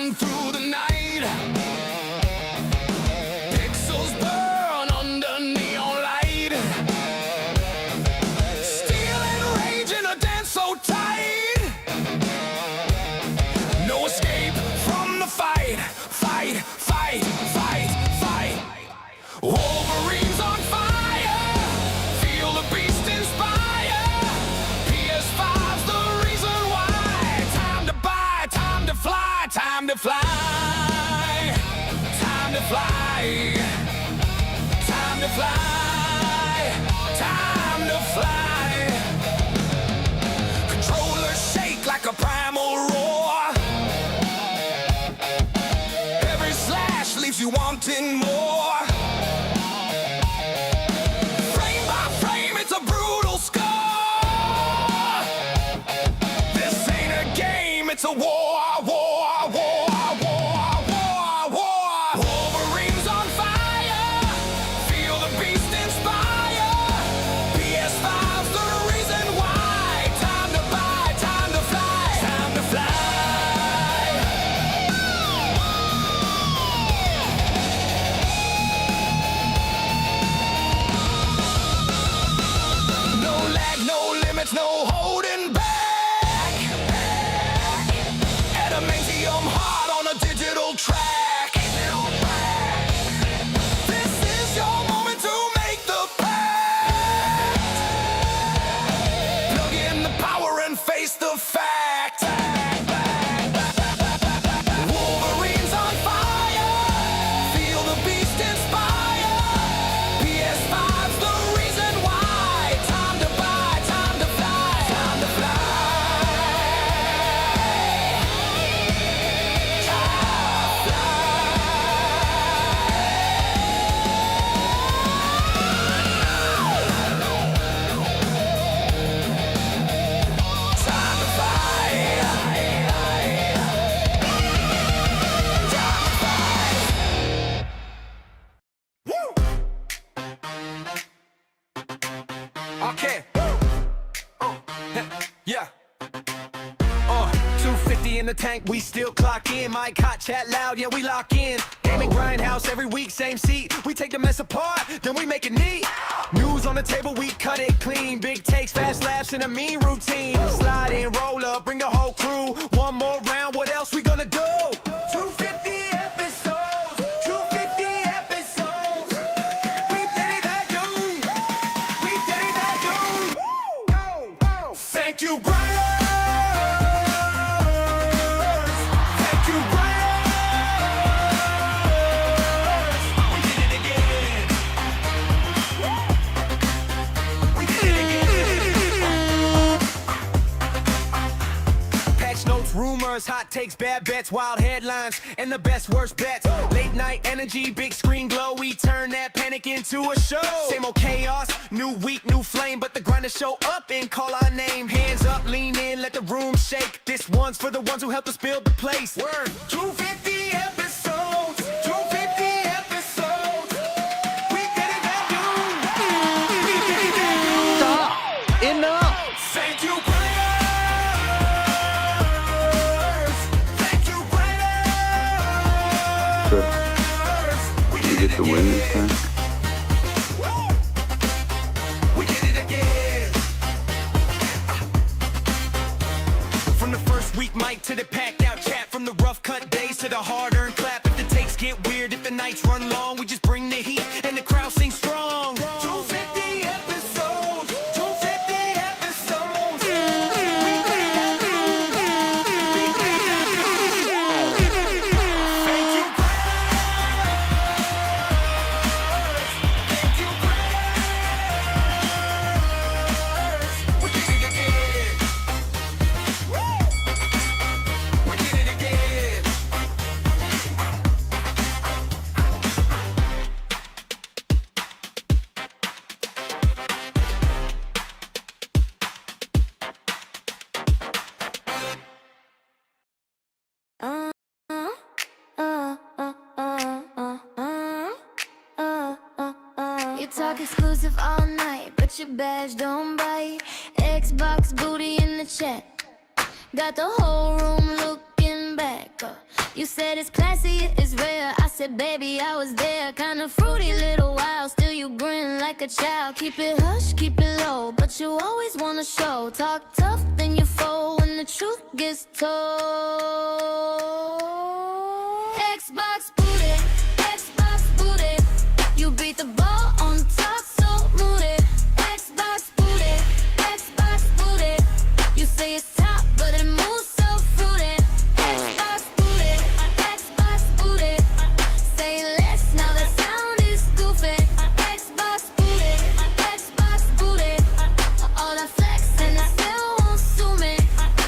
run through the night. Pixels burn under neon light. Steel and rage in a dance so tight. No escape from the fight. Fight, fight, fight, fight. Wolverine's on fire. Feel the beast inspire. PS5's the reason why. Time to buy, time to fly, time to fly. Time to fly. Time to fly. Time to fly. Controllers shake like a primal roar. Every slash leaves you wanting more. Frame by frame, it's a brutal score. This ain't a game, it's a war, war, war, war, war, war. Wolverine's on fire. Feel the beast inspire. PS5's the reason why. Time to buy, time to fly, time to fly. No lag, no limits, no holding back. Adamantium heart on a digital track. This is your moment to make the pact. Plug in the power and face the fact. Wolverine's on fire. Feel the beast inspire. PS5's the reason why. Time to buy, time to fly, time to fly. Time to fly. Okay. Yeah. 250 in the tank, we still clock in. Mic hot, chat loud, yeah, we lock in. Gaming grindhouse every week, same seat. We take the mess apart, then we make it neat. News on the table, we cut it clean. Big takes, fast laughs, and a mean routine. Slide in, roll up, bring the whole crew. One more round, what else we gonna do? 250 episodes, 250 episodes. We did it that dude. We did it that dude. Thank you, brothers. Thank you, brothers. We did it again. We did it again. Patch notes, rumors, hot takes, bad bets, wild headlines, and the best worst bets. Late night energy, big screen glow. We turn that panic into a show. Same old chaos, new week, new flame, but the grinders show up and call our name. Hands up, lean in, let the room shake. This one's for the ones who helped us build the place. Word. 250 episodes, 250 episodes. We did it that dude. We did it that dude. Stop! Enough! Thank you, brothers. Thank you, brothers. We You get the win this time? We did it again. From the first week mic to the packed out chat, from the rough cut days to the hard earned clap. If the takes get weird, if the nights run long, we just bring the heat and the crowd sings strong. 250 episodes, 250 episodes. We did that dude. We did that dude. Thank you, brothers. Thank you, brothers. We did it again. We did it again. You talk exclusive all night, but your badge don't bite. Xbox booty in the chat, got the whole room looking back. You said it's classy, it's rare. I said, baby, I was there. Kinda fruity little while. Still you grin like a child. Keep it hush, keep it low, but you always wanna show. Talk tough, then you fold when the truth gets told. Xbox booty, Xbox booty. You beat the ball on top, so moody. Xbox booty, Xbox booty. You say it's top, but it moves so fruity. Xbox booty, Xbox booty. Say less, now the sound is goofy. Xbox booty, Xbox booty. All that flex and I still won't sue me.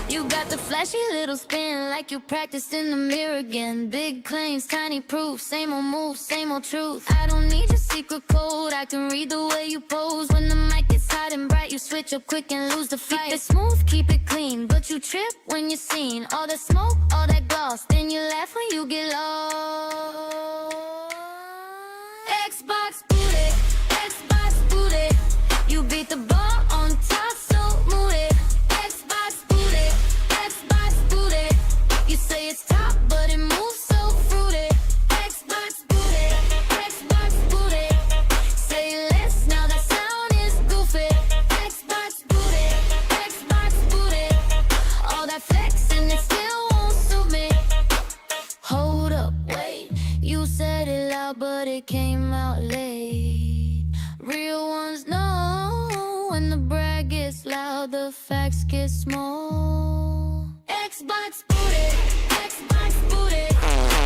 You got the flashy little spin like you practiced in the mirror again. Big claims, tiny proof, same old move, same old truth. I don't need your secret code, I can read the way you pose. When the mic gets hot and bright, you switch up quick and lose the fight. Keep it smooth, keep it clean, but you trip when you're seen. All that smoke, all that gloss, then you laugh when you get lost. Xbox booty, Xbox booty. You beat the ball on top, so moody. Xbox booty, Xbox booty. You say it's top, but it moves so fruity. Xbox booty, Xbox booty. Say less, now that sound is goofy. Xbox booty, Xbox booty. All that flex and it still won't suit me. Hold up, wait. You said it loud, but it came out late. Real ones know when the brag gets loud, the facts get small. Xbox booty, Xbox booty.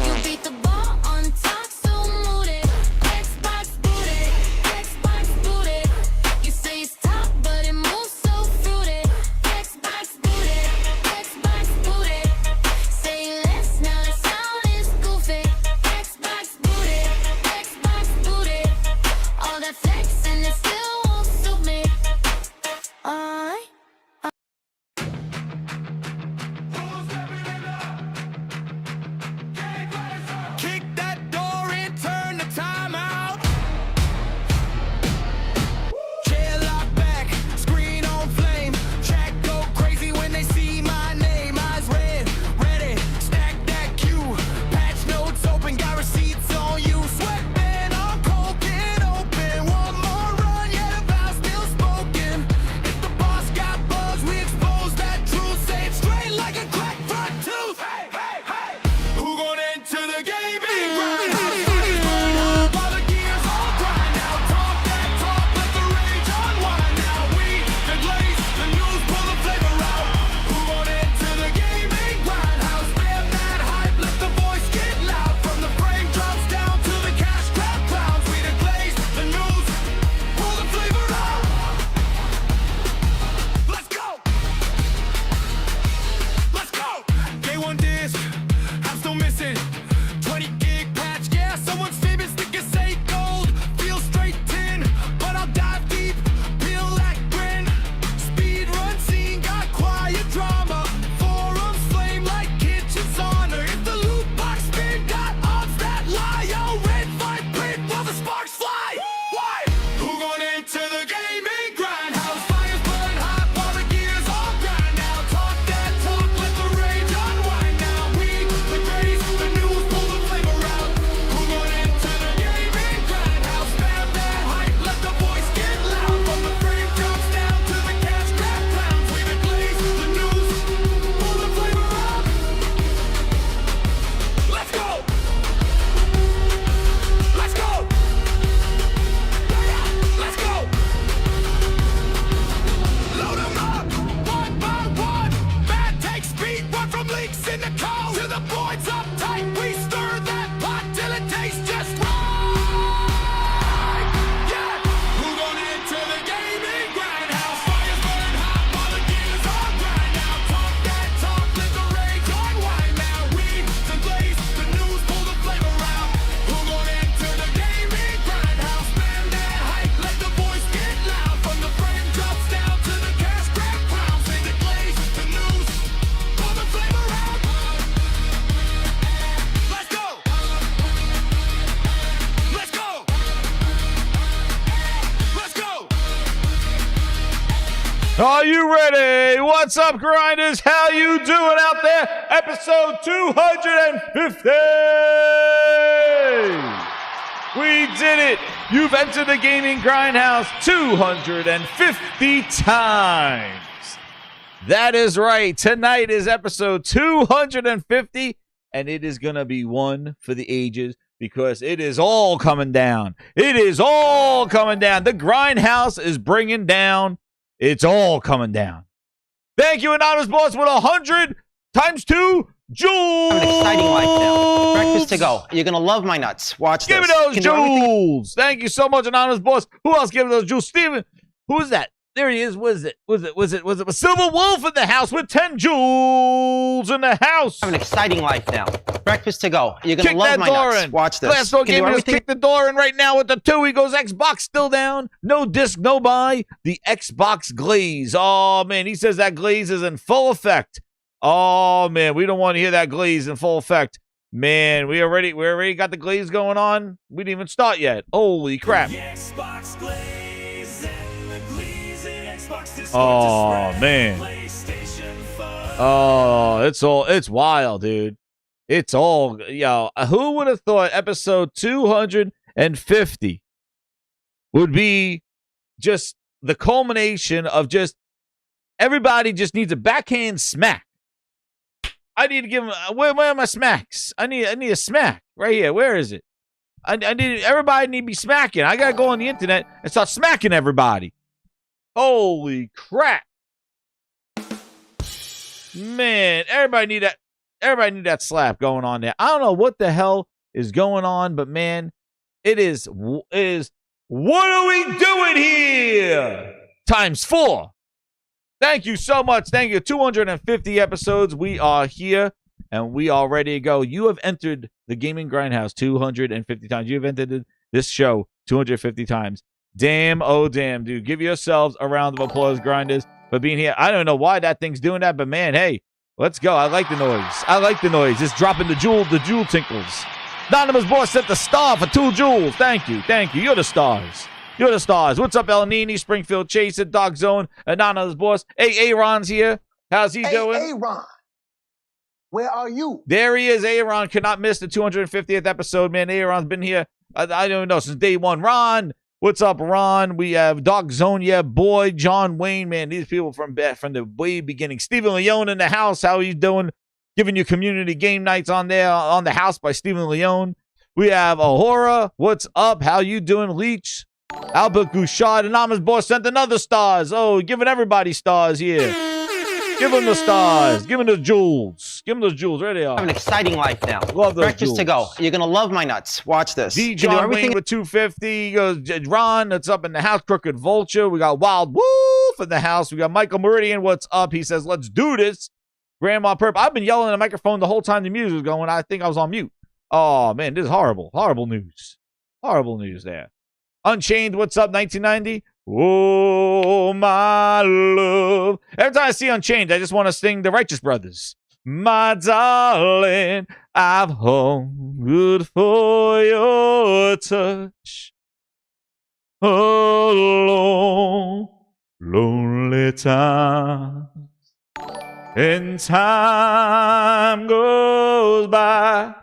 You beat the ball on top, so moody. Xbox booty, Xbox booty. You say it's top, but it moves so fruity. Xbox booty, Xbox booty. Say less, now the sound is goofy. Xbox booty, Xbox booty. All that flex and it still won't suit me. Kick that door in, turn the time out. Chair lock back, screen on flame. Chat go crazy when they see my name. Eyes red, ready, stack that queue. Patch notes open, got receipts on you. Sweatband on cold, get open. One more run, yeah, the vows still spoken. If the boss got bugs, we expose that truth. Say it straight like a crack front tooth. Hey, hey, hey. Who gon' enter the gaming grindhouse? Fires burn up, all the gears all grind now. Talk that talk, let the rage unwind now. We the glaze, the news, pull the flavor out. Who gon' enter the gaming grindhouse? Spam that hype, let the voice get loud. From the frame drops down to the cash grab clowns. We the glaze, the news, pull the flavor out. Let's go. Let's go. Day one disc, I'm still missing. 20 gig patch, yeah, someone's famous. Niggas say gold, feel straight tin, but I'll dive deep, peel that grin. Speed run scene, got quiet drama. Forums flame like kitchen sauna. If the loot box spin, got odds that lie. Yo, red fight pit while the sparks fly. Why? Who gon' enter the gaming grindhouse? Fires burn hot while the gears all grind now. Talk that talk, let the rage unwind now. We the grace, the news, pull the flavor out. Who gon' enter the gaming grindhouse? Spam that hype, let the voice get loud. From the frame drops down to the cash grab clowns. We the glaze, the news, pull the flavor out. Let's go. Let's go. Let's go. Load 'em up, one by one. Bad take speed, run from leaks in the cold. To the boards up tight, we stir that pot till it tastes just right. Yeah, who gon' enter the gaming grindhouse? Fires burn hot while the gears all grind now. Talk that talk, let the rage unwind now. We the glaze, the news, pull the flavor out. Who gon' enter the gaming grindhouse? Spam that hype, let the voice get loud. From the frame drops down to the cash grab clowns. In the glaze, the news, pull the flavor out. Let's go. Are you ready? What's up, grinders? How you doing out there? Episode 250. We did it. You've entered the gaming grindhouse 250 times. That is right. Tonight is episode 250, and it is going to be one for the ages because it is all coming down. It is all coming down. The grindhouse is bringing down. It's all coming down. Thank you, Anonymous Boss, with 100 times 2 jewels. I have an exciting life now. Breakfast to go. You're going to love my nuts. Watch this. Give me those jewels. Thank you so much, Anonymous Boss. Who else gave me those jewels? Steven. Who is that? There he is. Was it a Silver Wolf in the house with 10 jewels in the house? I have an exciting life now. Breakfast to go. You're going to love my nuts. In. Watch this. Last door gave me just kick the door in right now with the 2. He goes, Xbox still down. No disc, no buy. The Xbox glaze. Oh, man. He says that glaze is in full effect. Oh, man. We don't want to hear that glaze in full effect. Man, we already got the glaze going on. We didn't even start yet. Holy crap. The Xbox glaze and the glaze and Xbox oh, man. Oh, it's wild, dude. It's all, who would have thought episode 250 would be just the culmination of just everybody just needs a backhand smack. I need to give him, where are my smacks? I need a smack right here. Where is it? Everybody need to be smacking. I got to go on the internet and start smacking everybody. Holy crap. Man, everybody need that slap going on there. I don't know what the hell is going on, but man, it is what are we doing here? Times 4. Thank you so much. Thank you. 250 episodes. We are here and we are ready to go. You have entered the gaming grindhouse 250 times. You have entered this show 250 times. Damn, oh damn, dude. Give yourselves a round of applause, grinders, for being here. I don't know why that thing's doing that, but man, hey, let's go. I like the noise. It's dropping the jewel tinkles. Anonymous Boss sent the star for 2 jewels. Thank you. You're the stars. What's up, El Nini, Springfield Chaser, Dog Zone, Anonymous Boss. Hey, Aaron's here. How's he doing? Aaron, where are you? There he is. Aaron cannot miss the 250th episode, man. Aaron's been here, I don't know, since day one. Ron, what's up, Ron? We have Dog Zone, yeah, boy, John Wayne, man. These people from the way beginning. Stephen Leone in the house. How he's doing? Giving you community game nights on there on the house by Stephen Leone. We have Ahura. What's up? How you doing, Leech? Albert Gouchard, Anonymous Boss sent another stars. Oh, giving everybody stars here. Give them the stars. Give them the jewels. Give them those jewels. There they are. I have an exciting life now. Love those Breakfast jewels. To go. You're going to love my nuts. Watch this. D. John Wayne with 250. He goes, Ron, that's up in the house. Crooked Vulture. We got Wild Wolf in the house. We got Michael Meridian. What's up? He says, let's do this. Grandma Perp. I've been yelling at the microphone the whole time the music was going. I think I was on mute. Oh, man, this is horrible. Horrible news. Horrible news there. Unchained, what's up, 1990? Oh, my love. Every time I see Unchained, I just want to sing the Righteous Brothers. My darling, I've hungered for your touch. Oh, lonely times. And time goes by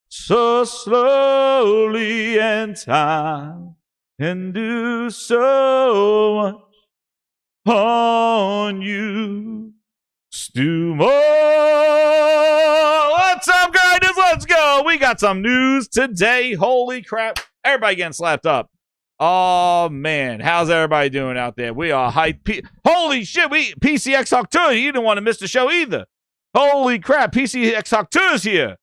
so slowly, and time can do so much on you. Stu more. What's up, guys? Let's go. We got some news today. Holy crap. Everybody getting slapped up. Oh, man. How's everybody doing out there? We are hyped. Holy shit. PCX Hawk 2. You didn't want to miss the show either. Holy crap. PCX Hawk 2 is here.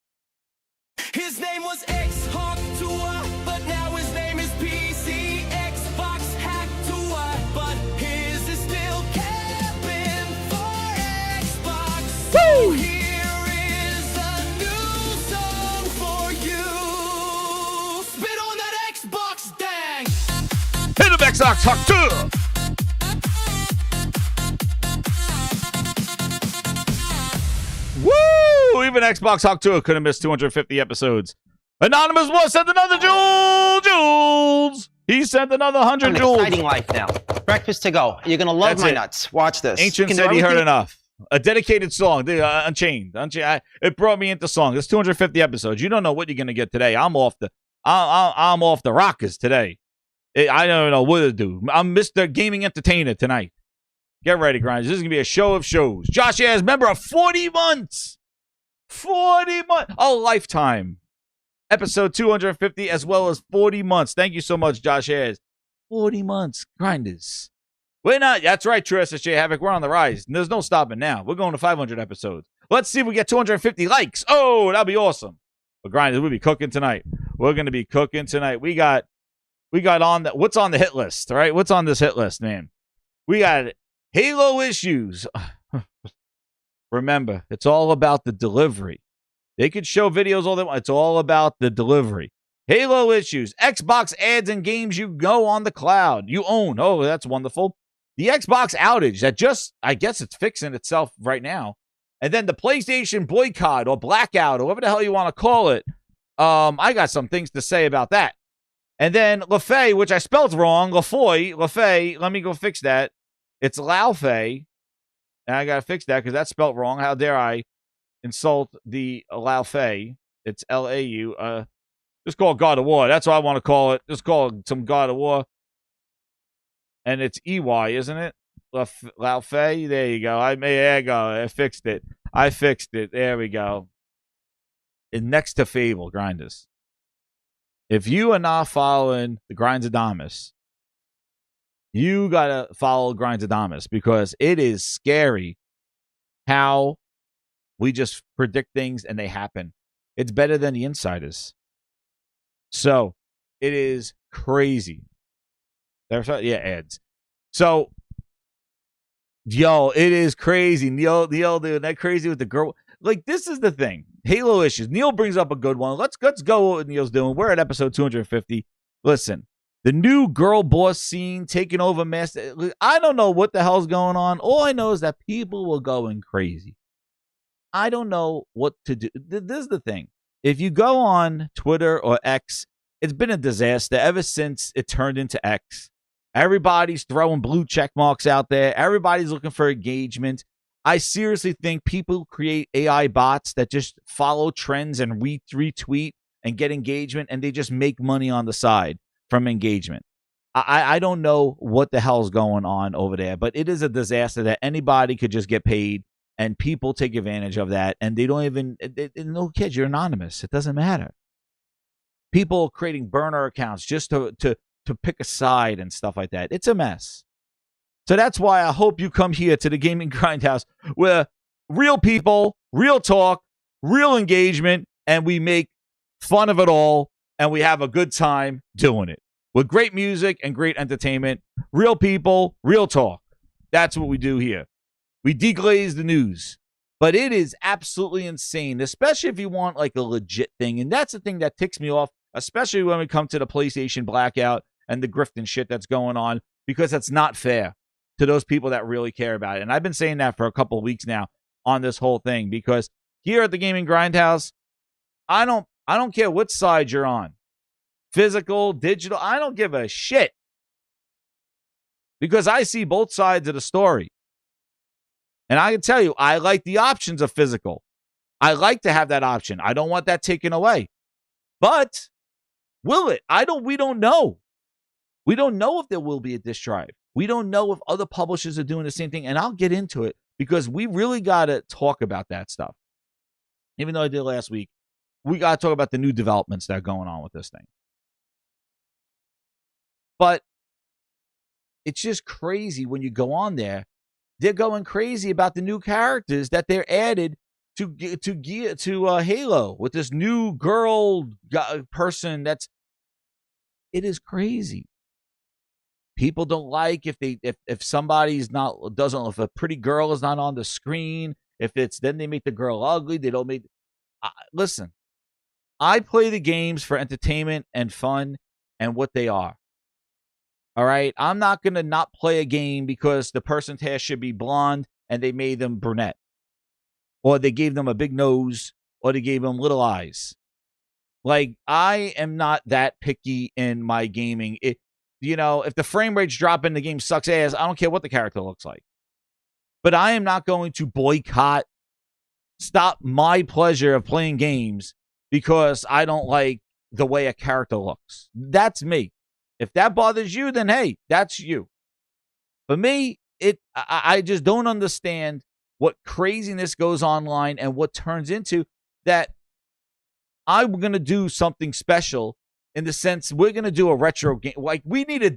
His name was X-Hawk Tour, but now his name is PC Xbox Hack Tour, but his is still camping for Xbox. So here is a new song for you. Spit on that Xbox, dang! Hit him, Xbox Hawk 2! Woo! Even Xbox Hawk 2 could have missed 250 episodes. Anonymous was sent another jewels. He sent another 100 an jewels. exciting life now. Breakfast to go. You're gonna love That's my it. nuts. Watch this. Ancient You can do said he heard everything- enough. A dedicated song, Unchained. It brought me into song. It's 250 episodes. You don't know what you're gonna get today. I'm off the rockers today. I don't know what to do. I'm Mr. Gaming Entertainer tonight. Get ready, grinders. This is gonna be a show of shows. Josh Ayers, member of 40 months. 40 months. A lifetime. Episode 250 as well as 40 months. Thank you so much, Josh Ayers. 40 months. Grinders. We're not. That's right, True SSJ Havoc. We're on the rise. There's no stopping now. We're going to 500 episodes. Let's see if we get 250 likes. Oh, that'll be awesome. But grinders, we'll be cooking tonight. We're going to be cooking tonight. We got on the, what's on the hit list, right? What's on this hit list, man? We got Halo issues. Remember, it's all about the delivery. They could show videos all they want. It's all about the delivery. Halo issues. Xbox ads and games you go on the cloud. You own. Oh, that's wonderful. The Xbox outage that just, I guess it's fixing itself right now. And then the PlayStation boycott or blackout or whatever the hell you want to call it. I got some things to say about that. And then LaFay, which I spelled wrong. LaFay. Let me go fix that. It's Laufey. And I got to fix that because that's spelled wrong. How dare I insult the Laufey? It's L-A-U. Just call it God of War. That's what I want to call it. Just call it some God of War. And it's E-Y, isn't it? Laufey? There you go. There you go. I fixed it. There we go. And next to Fable, grinders. If you are not following the Grinds Adamus, you got to follow Grinds Adamus because it is scary how we just predict things and they happen. It's better than the insiders. So it is crazy. Ads. So, yo, it is crazy. Neil, dude, that crazy with the girl. Like, this is the thing. Halo issues. Neil brings up a good one. Let's go what Neil's doing. We're at episode 250. Listen, the new girl boss scene taking over master. I don't know what the hell's going on. All I know is that people were going crazy. I don't know what to do. This is the thing. If you go on Twitter or X, it's been a disaster ever since it turned into X. Everybody's throwing blue check marks out there. Everybody's looking for engagement. I seriously think people create AI bots that just follow trends and retweet and get engagement, and they just make money on the side from engagement. I don't know what the hell's going on over there, but it is a disaster that anybody could just get paid, and people take advantage of that, and they don't even, no kids, you're anonymous. It doesn't matter. People creating burner accounts just to pick a side and stuff like that. It's a mess. So that's why I hope you come here to the Gaming Grindhouse where real people, real talk, real engagement, and we make fun of it all, and we have a good time doing it. With great music and great entertainment, real people, real talk. That's what we do here. We deglaze the news. But it is absolutely insane, especially if you want like a legit thing. And that's the thing that ticks me off, especially when we come to the PlayStation blackout and the grift and shit that's going on, because that's not fair to those people that really care about it. And I've been saying that for a couple of weeks now on this whole thing, because here at the Gaming Grindhouse, I don't care what side you're on. Physical, digital, I don't give a shit. Because I see both sides of the story. And I can tell you, I like the options of physical. I like to have that option. I don't want that taken away. But will it? We don't know. We don't know if there will be a disk drive. We don't know if other publishers are doing the same thing. And I'll get into it because we really got to talk about that stuff. Even though I did last week, we got to talk about the new developments that are going on with this thing. But it's just crazy when you go on there. They're going crazy about the new characters that they're added to Halo with this new girl person. It is crazy. People don't like if somebody's not if a pretty girl is not on the screen. Then they make the girl ugly. They don't make. Listen, I play the games for entertainment and fun and what they are. All right, I'm not going to not play a game because the person's hair should be blonde and they made them brunette. Or they gave them a big nose or they gave them little eyes. Like, I am not that picky in my gaming. you know, if the frame rate's dropping, the game sucks ass. I don't care what the character looks like. But I am not going to boycott, stop my pleasure of playing games because I don't like the way a character looks. That's me. If that bothers you, then hey, that's you. For me, I just don't understand what craziness goes online and what turns into that I'm going to do something special in the sense we're going to do a retro game. Like we need a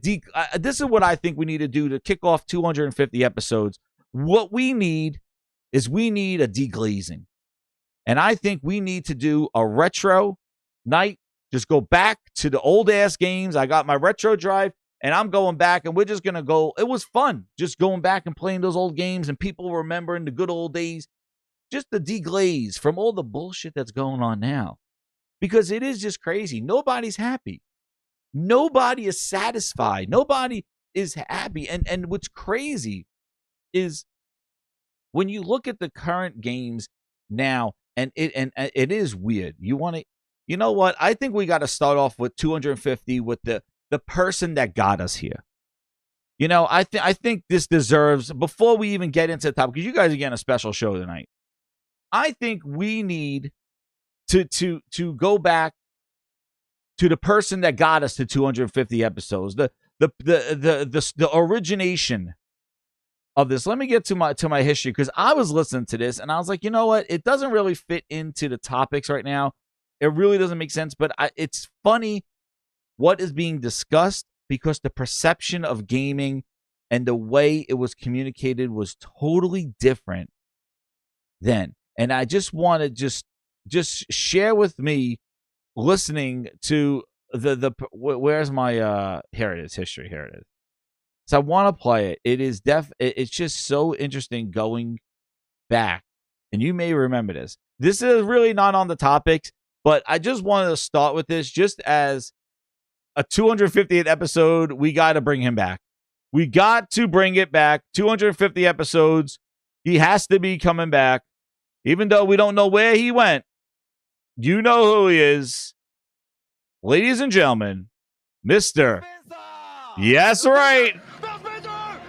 this is what I think we need to do to kick off 250 episodes. What we need is we need a deglazing. And I think we need to do a retro night. Just go back to the old ass games. I got my retro drive and I'm going back and we're just going to go. It was fun just going back and playing those old games and people remembering the good old days. Just the deglaze from all the bullshit that's going on now. Because it is just crazy. Nobody's happy. Nobody is satisfied. Nobody is happy. And what's crazy is when you look at the current games now, and it is weird. You know what? I think we got to start off with 250 with the person that got us here. You know, I think this deserves, before we even get into the topic, because you guys are getting a special show tonight. I think we need to go back to the person that got us to 250 episodes. The origination of this. Let me get to my history, because I was listening to this and I was like, you know what? It doesn't really fit into the topics right now. It really doesn't make sense, but it's funny what is being discussed because the perception of gaming and the way it was communicated was totally different then. And I just want to just share with me listening to where's my here it is, history, here it is. So I want to play it. It is it's just so interesting going back. And you may remember this. This is really not on the topics, but I just wanted to start with this just as a 250th episode. We got to bring him back. We got to bring it back. 250 episodes. He has to be coming back. Even though we don't know where he went. You know who he is. Ladies and gentlemen, Mr. Yes, right.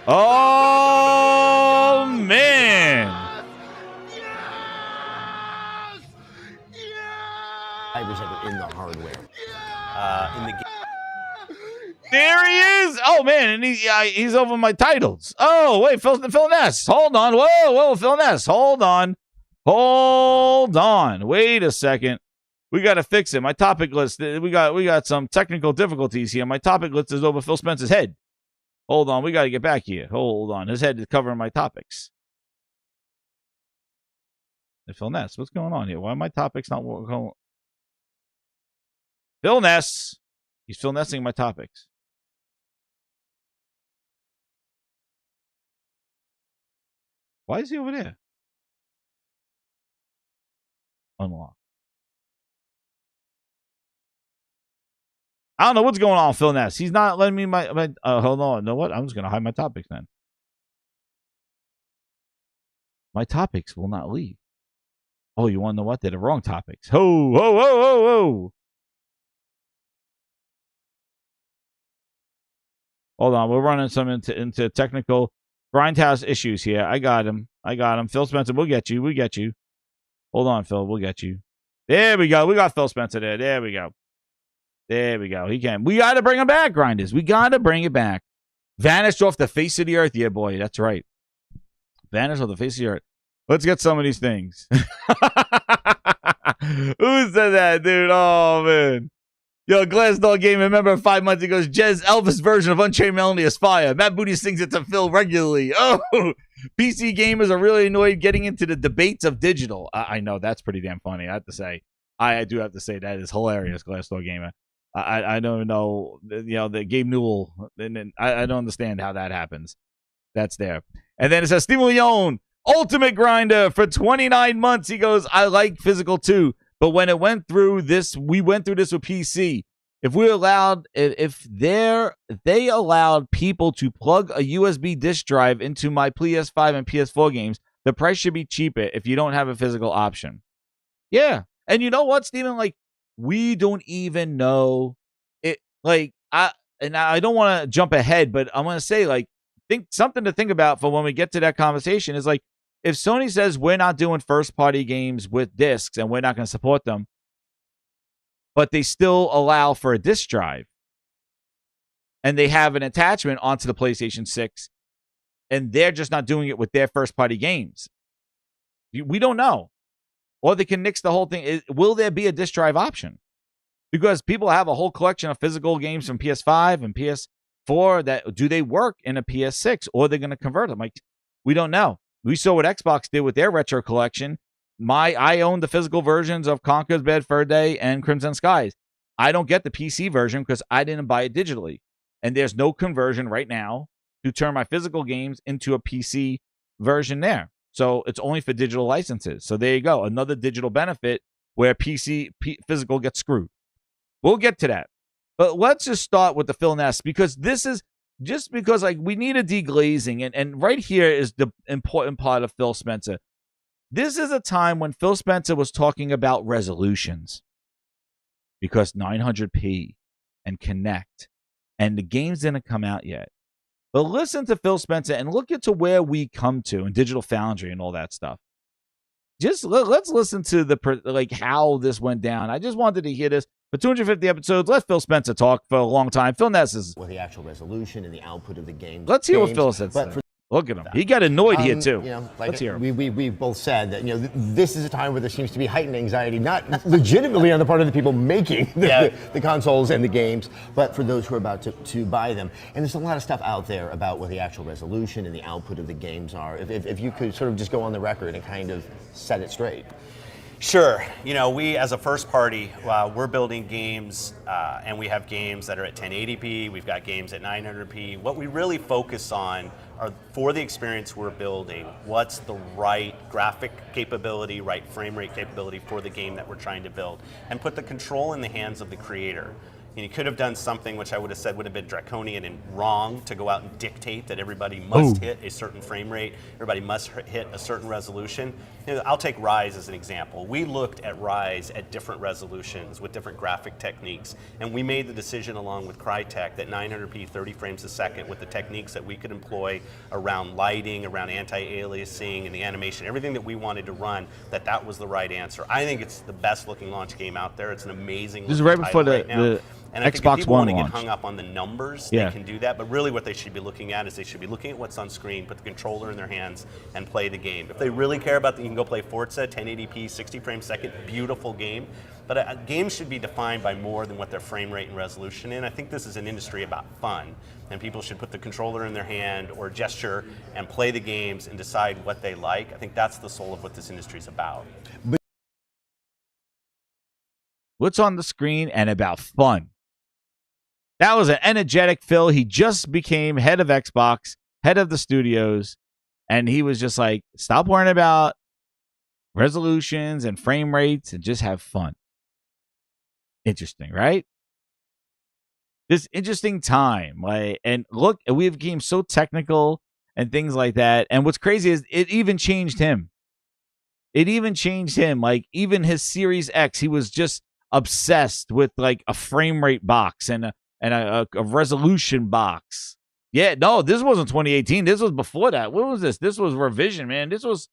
Oh, man. Fibers of it in the hardware. In the game. There he is. Oh, man. And he's over my titles. Oh, wait. Phil Ness. Hold on. Whoa. Phil Ness. Hold on. Wait a second. We got to fix it. My topic list. We got some technical difficulties here. My topic list is over Phil Spencer's head. Hold on. We got to get back here. Hold on. His head is covering my topics. Hey, Phil Ness, what's going on here? Why are my topics not going? Phil Ness. He's Phil Nessing my topics. Why is he over there? Unlock. I don't know what's going on, Phil Ness. He's not letting me my hold on. You know what? I'm just gonna hide my topics then. My topics will not leave. Oh, you want to know what? They're the wrong topics. Ho. Hold on, we're running some into technical grindhouse issues here. I got him. Phil Spencer, we'll get you. Hold on, Phil, we'll get you. There we go. We got Phil Spencer there. There we go. He can. We got to bring him back, Grinders. We got to bring it back. Vanished off the face of the earth. Yeah, boy, that's right. Vanished off the face of the earth. Let's get some of these things. Who said that, dude? Oh, man. Yo, Glassdog Game, remember 5 months ago, Jez Elvis version of Unchained Melody is fire. Matt Booty sings it to Phil regularly. Oh, PC gamers are really annoyed getting into the debates of digital. I know, that's pretty damn funny, I have to say. I do have to say that is hilarious, Glassdog Gamer. I don't know, the Gabe Newell, and I don't understand how that happens. That's there. And then it says, Steve Leone, Ultimate Grinder for 29 months. He goes, I like physical too. But when it went through this, we went through this with PC. If they allowed people to plug a USB disk drive into my PS5 and PS4 games, the price should be cheaper if you don't have a physical option. Yeah. And you know what, Steven? Like, we don't even know it. Like, and I don't want to jump ahead, but I'm going to say, like, think something to think about for when we get to that conversation is like, if Sony says we're not doing first-party games with discs and we're not going to support them, but they still allow for a disc drive, and they have an attachment onto the PlayStation 6, and they're just not doing it with their first-party games. We don't know. Or they can nix the whole thing. Will there be a disc drive option? Because people have a whole collection of physical games from PS5 and PS4 that do they work in a PS6, or they're going to convert them? Like, we don't know. We saw what Xbox did with their retro collection. I own the physical versions of Conker's Bad Fur Day and Crimson Skies. I don't get the PC version because I didn't buy it digitally. And there's no conversion right now to turn my physical games into a PC version there. So it's only for digital licenses. So there you go. Another digital benefit where physical gets screwed. We'll get to that. But let's just start with the Phil Ness, because this is just because, like, we need a deglazing. And right here is the important part of Phil Spencer. This is a time when Phil Spencer was talking about resolutions, because 900p and Connect and the games didn't come out yet. But listen to Phil Spencer and look into where we come to in Digital Foundry and all that stuff. Just let's listen to how this went down. I just wanted to hear this. For 250 episodes, let Phil Spencer talk for a long time. Phil Ness is... With the actual resolution and the output of the game. Let's hear what Phil said. Look at him. He got annoyed here, too. Let's hear him. We both said that, this is a time where there seems to be heightened anxiety, not legitimately on the part of the people making the consoles and the games, but for those who are about to buy them. And there's a lot of stuff out there about what the actual resolution and the output of the games are. If you could sort of just go on the record and kind of set it straight. Sure. We as a first party, we're building games, and we have games that are at 1080p. We've got games at 900p. What we really focus on are, for the experience we're building, what's the right graphic capability, right frame rate capability for the game that we're trying to build, and put the control in the hands of the creator. You could have done something which I would have said would have been draconian and wrong, to go out and dictate that everybody must hit a certain frame rate, everybody must hit a certain resolution. I'll take Rise as an example. We looked at Rise at different resolutions with different graphic techniques, and we made the decision along with Crytek that 900p 30 frames a second, with the techniques that we could employ around lighting, around anti-aliasing, and the animation, everything that we wanted to run, that was the right answer. I think it's the best looking launch game out there. It's an amazing This is right before the and I Xbox think if people One want to launch. get hung up on the numbers, they can do that. But really what they should be looking at is they should be looking at what's on screen, put the controller in their hands, and play the game. If they really care about that, you can go play Forza, 1080p, 60 frames a second, beautiful game. But games should be defined by more than what their frame rate and resolution is. I think this is an industry about fun, and people should put the controller in their hand or gesture and play the games and decide what they like. I think that's the soul of what this industry is about. What's on the screen and about fun. That was an energetic Phil. He just became head of Xbox, head of the studios, and he was just like, stop worrying about resolutions and frame rates and just have fun. Interesting, right? This interesting time. And look, we have games so technical and things like that. And what's crazy is it even changed him. Like, even his Series X, he was just obsessed with like a frame rate box and a resolution box. Yeah, no, this wasn't 2018. This was before that. What was this? This was revision, man. This was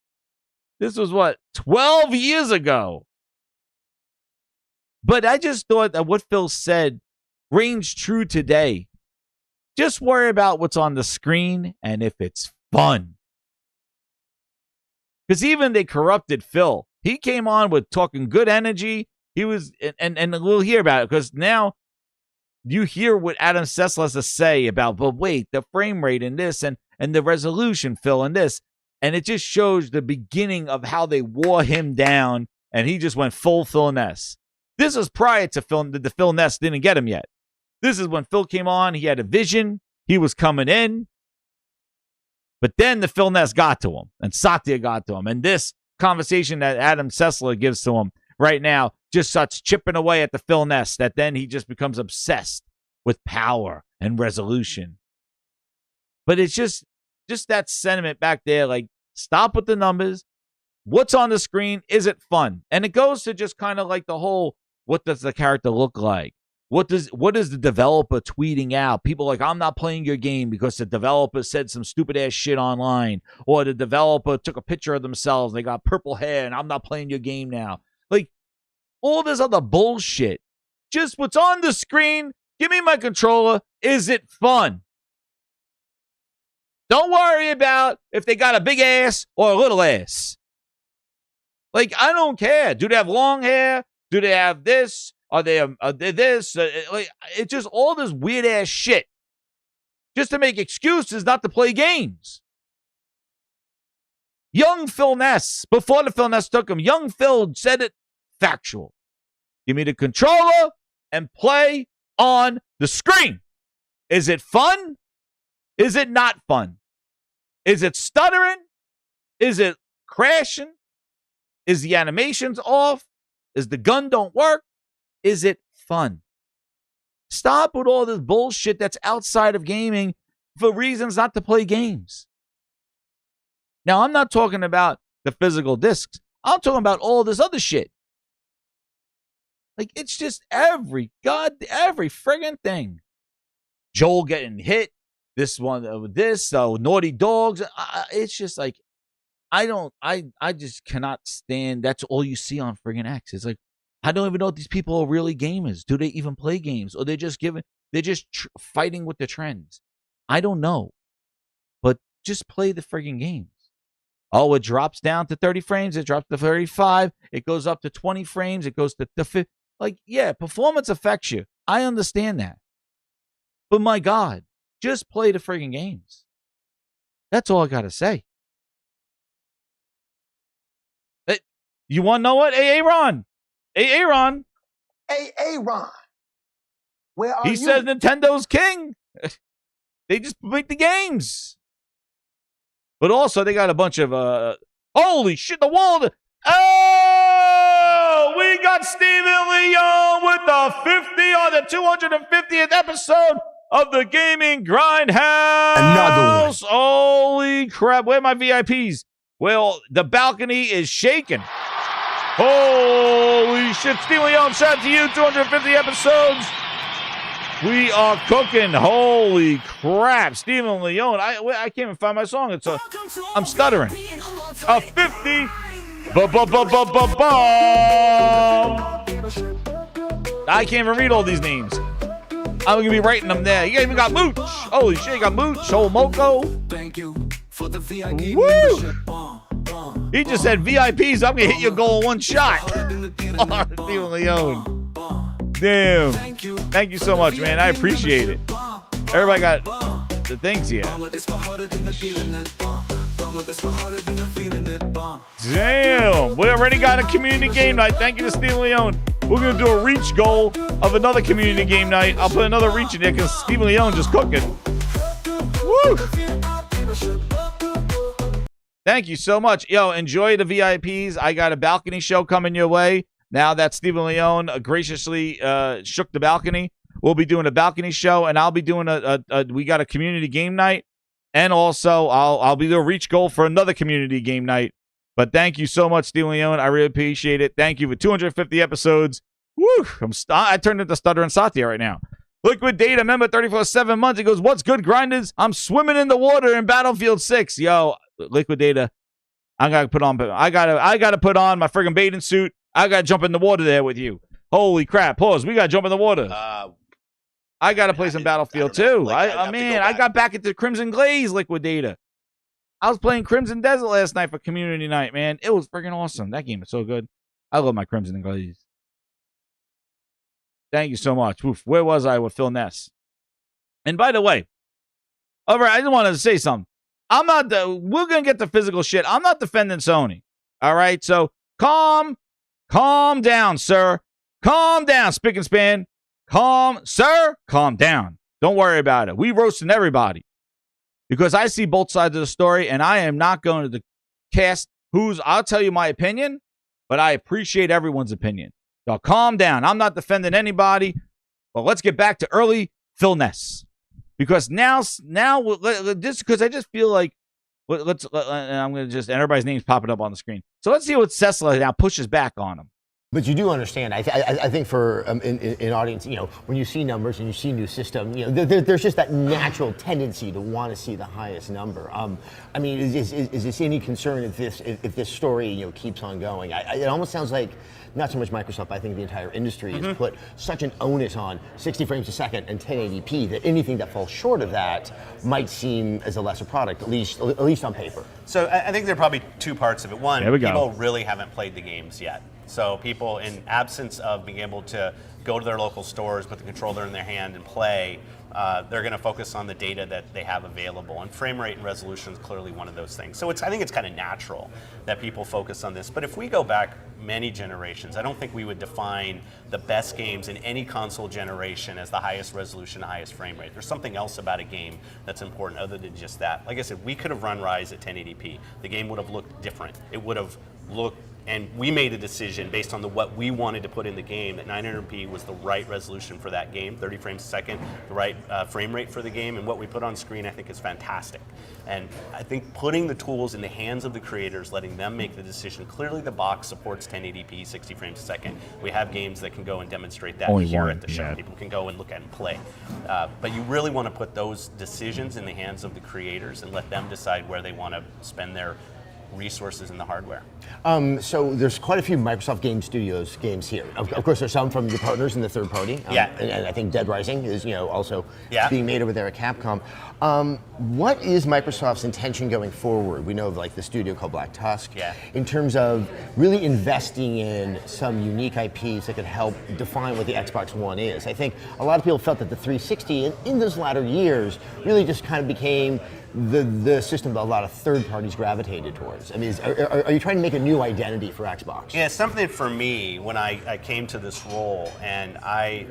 what, 12 years ago. But I just thought that what Phil said rings true today. Just worry about what's on the screen and if it's fun. Because even they corrupted Phil. He came on with talking good energy. He was, and we'll hear about it, because now you hear what Adam Sessler has to say about, but wait, the frame rate in this and the resolution, Phil, and this. And it just shows the beginning of how they wore him down, and he just went full Phil Ness. This was prior to the Phil Ness didn't get him yet. This is when Phil came on. He had a vision. He was coming in. But then the Phil Ness got to him, and Satya got to him. And this conversation that Adam Sessler gives to him right now just starts chipping away at the Phil Ness, that then he just becomes obsessed with power and resolution. But it's just that sentiment back there, like, stop with the numbers. What's on the screen? Is it fun? And it goes to just kind of like the whole, what does the character look like? What is the developer tweeting out? People like, I'm not playing your game because the developer said some stupid ass shit online, or the developer took a picture of themselves, they got purple hair, and I'm not playing your game now. Like, all this other bullshit. Just what's on the screen, give me my controller. Is it fun? Don't worry about if they got a big ass or a little ass. Like, I don't care. Do they have long hair? Do they have this? Are they this? Like, it's just all this weird ass shit, just to make excuses not to play games. Young Phil Ness, before the Phil Ness took him, young Phil said it factual. Give me the controller and play on the screen. Is it fun? Is it not fun? Is it stuttering? Is it crashing? Is the animations off? Is the gun don't work? Is it fun? Stop with all this bullshit that's outside of gaming for reasons not to play games. Now, I'm not talking about the physical discs. I'm talking about all this other shit. Like, it's just every friggin' thing. Joel getting hit. This one, naughty dogs. It's just like, I just cannot stand. That's all you see on friggin' X. It's like, I don't even know if these people are really gamers. Do they even play games? Or they're just fighting with the trends? I don't know. But just play the friggin' games. Oh, it drops down to 30 frames. It drops to 35. It goes up to 20 frames. It goes to the 50. Like, yeah, performance affects you. I understand that. But my God, just play the friggin' games. That's all I got to say. You want to know what? Hey, Aaron. Hey, Aaron. Hey, Aaron. Where are He you? says Nintendo's king. They just make the games. But also, they got a bunch of, holy shit, the wall. Oh, we got Steven Leon with the 50 on the 250th episode of the Gaming Grindhouse. Another one. Holy crap. Where are my VIPs? Well, the balcony is shaking. Holy shit. Steven Leon, shout out to you. 250 episodes. We are cooking. Holy crap. Steven Leon. I can't even find my song. I'm stuttering. A 50. I can't even read all these names. I'm going to be writing them there. You even got Mooch. Holy shit, you got Mooch. Moko. Thank you for the VIP. Woo! He just said VIPs. I'm going to hit your goal in one shot. Oh, Steven Leon. Damn. Thank you so much, man. I appreciate it. Everybody got the things here. Damn. We already got a community game night. Thank you to Steven Leon. We're going to do a reach goal of another community game night. I'll put another reach in there because Steven Leon just cooking. Woo! Thank you so much. Yo, enjoy the VIPs. I got a balcony show coming your way. Now that Steven Leon graciously shook the balcony, we'll be doing a balcony show, and I'll be doing we got a community game night, and also I'll be doing a reach goal for another community game night. But thank you so much, Steven Leon. I really appreciate it. Thank you for 250 episodes. Woo! I turned into Stutter and Satya right now. Liquid Data, member 34-7 months. He goes, what's good, grinders? I'm swimming in the water in Battlefield 6. Yo, Liquid Data, I gotta put on my friggin' bathing suit. I gotta jump in the water there with you. Holy crap. Pause. We gotta jump in the water. I gotta play some Battlefield too. I got back into Crimson Glaze, Liquid Data. I was playing Crimson Desert last night for community night, man. It was freaking awesome. That game is so good. I love my Crimson Glaze. Thank you so much. Oof, where was I with Phil Ness? And by the way, all right, I just wanted to say something. We're going to get to physical shit. I'm not defending Sony. All right, so calm down, sir. Calm down, spick and span. Calm down. Don't worry about it. We roasting everybody. Because I see both sides of the story, and I am not going to cast I'll tell you my opinion, but I appreciate everyone's opinion. So calm down. I'm not defending anybody, but let's get back to early Phil Ness. Because now, just because I just feel like, I'm going to just, and everybody's names popping up on the screen. So let's see what Cessla now pushes back on him. But you do understand. I think for in audience, you know, when you see numbers and you see new system, you know, there's just that natural tendency to want to see the highest number. I mean, is this any concern if this story, you know, keeps on going? It almost sounds like not so much Microsoft, but I think the entire industry has put such an onus on 60 frames a second and 1080p that anything that falls short of that might seem as a lesser product, at least on paper. So I think there are probably two parts of it. One, There we go. people really haven't played the games yet. So people, in absence of being able to go to their local stores, put the controller in their hand and play, they're going to focus on the data that they have available. And frame rate and resolution is clearly one of those things. So I think it's kind of natural that people focus on this. But if we go back many generations, I don't think we would define the best games in any console generation as the highest resolution, highest frame rate. There's something else about a game that's important other than just that. Like I said, we could have run Rise at 1080p. The game would have looked different. It would have looked, and we made a decision based on what we wanted to put in the game that 900p was the right resolution for that game, 30 frames a second, the right frame rate for the game, and what we put on screen I think is fantastic. And I think putting the tools in the hands of the creators, letting them make the decision. Clearly the box supports 1080p, 60 frames a second. We have games that can go and demonstrate that Only here one, at the show. yeah. People can go and look at and play. But you really want to put those decisions in the hands of the creators and let them decide where they want to spend their resources in the hardware. So there's quite a few Microsoft Game Studios games here. Of course, there's some from your partners in the third party. Yeah. And I think Dead Rising is, you know, also Yeah. being made over there at Capcom. What is Microsoft's intention going forward? We know of like the studio called Black Tusk. Yeah. In terms of really investing in some unique IPs that could help define what the Xbox One is. I think a lot of people felt that the 360 in those latter years really just kind of became the system that a lot of third parties gravitated towards. I mean, are you trying to make a new identity for Xbox? Yeah, something for me when I came to this role, and I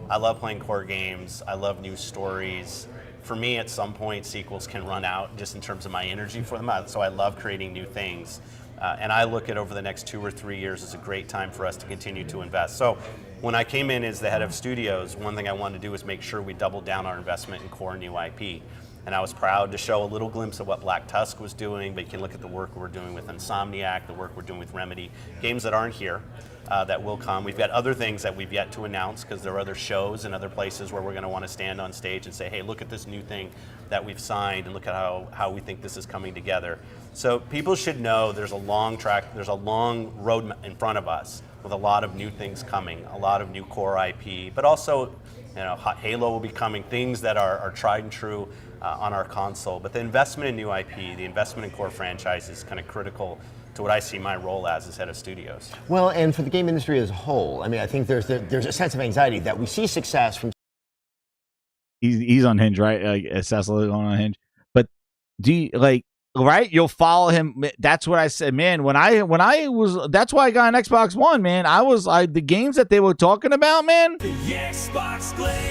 love playing core games. I love new stories. For me, at some point, sequels can run out just in terms of my energy for them. So I love creating new things. And I look at over the next 2 or 3 years as a great time for us to continue to invest. So when I came in as the head of studios, one thing I wanted to do was make sure we doubled down our investment in core new IP. And I was proud to show a little glimpse of what Black Tusk was doing, but you can look at the work we're doing with Insomniac, the work we're doing with Remedy, games that aren't here, that will come. We've got other things that we've yet to announce because there are other shows and other places where we're going to want to stand on stage and say, hey, look at this new thing that we've signed and look at how we think this is coming together. So people should know there's a long track, there's a long road in front of us with a lot of new things coming, a lot of new core IP, but also, you know, Halo will be coming, things that are tried and true on our console. But the investment in new IP, the investment in core franchises is kind of critical to what I see my role as head of studios. Well, and for the game industry as a whole, I mean, I think there's a sense of anxiety that we see success from. He's on Hinge, right? Like Cecil is on Hinge. But do you like right? You'll follow him. That's what I said, man. When I was, that's why I got an Xbox One, man. I was like the games that they were talking about, man.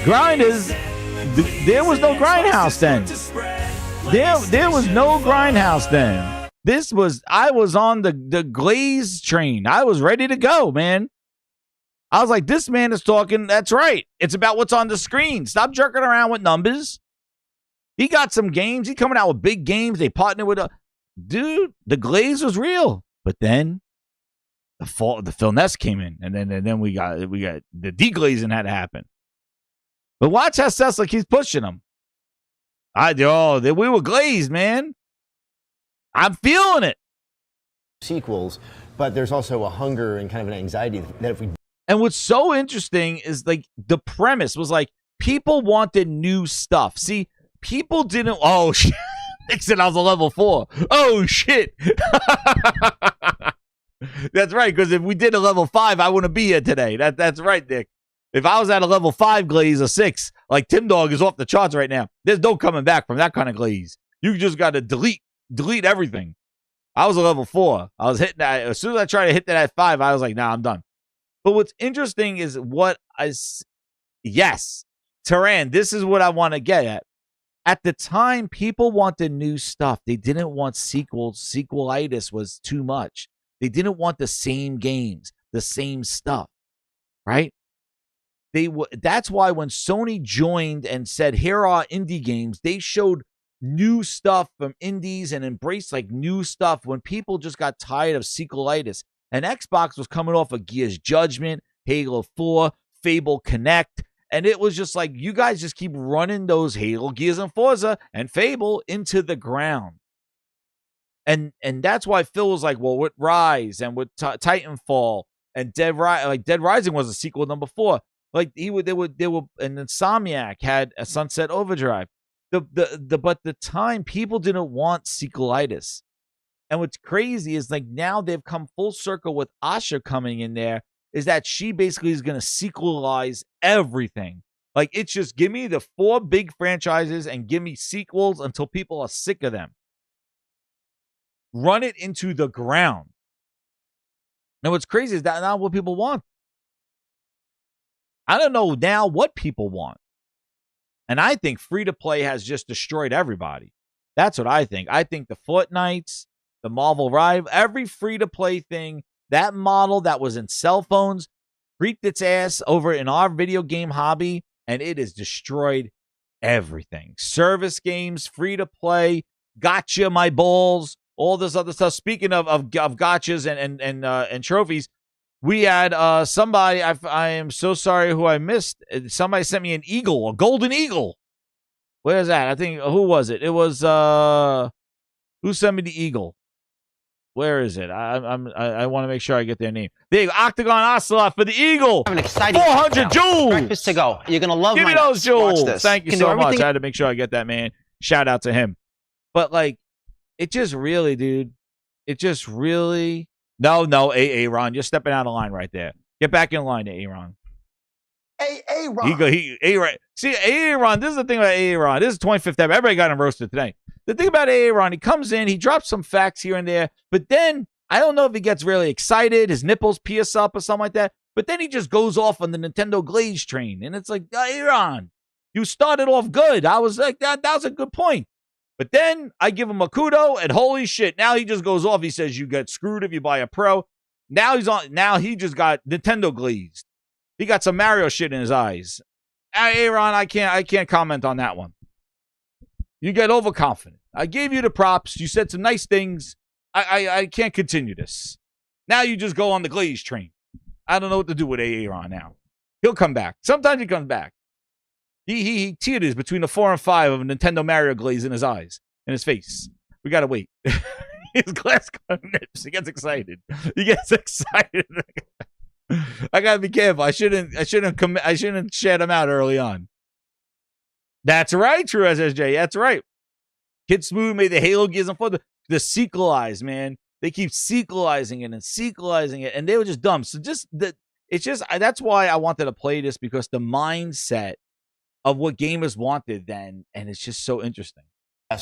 Grinders. There was no Grindhouse then. There was no Grindhouse then. I was on the Glaze train. I was ready to go, man. I was like, this man is talking. That's right. It's about what's on the screen. Stop jerking around with numbers. He got some games. He's coming out with big games. They partner with dude. The Glaze was real, but then the Phil Ness came in, and then we got the deglazing had to happen. But watch how Cecil keeps pushing them. We were glazed, man. I'm feeling it. Sequels, but there's also a hunger and kind of an anxiety that if we. And what's so interesting is like the premise was like people wanted new stuff. See, people didn't. Oh shit! Nick said I was a level 4. Oh shit! That's right. Because if we did a level 5, I wouldn't be here today. That's right, Nick. If I was at a level 5 glaze or 6, like Tim Dog is off the charts right now, there's no coming back from that kind of glaze. You just got to delete everything. I was a level 4. I was hitting that. As soon as I tried to hit that at 5, I was like, nah, I'm done. But what's interesting is yes, Taran, this is what I want to get at. At the time, people wanted new stuff. They didn't want sequels. Sequelitis was too much. They didn't want the same games, the same stuff, right? That's why when Sony joined and said, here are indie games, they showed new stuff from indies and embraced like new stuff when people just got tired of sequelitis. And Xbox was coming off of Gears Judgment, Halo 4, Fable Connect, and it was just like, you guys just keep running those Halo, Gears, and Forza and Fable into the ground. And that's why Phil was like, well, with Rise and with Titanfall and Dead Rising was a sequel number 4. Like they were, and Insomniac had a Sunset Overdrive. But the time people didn't want sequelitis. And what's crazy is like now they've come full circle with Asha coming in there, is that she basically is going to sequelize everything. Like, it's just give me the 4 big franchises and give me sequels until people are sick of them. Run it into the ground. And what's crazy is that not what people want. I don't know now what people want. And I think free-to-play has just destroyed everybody. That's what I think. I think the Fortnites, the Marvel Rival, every free-to-play thing, that model that was in cell phones, creeped its ass over in our video game hobby, and it has destroyed everything. Service games, free-to-play, gotcha my balls, all this other stuff. Speaking of gotchas and trophies, we had somebody, I am so sorry who I missed. Somebody sent me an eagle, a golden eagle. Where is that? I think, who was it? It was, who sent me the eagle? Where is it? I want to make sure I get their name. There you go. Octagon Ocelot for the eagle. Have an exciting 400 jewels. breakfast to go. You're gonna love. Give me my those jewels. Watch this. Thank you Can do so much. everything- I had to make sure I get that, man. Shout out to him. But like, it just really, dude. It just really. No, Aaron, you're stepping out of line right there. Get back in line, Aaron. Aaron. Aaron. See, Aaron, this is the thing about Aaron. This is 25th episode. Everybody got him roasted today. The thing about Aaron, he comes in, he drops some facts here and there, but then I don't know if he gets really excited, his nipples pierce up or something like that, but then he just goes off on the Nintendo Glaze train. And it's like, Aaron, you started off good. I was like, that was a good point. But then I give him a kudo, and holy shit, now he just goes off. He says you get screwed if you buy a Pro. Now he just got Nintendo glazed. He got some Mario shit in his eyes. Aaron, I can't comment on that one. You get overconfident. I gave you the props. You said some nice things. I can't continue this. Now you just go on the glaze train. I don't know what to do with Aaron now. He'll come back. Sometimes he comes back. He teeters between the 4 and 5 of a Nintendo Mario glaze in his eyes, in his face. We gotta wait. His glass nips. He gets excited. I gotta be careful. I shouldn't share them out early on. That's right, True SSJ. That's right. Kid Smooth made the Halo Gears and for the sequelize, man. They keep sequelizing it and sequelizing it, and they were just dumb. So that's why I wanted to play this, because the mindset of what gamers wanted then, and it's just so interesting.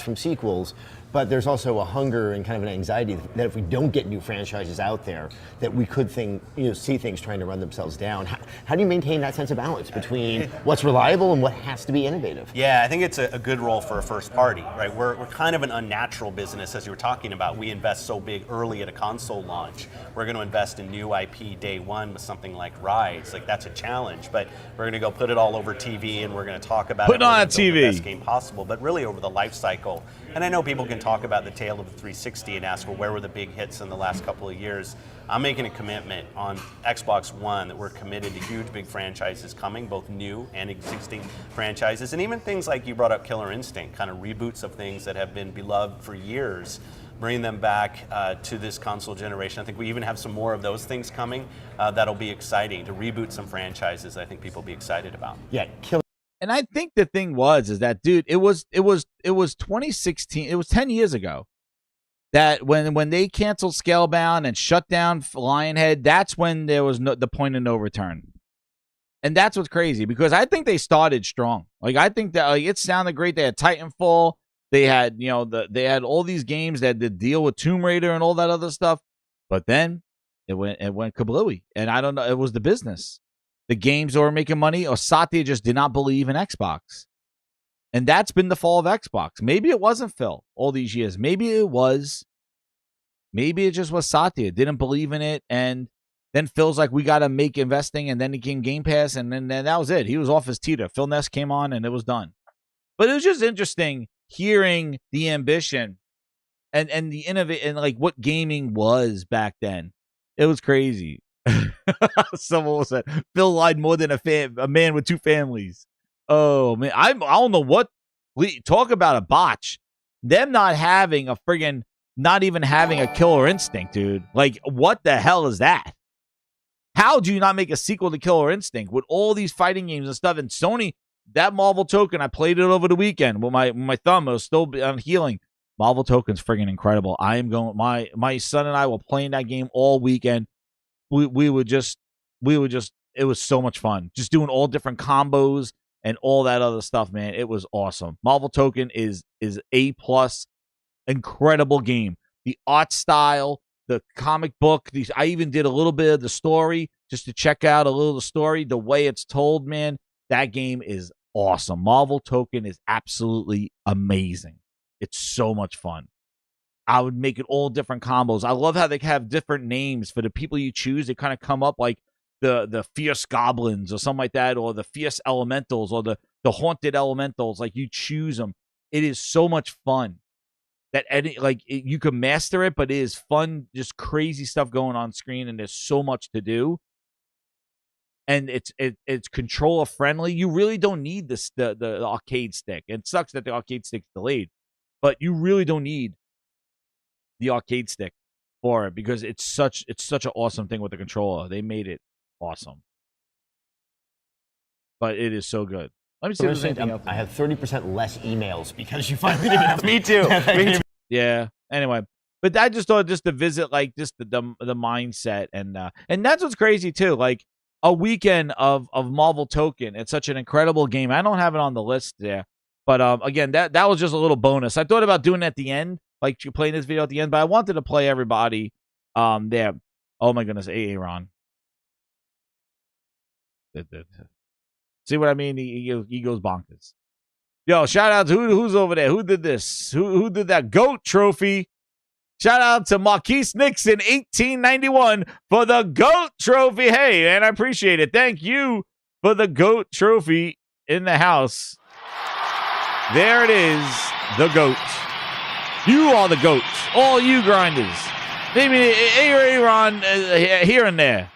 From sequels, but there's also a hunger and kind of an anxiety that if we don't get new franchises out there, that we could see things trying to run themselves down. How do you maintain that sense of balance between what's reliable and what has to be innovative? Yeah, I think it's a good role for a first party, right? We're kind of an unnatural business, as you were talking about. We invest so big early at a console launch. We're going to invest in new IP day one with something like Rise. Like, that's a challenge, but we're going to go put it all over TV and we're going to talk about Put it on TV. The best game possible, but really over the life cycle. And I know people can talk about the tale of the 360 and ask, well, where were the big hits in the last couple of years? I'm making a commitment on Xbox One that we're committed to huge big franchises coming, both new and existing franchises, and even things like you brought up Killer Instinct, kind of reboots of things that have been beloved for years, bring them back to this console generation. I think we even have some more of those things coming that'll be exciting, to reboot some franchises I think people will be excited about. Yeah, Killer. And I think the thing is that, dude, it was 2016. It was 10 years ago that when they canceled Scalebound and shut down Lionhead, that's when there was the point of no return. And that's what's crazy, because I think they started strong. Like, I think that it sounded great. They had Titanfall. They had, they had all these games that had to deal with Tomb Raider and all that other stuff. But then it went kablooey. And I don't know. It was the business. The games were making money, or Satya just did not believe in Xbox. And that's been the fall of Xbox. Maybe it wasn't Phil all these years. Maybe it was. Maybe it just was Satya. Didn't believe in it. And then Phil's like, we got to make investing. And then he came Game Pass. And then that was it. He was off his teeter. Phil Ness came on and it was done. But it was just interesting hearing the ambition and the innovate and like what gaming was back then. It was crazy. Someone said Phil lied more than a man with 2 families. Oh man, I don't know what. Talk about a botch. Them not having a friggin', not even having a Killer Instinct, dude. Like, what the hell is that? How do you not make a sequel to Killer Instinct with all these fighting games and stuff? And Sony, that Marvel Token, I played it over the weekend with my thumb. It was still on healing. Marvel Token's friggin' incredible. I am going. My son and I were playing that game all weekend. We would just. It was so much fun. Just doing all different combos and all that other stuff, man. It was awesome. Marvel Token is A+, incredible game. The art style, the comic book. I even did a little bit of the story just to check out a little of the story. The way it's told, man, that game is awesome. Marvel Token is absolutely amazing. It's so much fun. I would make it all different combos. I love how they have different names for the people you choose. They kind of come up like the fierce goblins or something like that, or the fierce elementals, or the haunted elementals. Like, you choose them. It is so much fun that you can master it, but it is fun. Just crazy stuff going on screen, and there's so much to do. And it's controller friendly. You really don't need the arcade stick. It sucks that the arcade stick's delayed, but you really don't need the arcade stick for it because it's such an awesome thing with the controller. They made it awesome, but it is so good. Let me see if there's anything else. I have 30% less emails because you finally didn't have Me too. Yeah. Anyway, but I just thought just to visit like just the mindset and that's what's crazy too. Like a weekend of Marvel Token. It's such an incredible game. I don't have it on the list there, but again that was just a little bonus. I thought about doing it at the end, like you playing this video at the end, but I wanted to play everybody there. Oh my goodness, Aaron. See what I mean? He goes bonkers. Yo, shout out to who's over there. Who did this? Who did that GOAT trophy? Shout out to Marquise Nixon, 1891, for the GOAT trophy. Hey, man, I appreciate it. Thank you for the GOAT trophy in the house. There it is, the GOAT. You are the GOAT. All you grinders. Maybe Aaron here and there.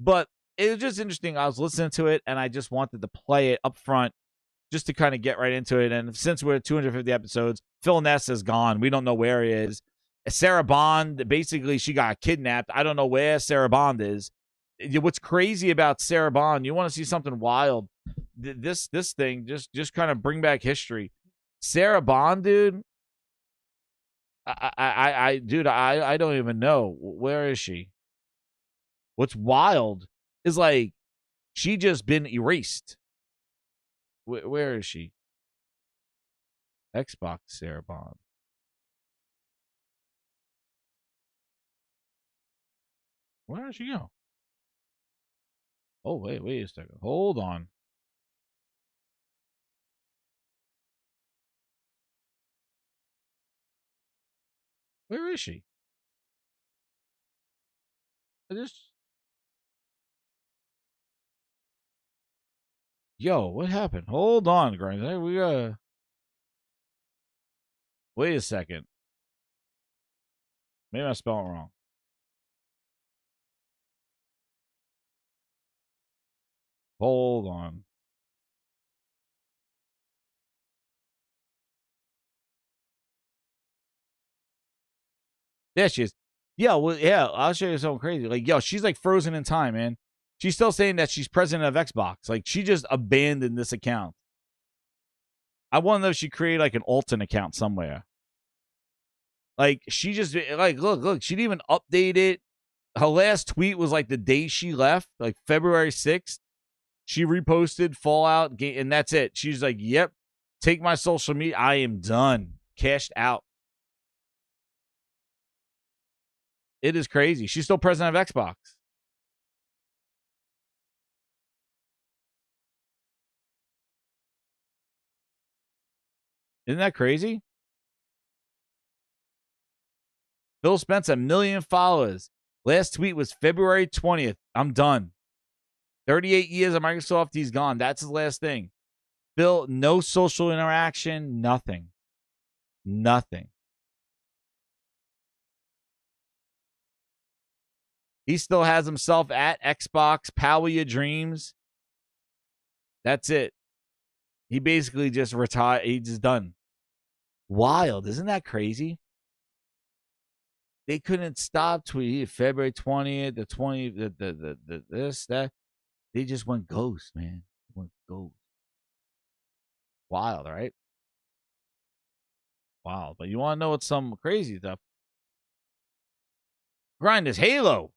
But it was just interesting. I was listening to it, and I just wanted to play it up front just to kind of get right into it. And since we're at 250 episodes, Phil Ness is gone. We don't know where he is. Sarah Bond, basically, she got kidnapped. I don't know where Sarah Bond is. What's crazy about Sarah Bond, you want to see something wild, this thing, just kind of bring back history. Sarah Bond, dude, I don't even know. Where is she? What's wild is like she just been erased. Where is she? Xbox Sarah Bond. Where did she go? Oh, wait a second. Hold on. Where is she? Yo, what happened? Hold on, Grinder. We gotta wait a second. Maybe I spelled it wrong. Hold on. There she is. Yeah, well, yeah, I'll show you something crazy. Like, yo, she's like frozen in time, man. She's still saying that she's president of Xbox. Like, she just abandoned this account. I want to know if she created like an alternate account somewhere. Like, she just, like, look, she didn't even update it. Her last tweet was like the day she left, like February 6th. She reposted Fallout, and that's it. She's like, yep, take my social media. I am done. Cashed out. It is crazy. She's still president of Xbox. Isn't that crazy? Phil Spencer, 1 million followers. Last tweet was February 20th. I'm done. 38 years of Microsoft, he's gone. That's his last thing. Phil, no social interaction, nothing. Nothing. He still has himself at Xbox, Power Your Dreams. That's it. He basically just retired. He's just done. Wild. Isn't that crazy? They couldn't stop tweeting February 20th, the 20th, the this, that. They just went ghost, man. Went ghost. Wild, right? Wild. But you want to know what's some crazy stuff? Grind is Halo.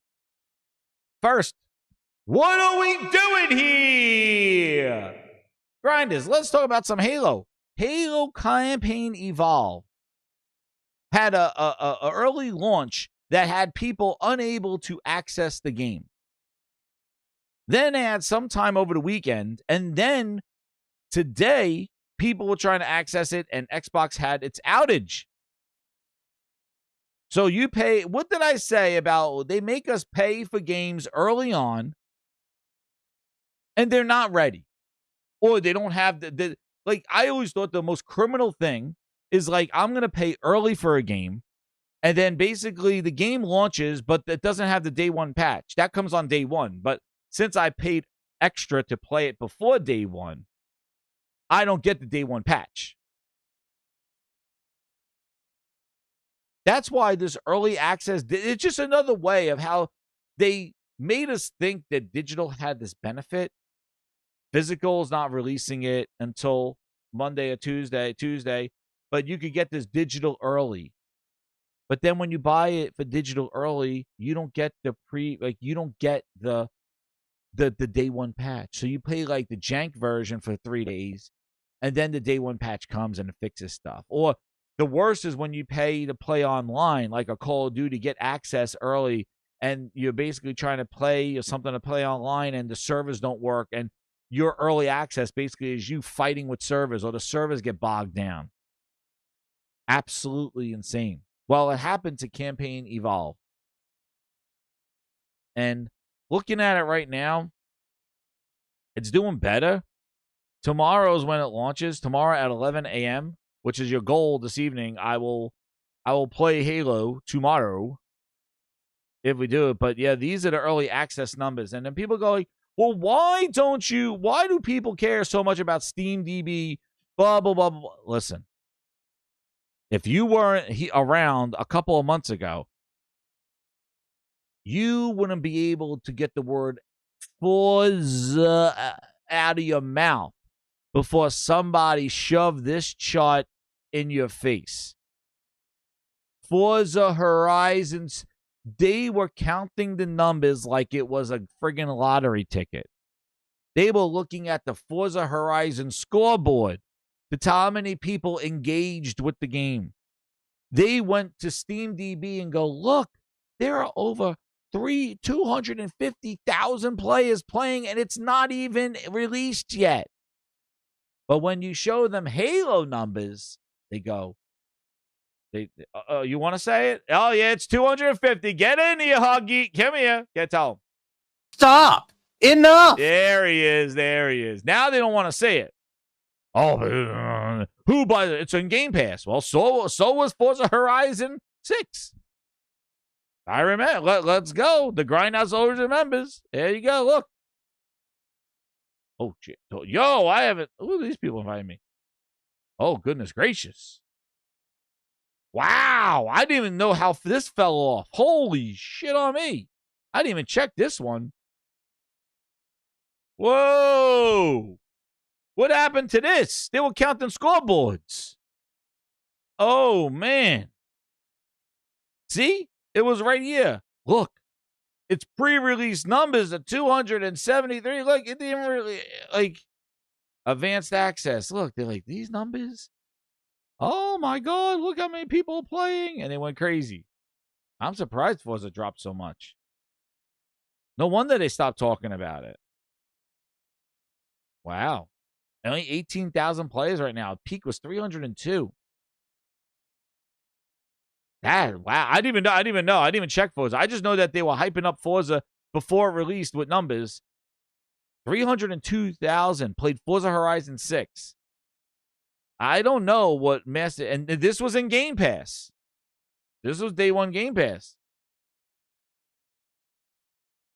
First, what are we doing here? Grinders, let's talk about some Halo. Halo Campaign Evolve had a early launch that had people unable to access the game. Then they had some time over the weekend, and then today, people were trying to access it, and Xbox had its outage. So you pay, what did I say about they make us pay for games early on, and they're not ready. Or they don't have the like, I always thought the most criminal thing is like, I'm going to pay early for a game, and then basically the game launches, but it doesn't have the day one patch. That comes on day one. But since I paid extra to play it before day one, I don't get the day one patch. That's why this early access, it's just another way of how they made us think that digital had this benefit. Physical is not releasing it until Monday or Tuesday, but you could get this digital early. But then when you buy it for digital early, you don't get you don't get the day one patch. So you pay like the jank version for 3 days, and then the day one patch comes and it fixes stuff. Or the worst is when you pay to play online, like a Call of Duty, get access early, and you're basically trying to play or something to play online, and the servers don't work, and your early access basically is you fighting with servers, or the servers get bogged down. Absolutely insane. Well, it happened to Campaign Evolve. And looking at it right now, it's doing better. Tomorrow is when it launches. Tomorrow at 11 a.m., which is your goal this evening. I will play Halo tomorrow if we do it. But yeah, these are the early access numbers. And then people go like, well, why do people care so much about SteamDB, blah, blah, blah, blah. Listen, if you weren't around a couple of months ago, you wouldn't be able to get the word Forza out of your mouth before somebody shoved this chart in your face. Forza Horizons, they were counting the numbers like it was a friggin' lottery ticket. They were looking at the Forza Horizon scoreboard to tell how many people engaged with the game. They went to SteamDB and go, look, there are over 250,000 players playing, and it's not even released yet. But when you show them Halo numbers, they go, you want to say it? Oh, yeah, it's 250. Get in here, Huggy. Come here. Tell him. Stop. Enough. There he is. Now they don't want to say it. Oh, who buys it? It's on Game Pass. Well, so was Forza Horizon 6. I remember. Let's go. The Grindhouse always remembers. There you go. Look. Oh, shit. Yo, I haven't. Who are these people inviting me? Oh, goodness gracious. Wow. I didn't even know how this fell off. Holy shit on me. I didn't even check this one. Whoa. What happened to this? They were counting scoreboards. Oh, man. See? It was right here. Look. It's pre-release numbers of 273. Look, it didn't really, like, advanced access. Look, they're like, these numbers? Oh, my God. Look how many people are playing. And they went crazy. I'm surprised Forza dropped so much. No wonder they stopped talking about it. Wow. Only 18,000 players right now. Peak was 302. Wow. I didn't even know. I didn't even check Forza. I just know that they were hyping up Forza before it released with numbers. 302,000 played Forza Horizon 6. I don't know what master, and this was in Game Pass. This was day one Game Pass.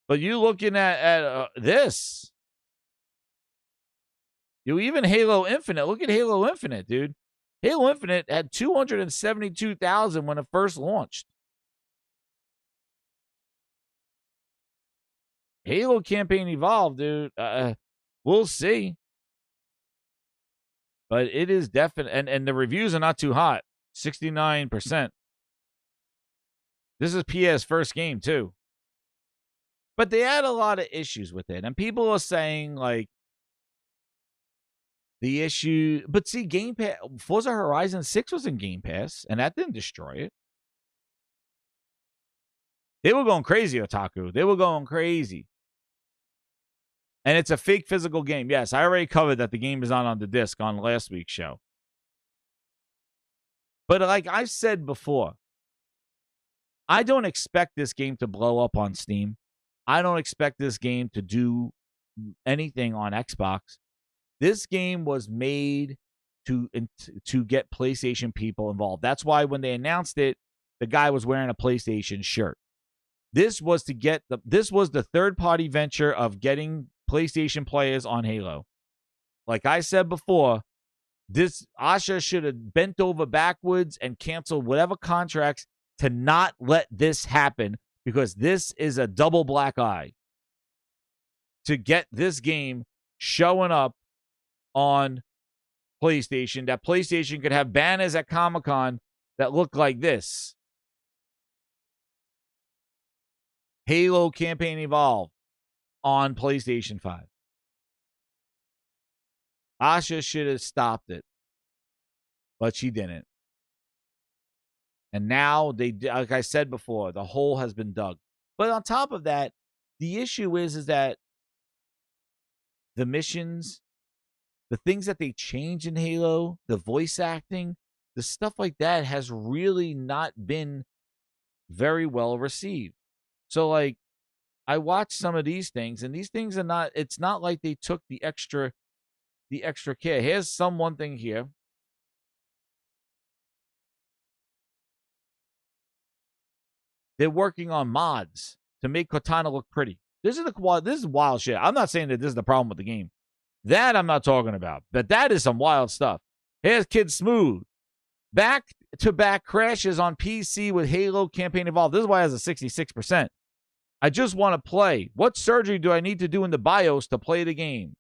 But you looking at this. You even Halo Infinite. Look at Halo Infinite, dude. Halo Infinite had 272,000 when it first launched. Halo campaign evolved, dude. We'll see. But it is definite. And the reviews are not too hot. 69%. This is PS first game, too. But they had a lot of issues with it. And people are saying, like, the issue. But see, Game Pass, Forza Horizon 6 was in Game Pass, and that didn't destroy it. They were going crazy, Otaku. They were going crazy. And it's a fake physical game. Yes, I already covered that the game is not on the disc on last week's show. But like I said before, I don't expect this game to blow up on Steam. I don't expect this game to do anything on Xbox. This game was made to get PlayStation people involved. That's why when they announced it, the guy was wearing a PlayStation shirt. This was the third-party venture of getting PlayStation players on Halo. Like I said before, Asha should have bent over backwards and canceled whatever contracts to not let this happen, because this is a double black eye to get this game showing up on PlayStation, that PlayStation could have banners at Comic-Con that look like this. Halo Campaign Evolved on PlayStation 5. Asha should have stopped it, but she didn't. And now like I said before, the hole has been dug. But on top of that, the issue is that the missions, the things that they change in Halo, the voice acting, the stuff like that has really not been very well received. So, like, I watched some of these things, and these things are not, it's not like they took the extra care. Here's one thing here. They're working on mods to make Cortana look pretty. This is wild shit. I'm not saying that this is the problem with the game. That I'm not talking about. But that is some wild stuff. Here's Kid Smooth. Back-to-back crashes on PC with Halo Campaign Evolved. This is why it has a 66%. I just want to play. What surgery do I need to do in the BIOS to play the game?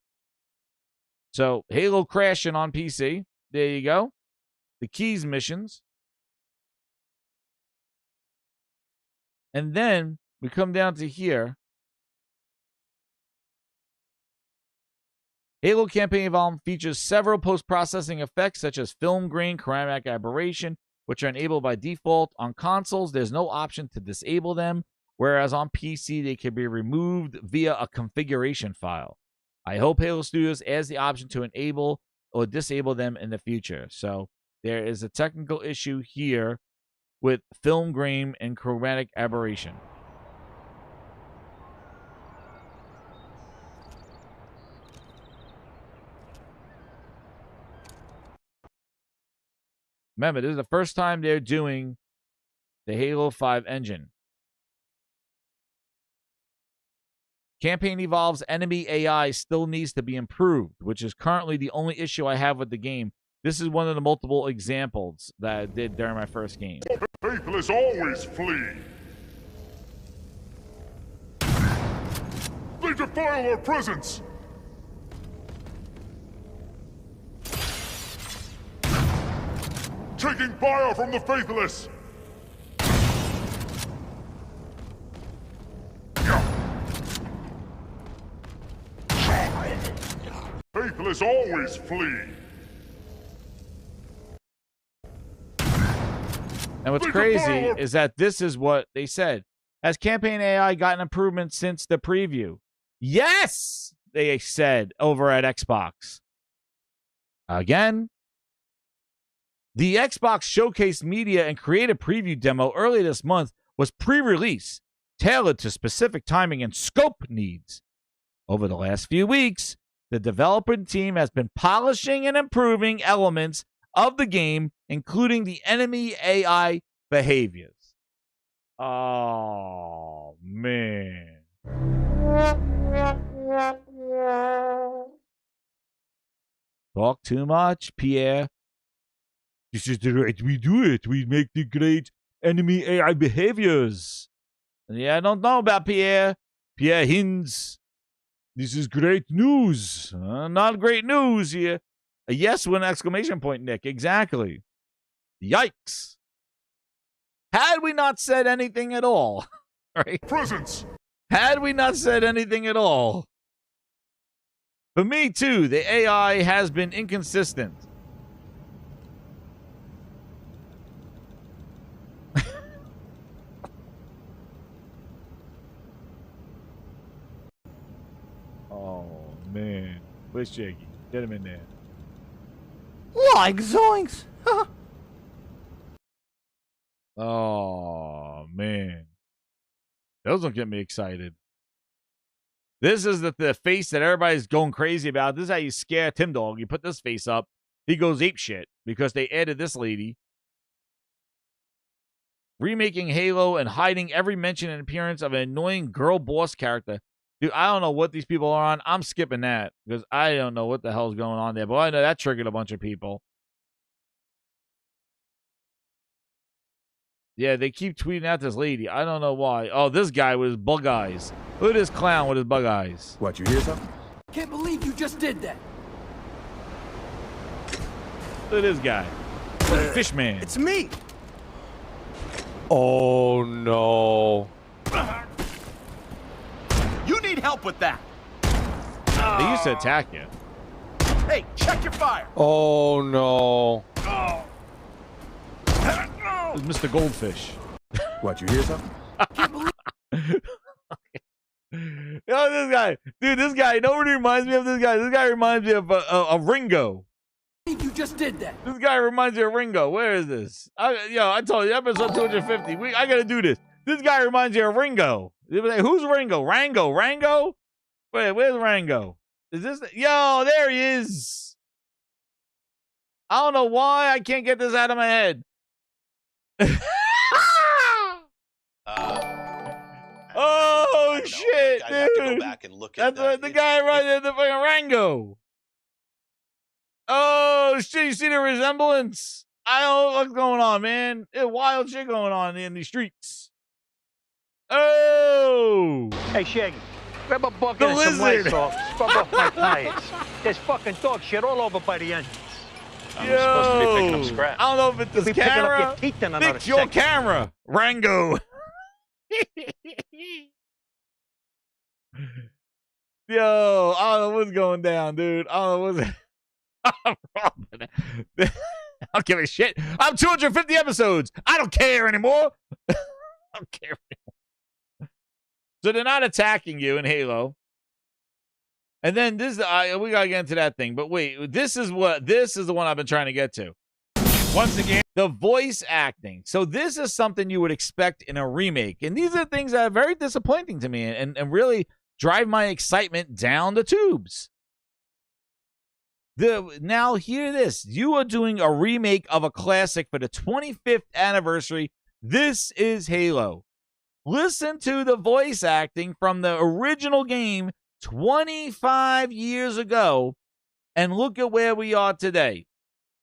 So, Halo crashing on PC. There you go. The Keys missions. And then we come down to here. Halo Campaign Evolved features several post-processing effects such as film grain, chromatic aberration, which are enabled by default. On consoles, there's no option to disable them, whereas on PC, they can be removed via a configuration file. I hope Halo Studios adds the option to enable or disable them in the future. So there is a technical issue here with film grain and chromatic aberration. Remember, this is the first time they're doing the Halo 5 engine. Campaign Evolved's enemy AI still needs to be improved, which is currently the only issue I have with the game. This is one of the multiple examples that I did during my first game. Faithless always flee. They defile our presence. Taking fire from the faithless. Faithless always flee. And what's crazy is that this is what they said. Has campaign AI gotten improvements since the preview? Yes, they said over at Xbox. Again, the Xbox Showcase Media and Creative Preview demo earlier this month was pre-release, tailored to specific timing and scope needs. Over the last few weeks, the development team has been polishing and improving elements of the game, including the enemy AI behaviors. Oh, man. Talk too much, Pierre. This is the right we do it. We make the great enemy AI behaviors. Yeah, I don't know about Pierre. Pierre Hinds. This is great news. Not great news here. A yes with an exclamation point, Nick. Exactly. Yikes. Had we not said anything at all, right? Presents. Had we not said anything at all. For me, too, the AI has been inconsistent. Oh, man. Where's Shaky? Get him in there. Like zoinks. Oh, man. Those don't get me excited. This is the face that everybody's going crazy about. This is how you scare Tim Dog. You put this face up, he goes ape shit because they added this lady. Remaking Halo and hiding every mention and appearance of an annoying girl boss character. Dude, I don't know what these people are on. I'm skipping that because I don't know what the hell's going on there. But I know that triggered a bunch of people. Yeah, they keep tweeting at this lady. I don't know why. Oh, this guy with his bug eyes. Look at this clown with his bug eyes. What, you hear something? Can't believe you just did that. Look at this guy. Fish man. It's me. Oh, no. You need help with that. They used to attack you. Hey, check your fire. Oh, no. It's Mr. Goldfish. What, you hear something? Yo, this guy. Dude, this guy. Nobody reminds me of this guy. This guy reminds me of Ringo. You just did that. This guy reminds me of Ringo. Where is this? I told you, episode 250. I got to do this. This guy reminds me of Ringo. Who's Ringo? Rango? Wait, where's Rango? Is this? Yo, there he is. I don't know why I can't get this out of my head. Oh shit, I'd have to go dude! back and look at That's the guy right there, the fucking Rango. Oh shit! You see the resemblance? I don't know what's going on, man. There's wild shit going on in these streets. Oh! Hey, Shaggy, grab a bucket The and some lizard. Lysol. Scrub off my tires. There's fucking dog shit all over by the engine. Yo! Supposed to be picking up scratch. I don't know if it's You'll this be picking up camera. your teeth in another Fix your second. camera, Rango. Yo, I don't know what's going down, dude. I don't know what's. I'm robbing. I don't give a shit. I'm 250 episodes. I don't care anymore. I don't care anymore. So they're not attacking you in Halo. And then this, we gotta get into that thing. But wait, this is the one I've been trying to get to. Once again, the voice acting. So this is something you would expect in a remake. And these are things that are very disappointing to me and really drive my excitement down the tubes. Now hear this. You are doing a remake of a classic for the 25th anniversary. This is Halo. Listen to the voice acting from the original game 25 years ago and look at where we are today.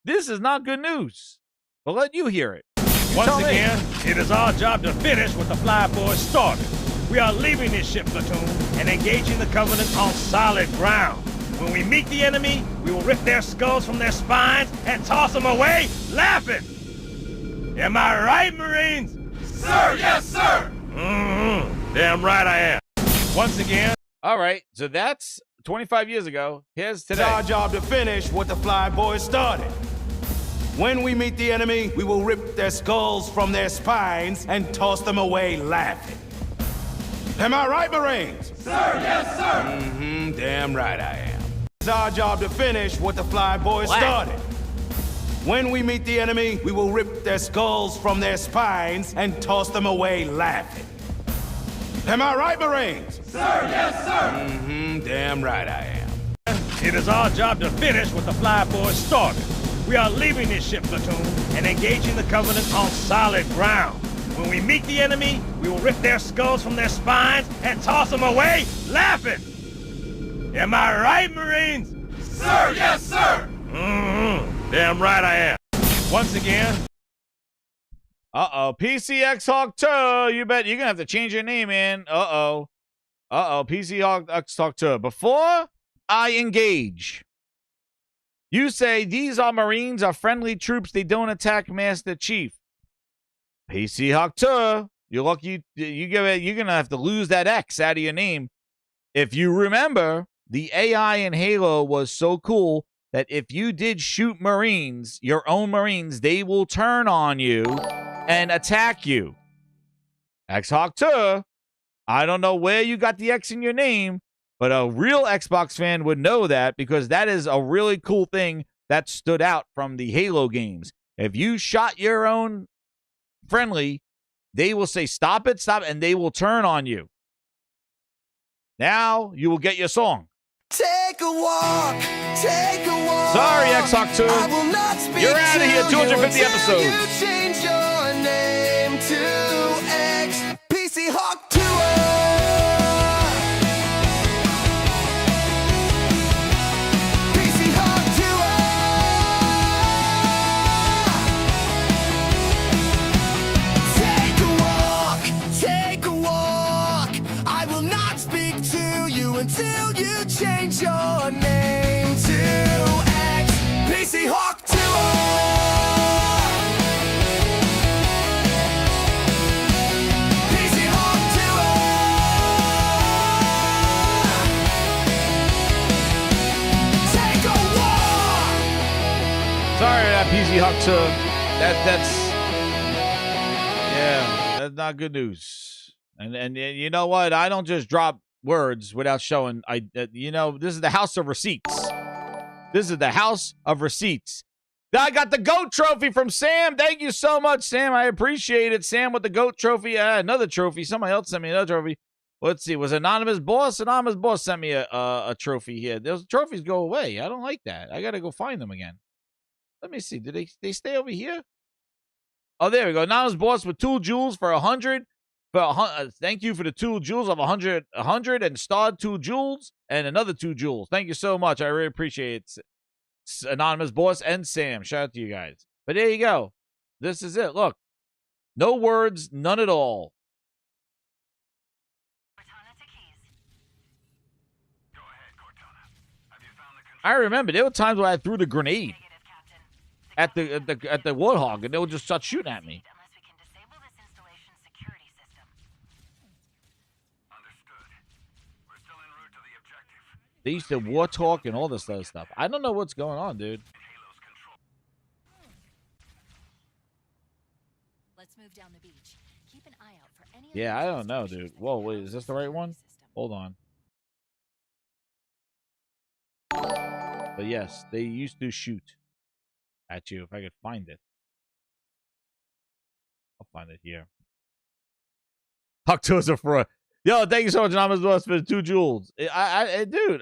This is not good news. But let you hear it. Once again, it is our job to finish what the Fly Boys started. We are leaving this ship platoon and engaging the Covenant on solid ground. When we meet the enemy, we will rip their skulls from their spines and toss them away laughing. Am I right, Marines? Sir, yes, sir. Damn right I am. Once again. All right, so that's 25 years ago. Here's today. It's our job to finish what the Fly Boys started. When we meet the enemy, we will rip their skulls from their spines and toss them away laughing. Am I right, Marines? Sir, yes, sir. Damn right I am. It's our job to finish what the Fly Boys started. When we meet the enemy, we will rip their skulls from their spines and toss them away laughing. Am I right, Marines? Sir, yes, sir. Damn right I am. It is our job to finish what the Fly Boys started. We are leaving this ship platoon and engaging the Covenant on solid ground. When we meet the enemy, we we will rip their skulls from their spines and toss them away laughing. Am I right, Marines? Sir, yes, sir! Damn right I am. Once again. PCX Hawk 2. You bet you're going to have to change your name, man. PC Hawk 2. Before I engage, you say these are Marines, are friendly troops. They don't attack Master Chief. PC Hawk 2. You're lucky. You're going to have to lose that X out of your name. If you remember, the AI in Halo was so cool that if you did shoot Marines, your own Marines, they will turn on you and attack you. X-Hawk 2, I don't know where you got the X in your name, but a real Xbox fan would know that because that is a really cool thing that stood out from the Halo games. If you shot your own friendly, they will say, stop it, and they will turn on you. Now you will get your song. Take a walk, take a walk. Sorry, X-Hawk 2. I will not speak You're out of here. 250 episodes. You change your name to X. PC Hawk 2. PC Hawk 2. Take a walk. I will not speak to you until you change your name to X. PC Hawk 2. PC Hawk 2. Take a walk. Sorry, that PC Hawk 2. That's not good news. And you know what? I don't just drop words without showing. This is the house of receipts. This is the house of receipts. I got the GOAT trophy from Sam. Thank you so much, Sam. I appreciate it. Sam with the GOAT trophy. Another trophy. Somebody else sent me another trophy. Let's see. Was Anonymous Boss? Anonymous Boss sent me a trophy here. Those trophies go away. I don't like that. I got to go find them again. Let me see. Did they stay over here? Oh, there we go. Anonymous Boss with 2 jewels for 100. Thank you for the 2 jewels of 100 and starred 2 jewels and another 2 jewels. Thank you so much. I really appreciate it. Anonymous Boss and Sam. Shout out to you guys. But there you go. This is it. Look. No words, none at all. I remember there were times where I threw the grenade at the Warthog and they would just start shooting at me. They used to war talk and all this other stuff. I don't know what's going on, dude. Let's move down the beach. Keep an eye out for any. Yeah, I don't know, dude. Whoa, wait, is this the right one? Hold on. But yes, they used to shoot at you if I could find it. I'll find it here. Huck a fraud. Yo, thank you so much, Anonymous Boss, for the 2 jewels. Dude,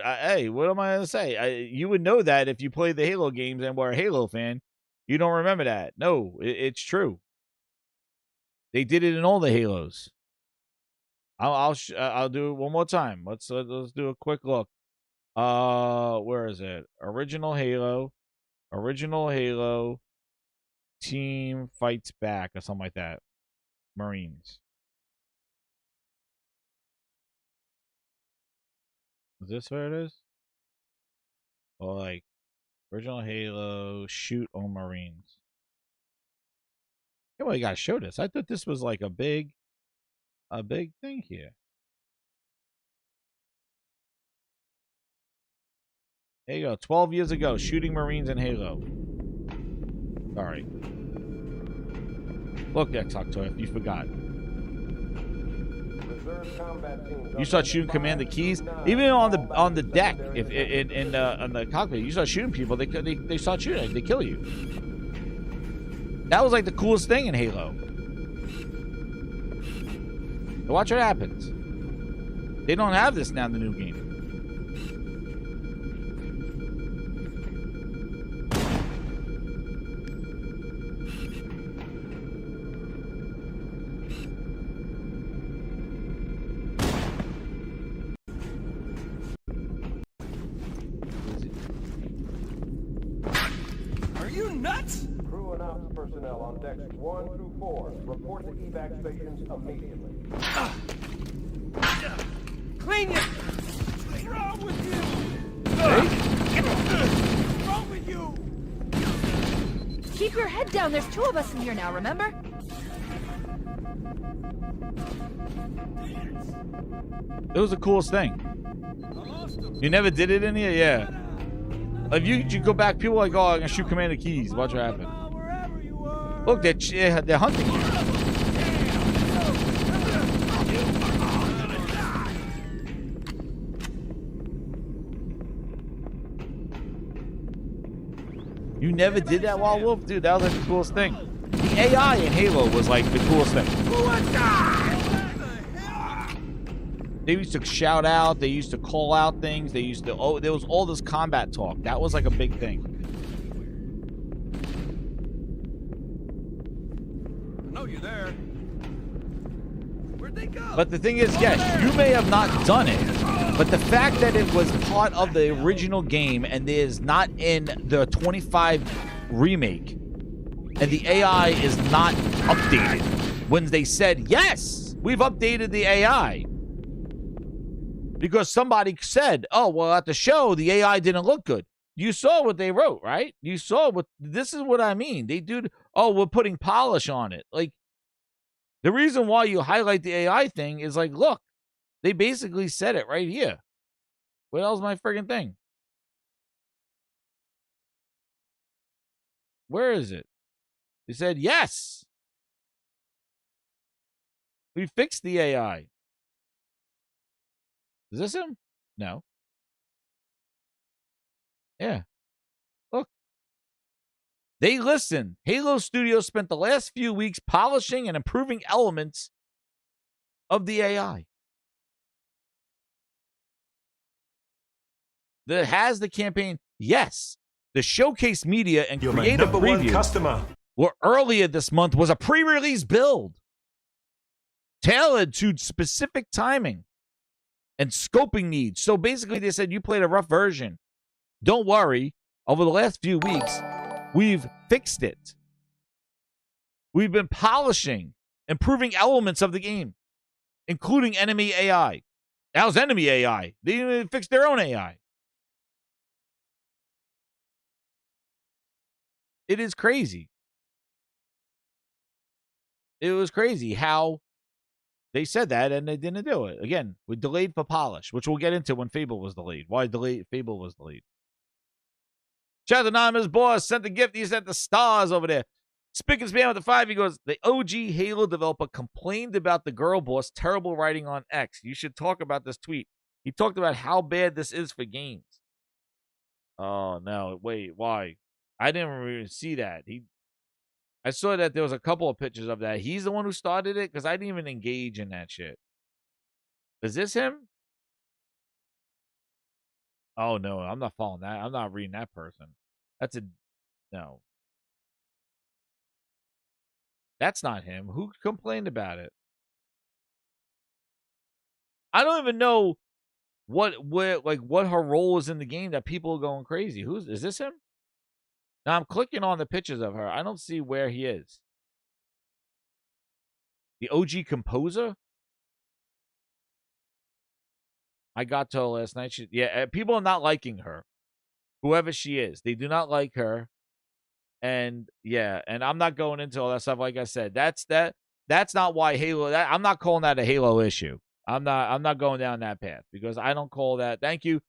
hey, what am I gonna say? You would know that if you played the Halo games and were a Halo fan. You don't remember that? No, it's true. They did it in all the Halos. I'll do it one more time. Let's do a quick look. Where is it? Original Halo, Team Fights Back, or something like that. Marines. Is this where it is? Or like original Halo, shoot on Marines. Yeah, well, you gotta show this. I thought this was like a big thing here. There you go. 12 years ago, shooting Marines in Halo. Sorry. Look, X-Hawk Toy, if you forgot. You start shooting Commander Keys, even on the deck. If in the cockpit, you start shooting people, they start shooting. They kill you. That was like the coolest thing in Halo. So watch what happens. They don't have this now in the new game. nuts? Crew and ops personnel on decks 1 through 4. Report to evac stations immediately. Clean you! What's wrong with you? What's wrong with you? Keep your head down. There's 2 of us in here now, remember? It was the coolest thing. You never did it in here? Yeah. If you go back, people are like, oh, I'm going to shoot Commander Keys. Watch what happen. Look, they're hunting you. You never did that, Wild Wolf? Dude, that was like the coolest thing. The AI in Halo was like the coolest thing. They used to shout out. They used to call out things. They used to, there was all this combat talk. That was like a big thing. I know you're there. Where'd they go? But the thing is, yes, you may have not done it, but the fact that it was part of the original game and is not in the 25 remake, and the AI is not updated, when they said, yes, we've updated the AI. Because somebody said, oh, well, at the show, the AI didn't look good. You saw what they wrote, right? You saw what, this is what I mean. They do, oh, we're putting polish on it. Like, the reason why you highlight the AI thing is like, look, they basically said it right here. What else is my friggin' thing? Where is it? They said, yes. We fixed the AI. Is this him? No. Yeah. Look. They listened. Halo Studios spent the last few weeks polishing and improving elements of the AI. That has the campaign. Yes. The showcase media and creative preview were earlier this month was a pre-release build tailored to specific timing and scoping needs. So basically they said you played a rough version. Don't worry. Over the last few weeks, we've fixed it. We've been polishing, improving elements of the game, including enemy AI. That was enemy AI. They didn't even fix their own AI. It is crazy. It was crazy how they said that and they didn't do it. Again, we delayed for polish, which we'll get into when Fable was delayed. Why Fable was delayed. Shout Anonymous Boss sent the gift. He sent the stars over there. Spick and Span with the 5. He goes, the OG Halo developer complained about the girl boss terrible writing on X. You should talk about this tweet. He talked about how bad this is for games. Oh, no. Wait, why? I didn't even see that. I saw that there was a couple of pictures of that. He's the one who started it because I didn't even engage in that shit. Is this him? Oh, no. I'm not following that. I'm not reading that person. No. That's not him. Who complained about it? I don't even know what her role is in the game that people are going crazy. Is this him? Now I'm clicking on the pictures of her. I don't see where he is. The OG composer? I got to her last night. People are not liking her. Whoever she is. They do not like her. And yeah, and I'm not going into all that stuff. Like I said, that's not why Halo. I'm not calling that a Halo issue. I'm not going down that path because I don't call that. Thank you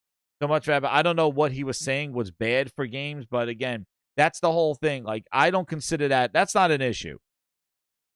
so much, Rabbi. I don't know what he was saying was bad for games, but again, that's the whole thing. Like, I don't consider that. That's not an issue.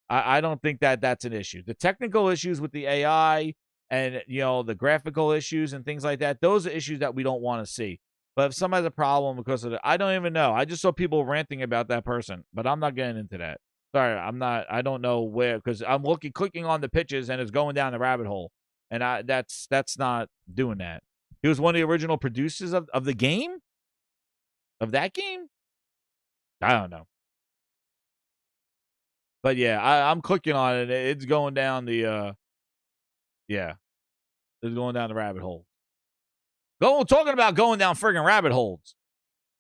I don't think that's an issue. The technical issues with the AI and, the graphical issues and things like that, those are issues that we don't want to see. But if somebody has a problem because of it, I don't even know. I just saw people ranting about that person, but I'm not getting into that. Sorry, I don't know where, because I'm clicking on the pictures and it's going down the rabbit hole. And that's not doing that. He was one of the original producers of the game? Of that game? I don't know. But yeah, I'm clicking on it. It's going down the it's going down the rabbit hole. Talking about going down friggin' rabbit holes.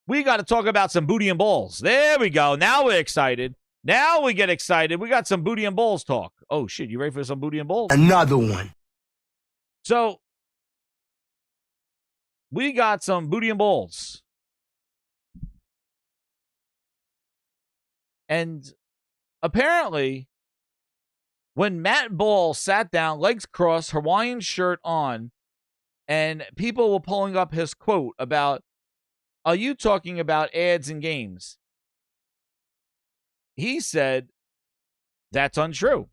we got to talk about some booty and balls. There we go. Now we're excited. Now we get excited. We got some booty and balls talk. Oh, shit. You ready for some booty and balls? Another one. So, we got some booty and balls. And apparently, when Matt Ball sat down, legs crossed, Hawaiian shirt on, and people were pulling up his quote about, are you talking about ads in games? He said, that's untrue.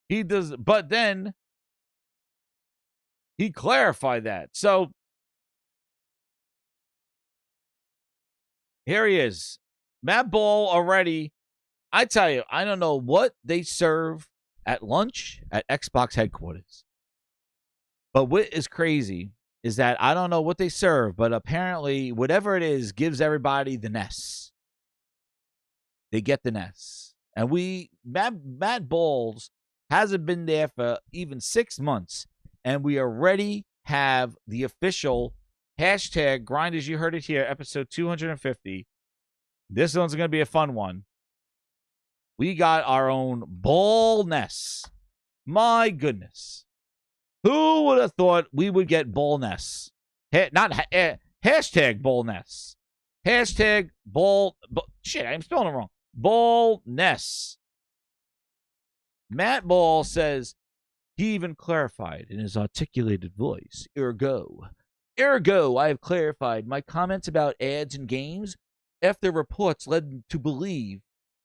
He does, but then he clarified that. So here he is. Matt Ball already. I tell you, I don't know what they serve at lunch at Xbox headquarters. But what is crazy is that I don't know what they serve, but apparently whatever it is gives everybody the Ness. They get the Ness. And Matt Balls hasn't been there for even 6 months. And we already have the official hashtag Grinders. You heard it here, episode 250. This one's going to be a fun one. We got our own Ball Ness. My goodness. Who would have thought we would get Ball Ness? Hashtag Ball Ness. Hashtag Ball. Shit, I'm spelling it wrong. Ball Ness. Matt Ball says he even clarified in his articulated voice. Ergo, I have clarified my comments about ads in games after reports led to believe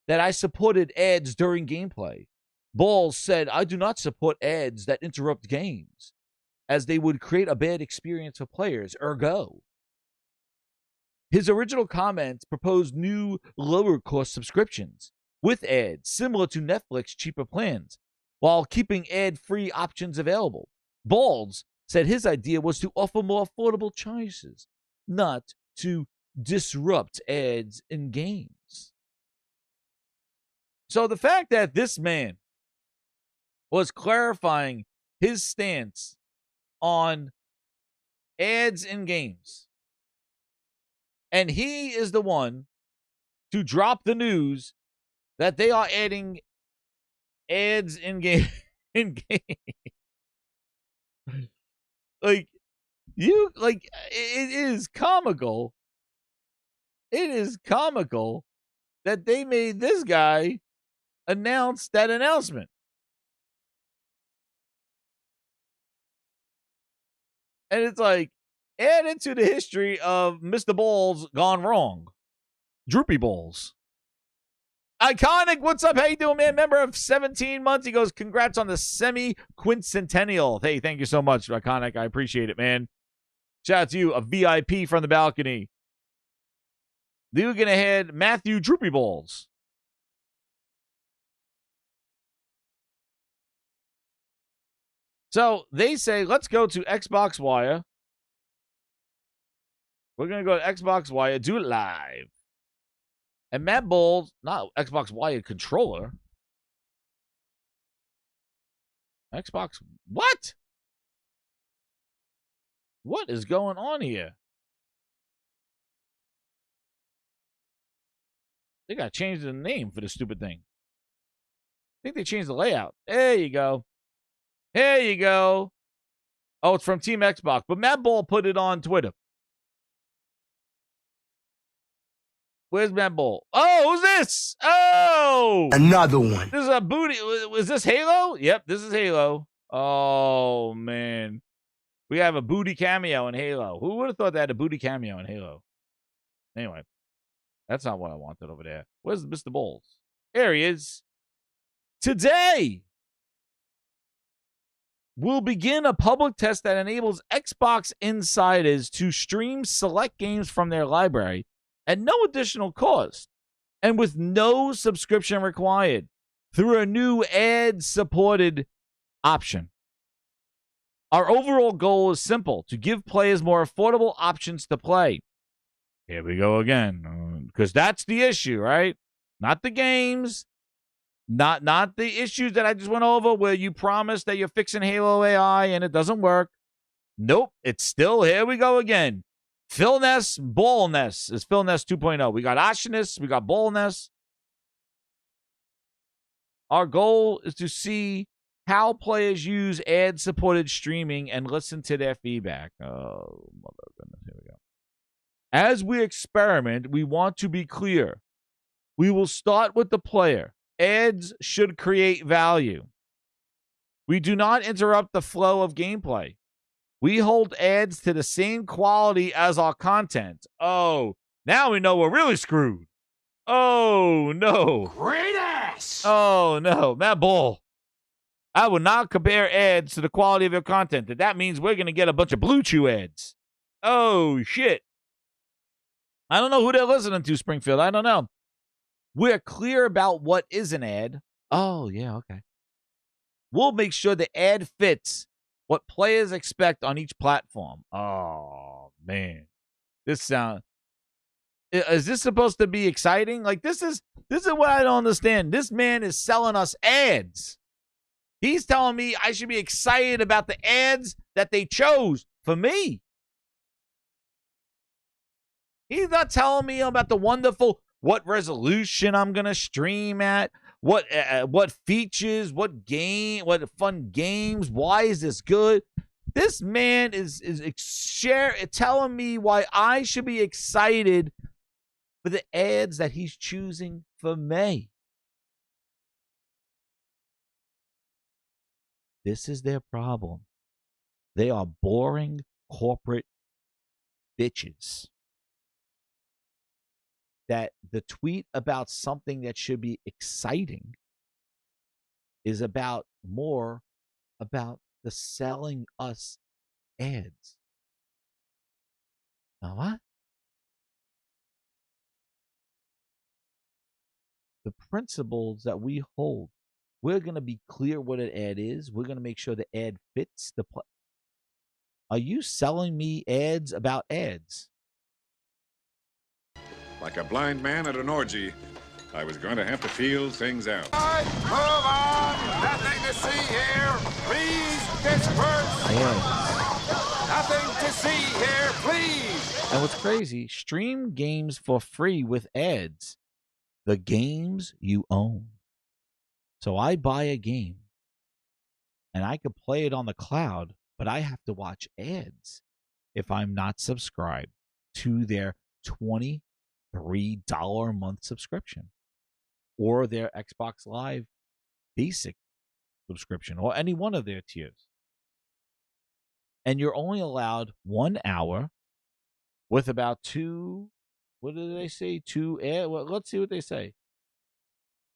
that I supported ads during gameplay. Balls said, I do not support ads that interrupt games, as they would create a bad experience for players. Ergo. His original comments proposed new, lower-cost subscriptions with ads, similar to Netflix cheaper plans, while keeping ad-free options available. Balls said his idea was to offer more affordable choices, not to disrupt ads in games. So the fact that this man was clarifying his stance on ads in games, and he is the one to drop the news that they are adding ads in game. It is comical. It is comical that they made this guy announce that announcement. And it's like, add into the history of Mr. Balls gone wrong. Droopy Balls. Iconic, what's up? How you doing, man? Member of 17 months. He goes, congrats on the semi-quincentennial. Hey, thank you so much, Iconic. I appreciate it, man. Shout out to you, a VIP from the balcony. We're going to head Matthew Droopy Balls. So they say, let's go to Xbox Wire. We're going to go to Xbox Wire, do it live. And Matt Bowles, not Xbox Wire controller. Xbox, what? What is going on here? They got to change the name for this stupid thing. I think they changed the layout. There you go. There you go. Oh, it's from Team Xbox. But Matt Ball put it on Twitter. Where's Matt Ball? Oh, who's this? Oh! Another one. This is a booty. Was this Halo? Yep, this is Halo. Oh, man. We have a booty cameo in Halo. Who would have thought they had a booty cameo in Halo? Anyway, that's not what I wanted over there. Where's Mr. Balls? There he is. Today, we'll begin a public test that enables Xbox insiders to stream select games from their library at no additional cost and with no subscription required through a new ad-supported option. Our overall goal is simple, to give players more affordable options to play. Here we go again, because that's the issue, right? Not the games, Not the issues that I just went over where you promised that you're fixing Halo AI and it doesn't work. Nope, it's still, here we go again. Phil Ness, Ball Ness is Phil Ness 2.0. We got Ashness, we got Ball Ness. Our goal is to see how players use ad-supported streaming and listen to their feedback. Oh, mother goodness, here we go. As we experiment, we want to be clear. We will start with the player. Ads should create value. We do not interrupt the flow of gameplay. We hold ads to the same quality as our content. Oh, now we know we're really screwed. Oh, no. Great ass! Oh, no. Matt Bull. I would not compare ads to the quality of your content. That means we're going to get a bunch of Blue Chew ads. Oh, shit. I don't know who they're listening to, Springfield. I don't know. We're clear about what is an ad. Oh, yeah, okay. We'll make sure the ad fits what players expect on each platform. Oh, man. Is this supposed to be exciting? Like, this is what I don't understand. This man is selling us ads. He's telling me I should be excited about the ads that they chose for me. He's not telling me about the wonderful, what resolution I'm going to stream at, what features, what fun games, why is this good? This man is telling me why I should be excited for the ads that he's choosing for me. This is their problem. They are boring corporate bitches. That the tweet about something that should be exciting is more about the selling us ads. Now what? The principles that we hold, we're going to be clear what an ad is. We're going to make sure the ad fits the play. Are you selling me ads about ads? Like a blind man at an orgy, I was going to have to feel things out. Move on! Nothing to see here! Please disperse! Nothing to see here, please! And what's crazy, stream games for free with ads. The games you own. So I buy a game, and I could play it on the cloud, but I have to watch ads if I'm not subscribed to their $23 a month subscription or their Xbox Live basic subscription or any one of their tiers. And you're only allowed 1 hour with about two, what did they say? Well, let's see what they say.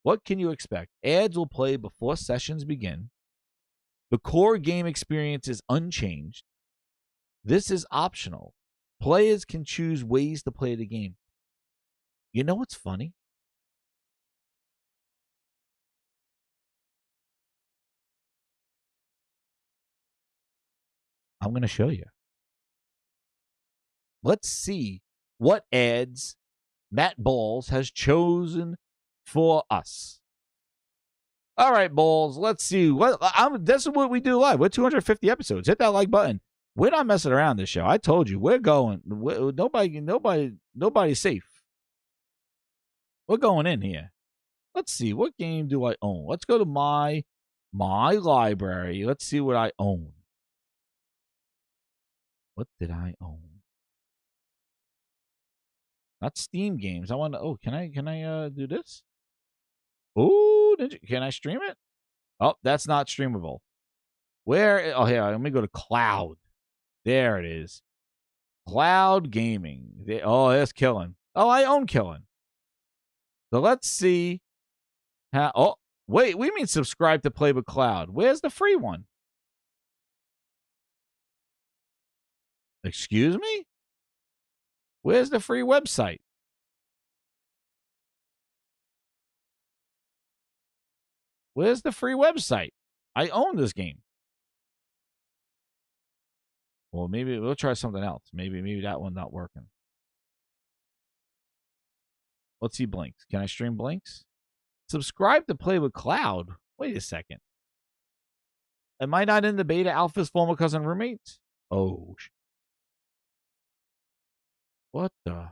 What can you expect? Ads will play before sessions begin. The core game experience is unchanged. This is optional. Players can choose ways to play the game. You know what's funny? I'm going to show you. Let's see what ads Matt Balls has chosen for us. All right, Balls, let's see. This is what we do live. We're 250 episodes. Hit that like button. We're not messing around this show. I told you, we're going. Nobody's safe. We're going in here. Let's see. What game do I own? Let's go to my library. Let's see what I own. What did I own? Not Steam games. I want to. Oh, can I do this? Oh, can I stream it? Oh, that's not streamable. Where? Oh, here. Let me go to cloud. There it is. Cloud gaming. That's Killing. Oh, I own Killing. So let's see. Oh, wait. We mean subscribe to Play with Cloud. Where's the free one? Excuse me? Where's the free website? Where's the free website? I own this game. Well, maybe we'll try something else. Maybe that one's not working. Let's see Blinks. Can I stream Blinks? Subscribe to play with Cloud. Wait a second. Am I not in the beta? Alpha's former cousin roommates? Oh. What the?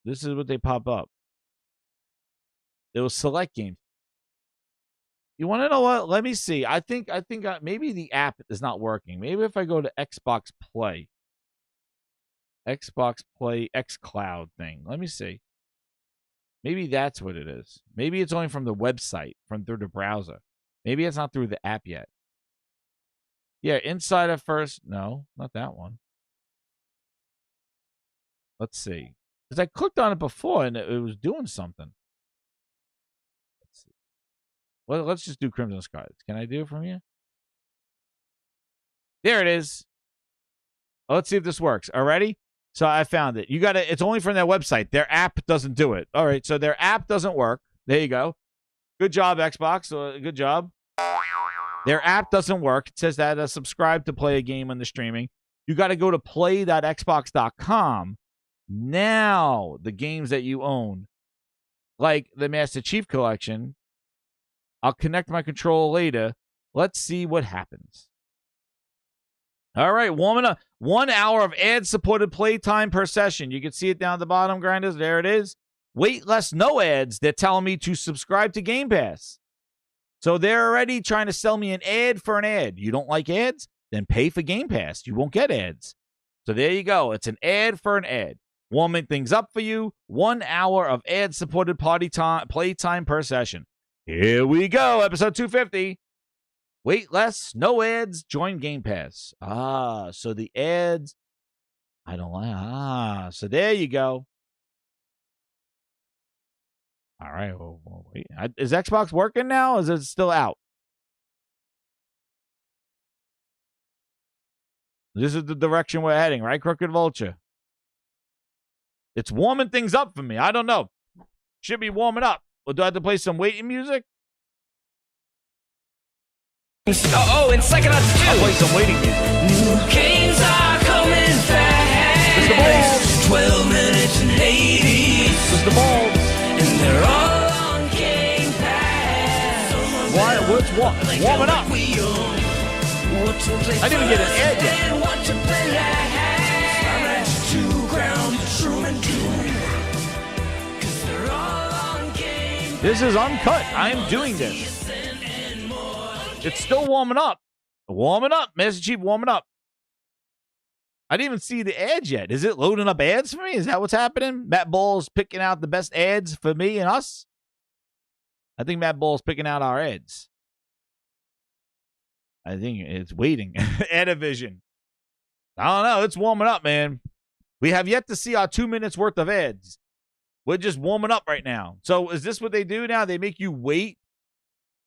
This is what they pop up. There was select games. You want to know what? Let me see. I think maybe the app is not working. Maybe if I go to Xbox Play, xCloud thing. Let me see. Maybe that's what it is. Maybe it's only from the website, through the browser. Maybe it's not through the app yet. Yeah, inside at first. No, not that one. Let's see. Because I clicked on it before and it was doing something. Let's see. Well, let's just do Crimson Skies. Can I do it from here? There it is. Let's see if this works. Already? So I found it. It's only from their website. Their app doesn't do it. All right, so their app doesn't work. There you go. Good job, Xbox. Good job. Their app doesn't work. It says that subscribe to play a game on the streaming. You got to go to play.xbox.com. Now, the games that you own, like the Master Chief Collection, I'll connect my controller later. Let's see what happens. All right, warming up. 1 hour of ad-supported playtime per session. You can see it down at the bottom, grinders. There it is. Wait less, no ads. They're telling me to subscribe to Game Pass. So they're already trying to sell me an ad for an ad. You don't like ads? Then pay for Game Pass. You won't get ads. So there you go. It's an ad for an ad. Warming things up for you. 1 hour of ad-supported playtime per session. Here we go. Episode 250. Wait less, no ads, join Game Pass. So the ads, I don't like. So there you go. All right, well, wait. Is Xbox working now, or is it still out? This is the direction we're heading, right, Crooked Vulture? It's warming things up for me. I don't know. Should be warming up. Or do I have to play some waiting music? And Psychonauts 2. I'll play some waiting music. New games are coming fast. Mr. Balls. 12 minutes and 80. Mr. Balls. And they're all on Game Pass. Why? What's warming up? I didn't even get an ad yet. This is uncut. I'm doing this. It's still warming up. Warming up. Master Chief warming up. I didn't even see the ads yet. Is it loading up ads for me? Is that what's happening? Matt Ball's picking out the best ads for me and us? I think Matt Ball's picking out our ads. I think it's waiting. Adivision. I don't know. It's warming up, man. We have yet to see our 2 minutes worth of ads. We're just warming up right now. So is this what they do now? They make you wait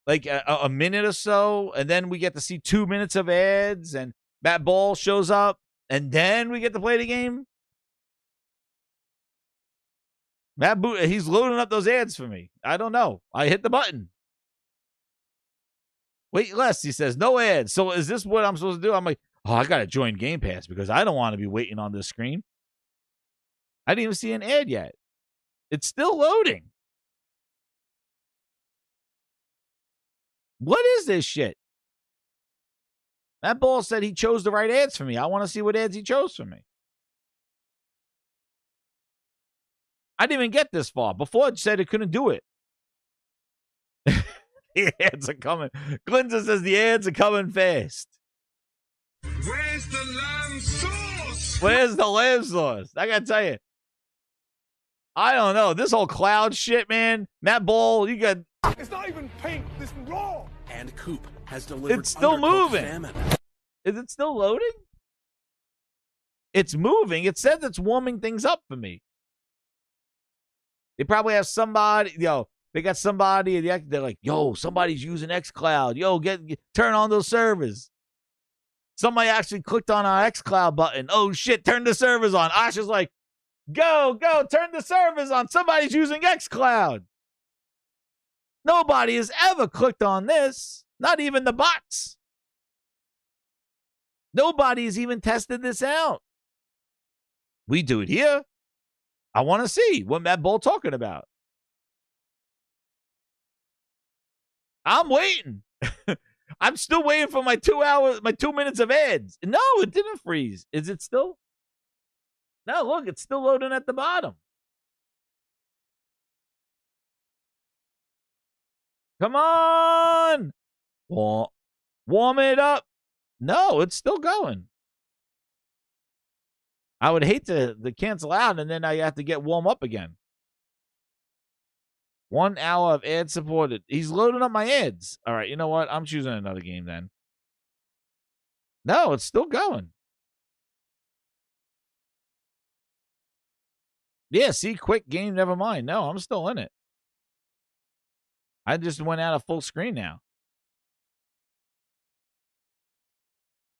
like a minute or so, and then we get to see 2 minutes of ads, and Matt Ball shows up, and then we get to play the game? He's loading up those ads for me. I don't know. I hit the button. Wait less, he says. No ads. So is this what I'm supposed to do? I'm like, oh, I got to join Game Pass because I don't want to be waiting on this screen. I didn't even see an ad yet. It's still loading. What is this shit? Matt Ball said he chose the right ads for me. I want to see what ads he chose for me. I didn't even get this far. Before it said it couldn't do it. The ads are coming. Glinda says the ads are coming fast. Where's the lamb sauce? Where's the lamb sauce? I got to tell you. I don't know. This whole cloud shit, man. Matt Ball, you got... It's not even pink. This raw. And Coop has delivered. It's still moving. Salmon. Is it still loading? It's moving. It says it's warming things up for me. They probably have somebody, they got somebody, they're like, yo, somebody's using xCloud. Yo, turn on those servers. Somebody actually clicked on our xCloud button. Oh, shit, turn the servers on. Asha's like, go, turn the servers on. Somebody's using xCloud. Nobody has ever clicked on this. Not even the bots. Nobody's even tested this out. We do it here. I want to see what Matt Bull talking about. I'm waiting. I'm still waiting for my 2 minutes of ads. No, it didn't freeze. Is it still? No, look, it's still loading at the bottom. Come on. Warm it up. No, it's still going. I would hate to cancel out and then I have to get warm up again. 1 hour of ad supported. He's loading up my ads. All right, you know what? I'm choosing another game then. No, it's still going. Yeah, see, quick game, never mind. No, I'm still in it. I just went out of full screen now.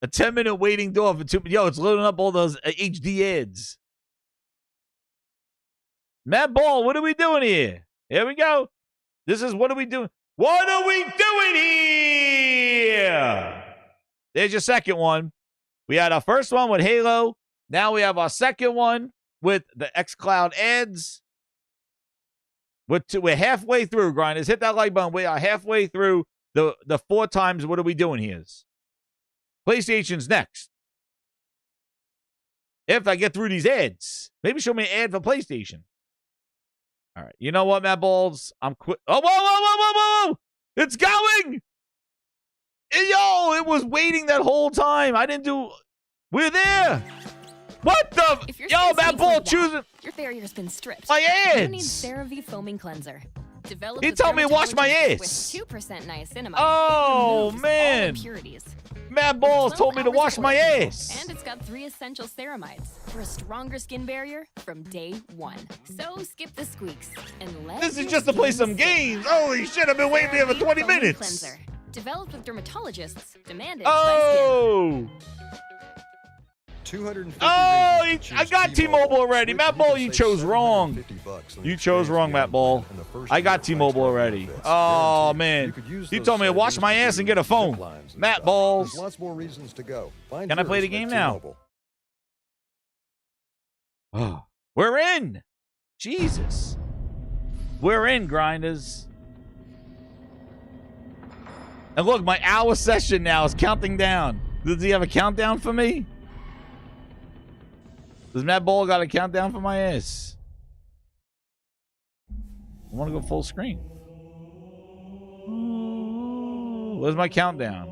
A 10-minute waiting door for 2. Yo, it's loading up all those HD ads. Matt Ball, what are we doing here? Here we go. This is what are we doing? What are we doing here? There's your second one. We had our first one with Halo. Now we have our second one with the xCloud ads. We're halfway through, grinders. Hit that like button. We are halfway through the 4 times. What are we doing here? PlayStation's next. If I get through these ads, maybe show me an ad for PlayStation. All right. You know what, Matt Balls? I'm quit. Oh, whoa. It's going. Yo, it was waiting that whole time. I didn't do. We're there. What the? Yo, Matt Ball choosing. Your barrier's been stripped. My ads. You need CeraVe foaming cleanser. Developed he told me to wash my ass. With 2% niacinamide. Oh, man. Impurities. Matt Balls told me to wash my ass. And it's got 3 essential ceramides for a stronger skin barrier from day 1. So skip the squeaks and let this is just to play some games. Holy shit, I've been waiting here for 20 minutes. Cleanser. Developed with dermatologists. Demanded by skin. 250 I got T-Mobile already. Matt Ball, you chose wrong. You chose wrong, Matt Ball. I got T-Mobile already. Oh, man. He told me to wash my ass and get a phone. Matt Balls. Lots more reasons to go. Can I play the game now? Oh, we're in. Jesus. We're in, grinders. And look, my hour session now is counting down. Does he have a countdown for me? Does Matt Ball got a countdown for my ass? I want to go full screen. Where's my countdown?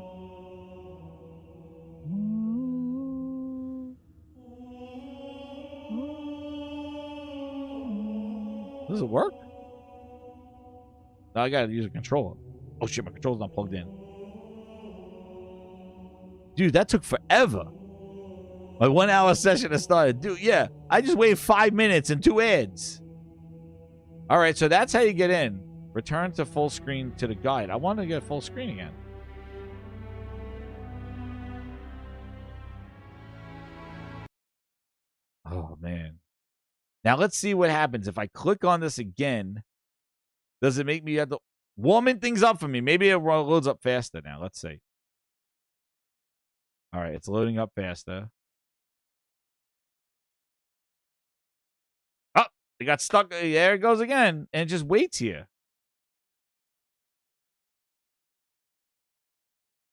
Does it work? No, I gotta use a controller. Oh shit, my controller's not plugged in. Dude, that took forever. My 1 hour session has started. Dude, yeah. I just waited 5 minutes and 2 ads. All right, so that's how you get in. Return to full screen to the guide. I want to get full screen again. Oh, man. Now, let's see what happens. If I click on this again, does it make me have to warming things up for me? Maybe it loads up faster now. Let's see. All right, it's loading up faster. Oh, it got stuck. There it goes again. And it just waits here.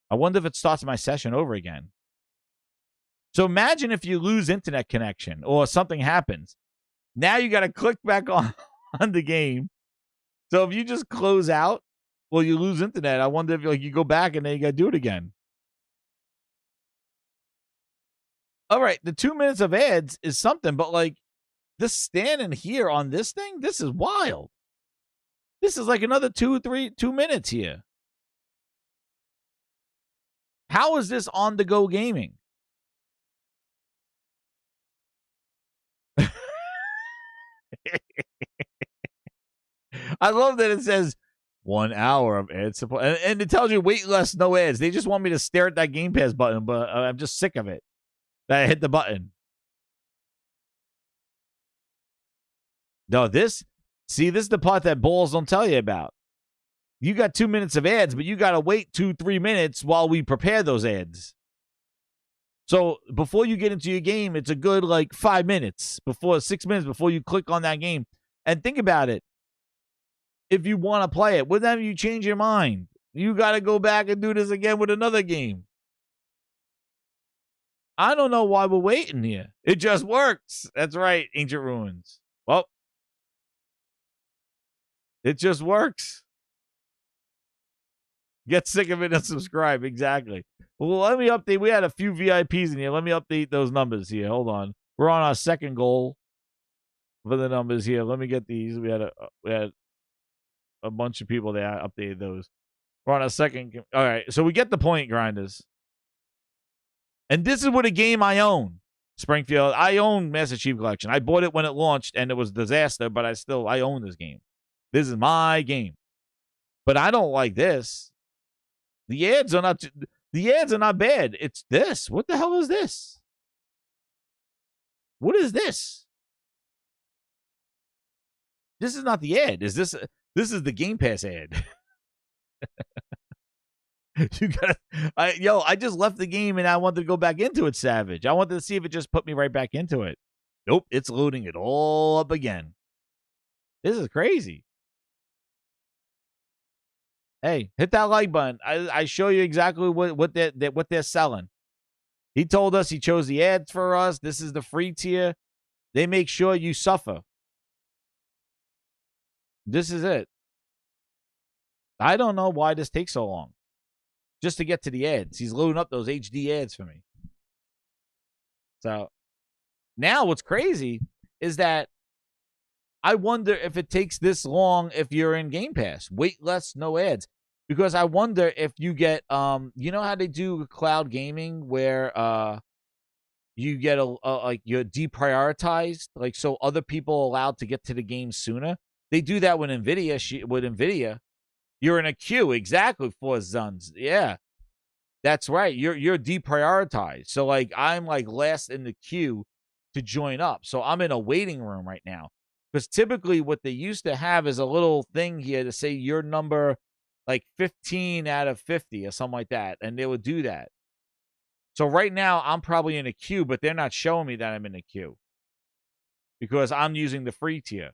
I wonder if it starts my session over again. So imagine if you lose internet connection or something happens. Now you got to click back on the game. So if you just close out, well, you lose internet. I wonder if you go back and then you got to do it again. All right, the 2 minutes of ads is something, but like this standing here on this thing, this is wild. This is like another 2 minutes here. How is this on the go gaming? I love that it says 1 hour of ad support. And it tells you wait less, no ads. They just want me to stare at that Game Pass button, but I'm just sick of it. That I hit the button. No, this is the part that balls don't tell you about. You got 2 minutes of ads, but you got to wait 2-3 minutes while we prepare those ads. So before you get into your game, it's a good like 5 minutes, 6 minutes before you click on that game. And think about it. If you want to play it, whenever you change your mind, you got to go back and do this again with another game. I don't know why we're waiting here. It just works. That's right, Ancient Ruins. Well, it just works. Get sick of it and subscribe. Exactly. Well, let me update. We had a few VIPs in here. Let me update those numbers here. Hold on. We're on our second goal for the numbers here. Let me get these. We had a bunch of people that updated those. We're on our second. All right. So we get the point, grinders. And this is what a game I own. Springfield. I own Master Chief Collection. I bought it when it launched and it was a disaster, but I own this game. This is my game. But I don't like this. The ads are not bad. It's this. What the hell is this? What is this? This is not the ad. This is the Game Pass ad. I just left the game and I wanted to go back into it, Savage. I wanted to see if it just put me right back into it. Nope, it's loading it all up again. This is crazy. Hey, hit that like button. I show you exactly what they're selling. He told us he chose the ads for us. This is the free tier. They make sure you suffer. This is it. I don't know why this takes so long. Just to get to the ads. He's loading up those HD ads for me. So now what's crazy is that I wonder if it takes this long if you're in Game Pass. Wait less, no ads. Because I wonder if you get, you know how they do cloud gaming where you get like you're deprioritized, like so other people are allowed to get to the game sooner. They do that with NVIDIA. You're in a queue, exactly, for Zuns. Yeah, that's right. You're deprioritized. So like I'm like last in the queue to join up. So I'm in a waiting room right now. Because typically what they used to have is a little thing here to say your number like 15 out of 50 or something like that. And they would do that. So right now I'm probably in a queue, but they're not showing me that I'm in a queue. Because I'm using the free tier.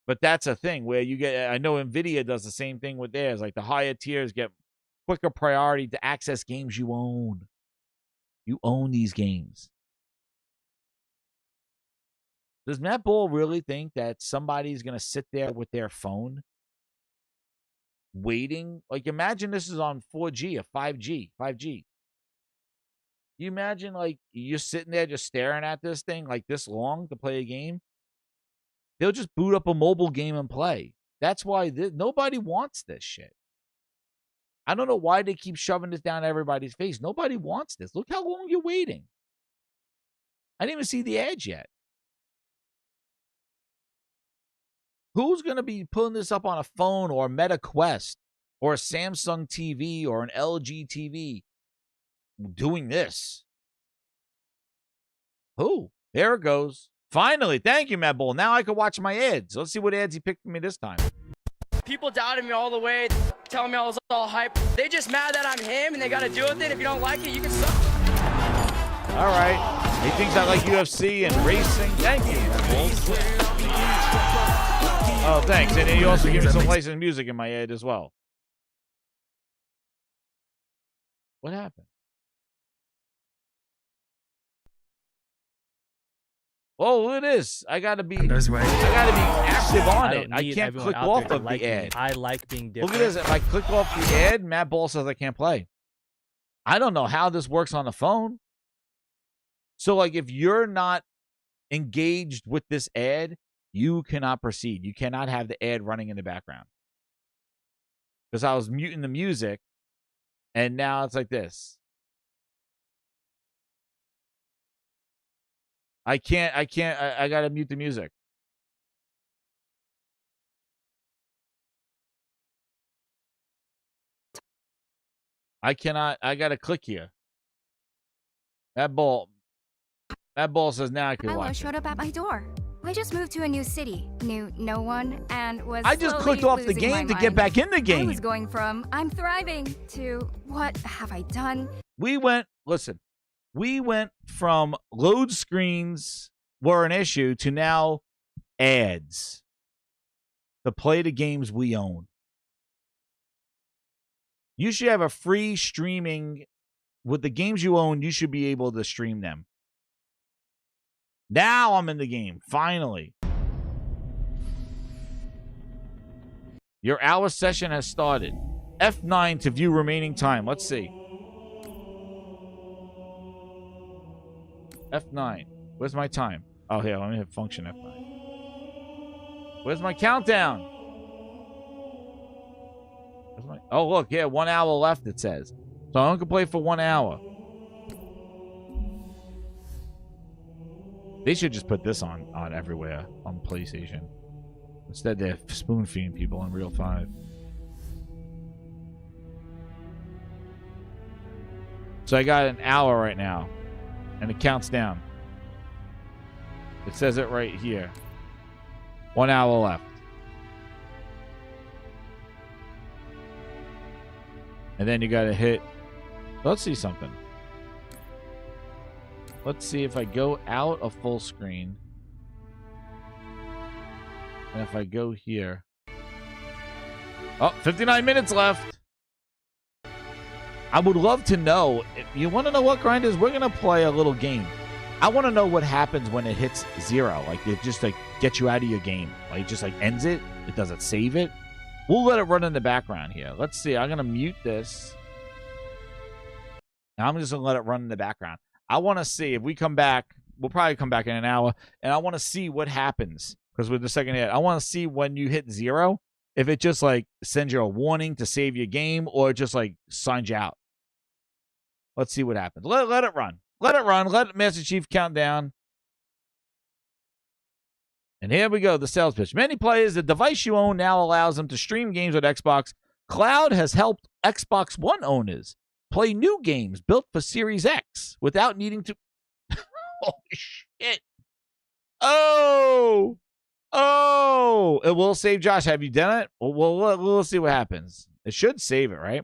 But that's a thing where you get, I know NVIDIA does the same thing with theirs. Like the higher tiers get quicker priority to access games you own. You own these games. Does Matt Bull really think that somebody's going to sit there with their phone waiting? Like, imagine this is on 4G or 5G. You imagine, like, you're sitting there just staring at this thing like this long to play a game? They'll just boot up a mobile game and play. That's why nobody wants this shit. I don't know why they keep shoving this down everybody's face. Nobody wants this. Look how long you're waiting. I didn't even see the ads yet. Who's going to be pulling this up on a phone or a Meta Quest or a Samsung TV or an LG TV doing this? Who? There it goes. Finally. Thank you, Matt Bull. Now I can watch my ads. Let's see what ads he picked for me this time. People doubted me all the way, telling me I was all hype. They just mad that I'm him and they got to deal with it. If you don't like it, you can suck. All right. He thinks I like UFC and racing. Thank you, Matt Bull. Oh, thanks. And you also give me some licensed music in my ad as well. What happened? Oh, look at this. I gotta be active on it. I can't click off of the ad. I like being different. Look at this. If I click off the ad, Matt Ball says I can't play. I don't know how this works on the phone. So, like, if you're not engaged with this ad, you cannot proceed. You cannot have the ad running in the background. Because I was muting the music, and now it's like this. I gotta mute the music. I gotta click here. That ball says now I can watch. Milo showed up at my door. I just moved to a new city, knew no one, and was I just slowly clicked off the losing my game to get mind. back in the I game. was going from I'm thriving to what have I done? We went from load screens were an issue to now ads to play the games we own. You should have a free streaming with the games you own. You should be able to stream them. Now I'm in the game, finally. Your hour session has started. F9 to view remaining time. Let's see. F9. Where's my time? Oh, here, let me hit function F9. Where's my countdown? Oh, look, yeah, 1 hour left, it says. So I only can play for 1 hour. They should just put this on everywhere on PlayStation. Instead, they're spoon feeding people in Real 5. So I got an hour right now, and it counts down. It says it right here. 1 hour left. And then you got to hit. Let's see something. Let's see if I go out of full screen. And if I go here. Oh, 59 minutes left. I would love to know. If you want to know what grind is? We're going to play a little game. I want to know what happens when it hits 0. Like, it just, like, gets you out of your game. Like, it just, like, ends it. It doesn't save it. We'll let it run in the background here. Let's see. I'm going to mute this. Now I'm just going to let it run in the background. I want to see if we come back. We'll probably come back in an hour. And I want to see what happens. Because with the second hit, I want to see when you hit 0. If it just, like, sends you a warning to save your game. Or it just, like, signs you out. Let's see what happens. Let it run. Let it run. Let Master Chief count down. And here we go, the sales pitch. Many players, the device you own now allows them to stream games with Xbox. Cloud has helped Xbox One owners play new games built for Series X without needing to... Holy shit. Oh! It will save, Josh. Have you done it? We'll see what happens. It should save it, right?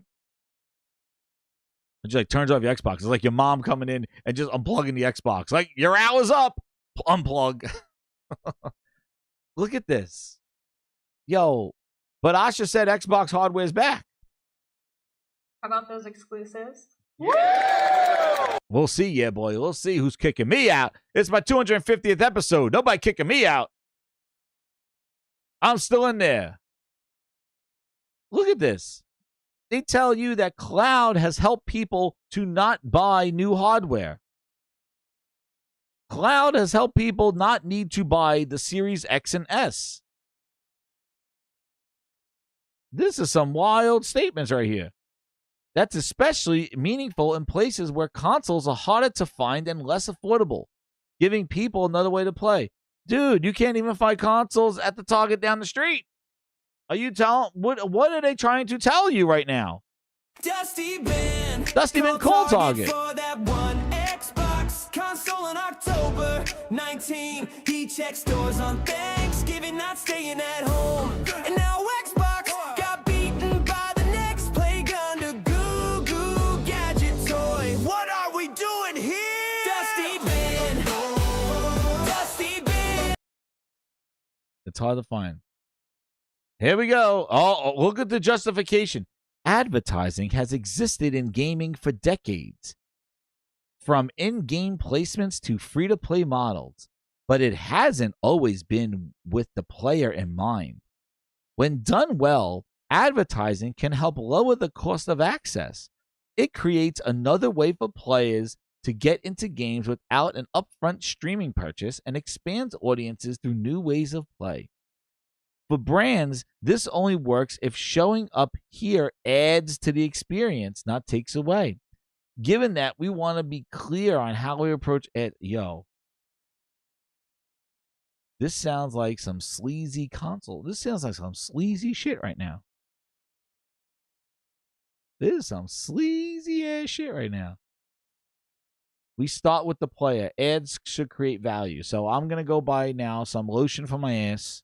It just, like, turns off your Xbox. It's like your mom coming in and just unplugging the Xbox. Like, your hour's up. Unplug. Look at this. Yo, but Asha said Xbox hardware's back. How about those exclusives? Yeah! We'll see, yeah, boy. We'll see who's kicking me out. It's my 250th episode. Nobody kicking me out. I'm still in there. Look at this. They tell you that Cloud has helped people to not buy new hardware. Cloud has helped people not need to buy the Series X and S. This is some wild statements right here. That's especially meaningful in places where consoles are harder to find and less affordable, giving people another way to play. Dude, you can't even find consoles at the Target down the street. Are you telling what are they trying to tell you right now? Dusty Ben called Target. For that one Xbox console in October 19. He checks stores on Thanksgiving, not staying at home. And now Xbox got beaten by the next play gun to Goo Goo Gadget toy. What are we doing here? Dusty Ben. Dusty Ben. It's hard to find. Here we go. Oh, look at the justification. Advertising has existed in gaming for decades, from in-game placements to free-to-play models, but it hasn't always been with the player in mind. When done well, advertising can help lower the cost of access. It creates another way for players to get into games without an upfront streaming purchase and expands audiences through new ways of play. For brands, this only works if showing up here adds to the experience, not takes away. Given that, we want to be clear on how we approach it. Yo, this sounds like some sleazy console. This sounds like some sleazy shit right now. This is some sleazy ass shit right now. We start with the player. Ads should create value. So I'm going to go buy now some lotion for my ass.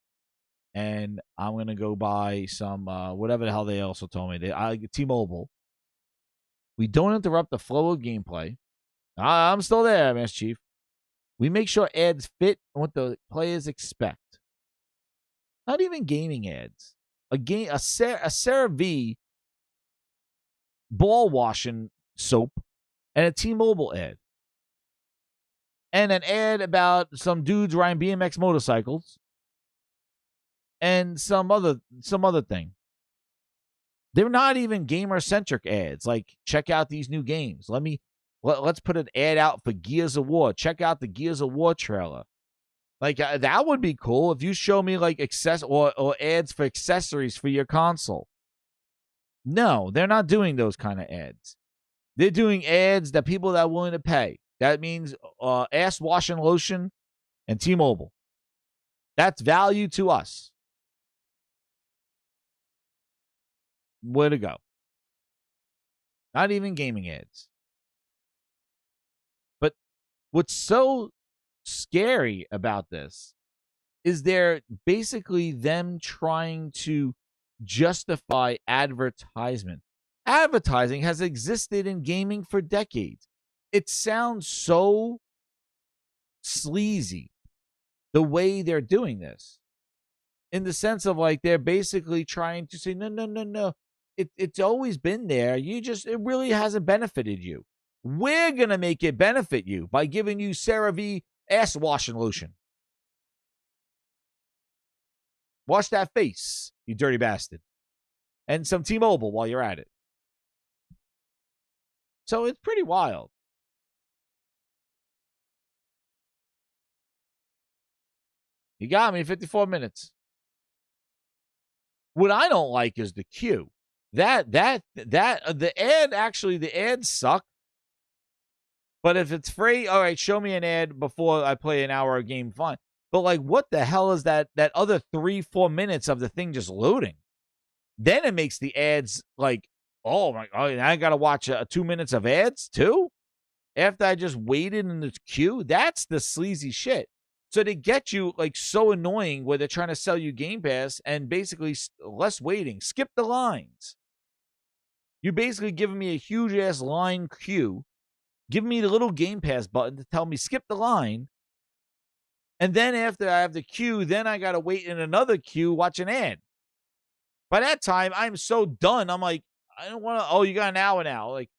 And I'm going to go buy some, whatever the hell they also told me. T-Mobile. We don't interrupt the flow of gameplay. I'm still there, Master Chief. We make sure ads fit what the players expect. Not even gaming ads. A CeraVe ball washing soap and a T-Mobile ad. And an ad about some dudes riding BMX motorcycles. And some other thing. They're not even gamer-centric ads. Like, check out these new games. Let's put an ad out for Gears of War. Check out the Gears of War trailer. Like, that would be cool if you show me, like, or ads for accessories for your console. No, they're not doing those kind of ads. They're doing ads that people that are willing to pay. That means ass washing lotion and T-Mobile. That's value to us. Way to go. Not even gaming ads. But what's so scary about this is they're basically them trying to justify advertisement. Advertising has existed in gaming for decades. It sounds so sleazy the way they're doing this. In the sense of like they're basically trying to say, no. It's always been there. It really hasn't benefited you. We're going to make it benefit you by giving you CeraVe ass washing lotion. Wash that face, you dirty bastard. And some T-Mobile while you're at it. So it's pretty wild. You got me 54 minutes. What I don't like is the queue. The ads suck. But if it's free, all right, show me an ad before I play an hour of game, fine. But like, what the hell is that other 3-4 minutes of the thing just loading? Then it makes the ads like, oh my God, I got to watch 2 minutes of ads too? After I just waited in this queue? That's the sleazy shit. So they get you like so annoying where they're trying to sell you Game Pass and basically less waiting. Skip the lines. You're basically giving me a huge ass line queue. Give me the little Game Pass button to tell me skip the line. And then after I have the queue, then I got to wait in another queue, watch an ad. By that time, I'm so done. I'm like, I don't want to, oh, you got an hour now. Like,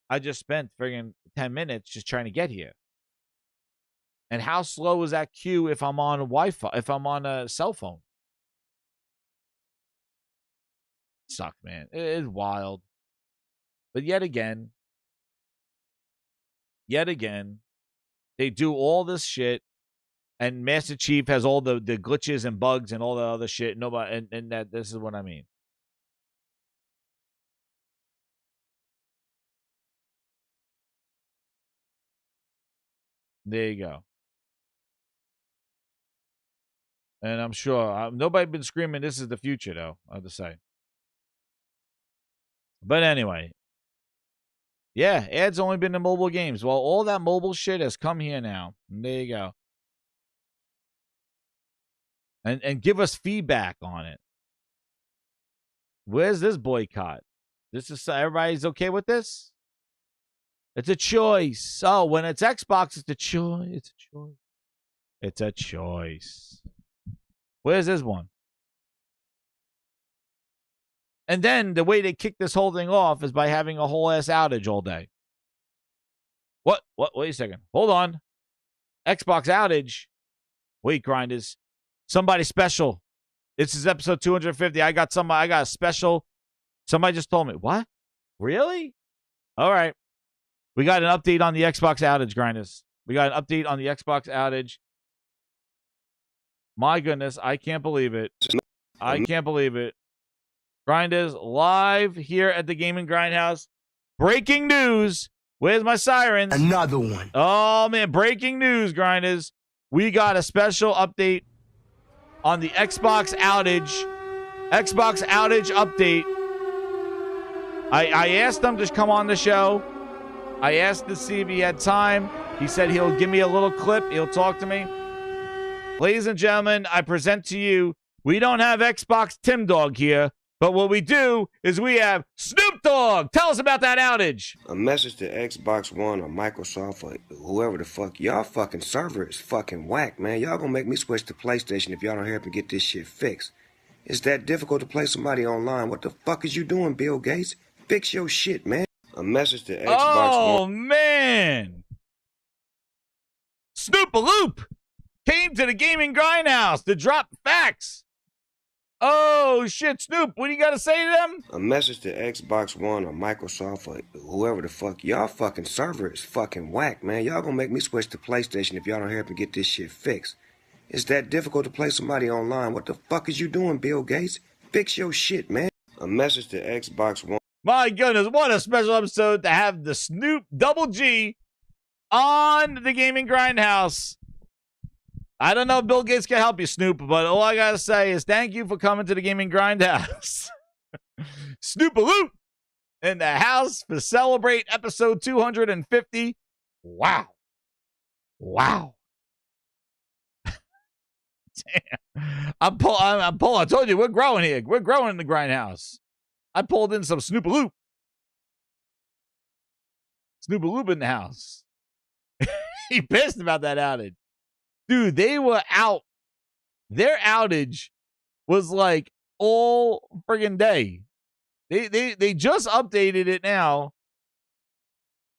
I just spent friggin' 10 minutes just trying to get here. And how slow is that queue if I'm on Wi-Fi, if I'm on a cell phone? Suck, man. It is wild. But yet again, they do all this shit, and Master Chief has all the glitches and bugs and all the other shit. Nobody, and that this is what I mean. There you go. And I'm sure nobody been screaming this is the future, though, I have to say. But anyway. Yeah, ads only been in mobile games. Well, all that mobile shit has come here now. And there you go. And give us feedback on it. Where's this boycott? This is everybody's okay with this? It's a choice. Oh, when it's Xbox, it's a choice. It's a choice. It's a choice. Where's this one? And then the way they kick this whole thing off is by having a whole ass outage all day. What? Wait a second. Hold on. Xbox outage. Wait, grinders. Somebody special. This is episode 250. I got a special. Somebody just told me. What? Really? All right. We got an update on the Xbox outage, grinders. We got an update on the Xbox outage. My goodness, I can't believe it. I can't believe it. Grinders live here at the Gaming Grindhouse. Breaking news. Where's my sirens? Another one. Oh, man. Breaking news, grinders. We got a special update on the Xbox outage. Xbox outage update. I asked them to come on the show. I asked to see if he had time. He said he'll give me a little clip. He'll talk to me. Ladies and gentlemen, I present to you, we don't have Xbox Tim Dog here, but what we do is we have Snoop Dogg. Tell us about that outage. A message to Xbox One or Microsoft or whoever the fuck. Y'all fucking server is fucking whack, man. Y'all gonna make me switch to PlayStation if y'all don't help me get this shit fixed. It's that difficult to play somebody online. What the fuck is you doing, Bill Gates? Fix your shit, man. A message to Xbox One. Oh, man. Snoop-a-loop came to the gaming grindhouse to drop facts. Oh, shit, Snoop, what do you got to say to them? A message to Xbox One or Microsoft or whoever the fuck. Y'all fucking server is fucking whack, man. Y'all gonna make me switch to PlayStation if y'all don't help me get this shit fixed. It's that difficult to play somebody online. What the fuck is you doing, Bill Gates? Fix your shit, man. A message to Xbox One. My goodness, what a special episode to have the Snoop Double G on the gaming grindhouse. I don't know if Bill Gates can help you, Snoop, but all I got to say is thank you for coming to the gaming grindhouse. Snoop-a-loop in the house to celebrate episode 250. Wow. Wow. Damn. I'm pulling. I told you, we're growing here. We're growing in the grindhouse. I pulled in some Snoop-a-loop. Snoop-a-loop in the house. He pissed about that outage. Dude, they were out. Their outage was like all friggin' day. They just updated it now.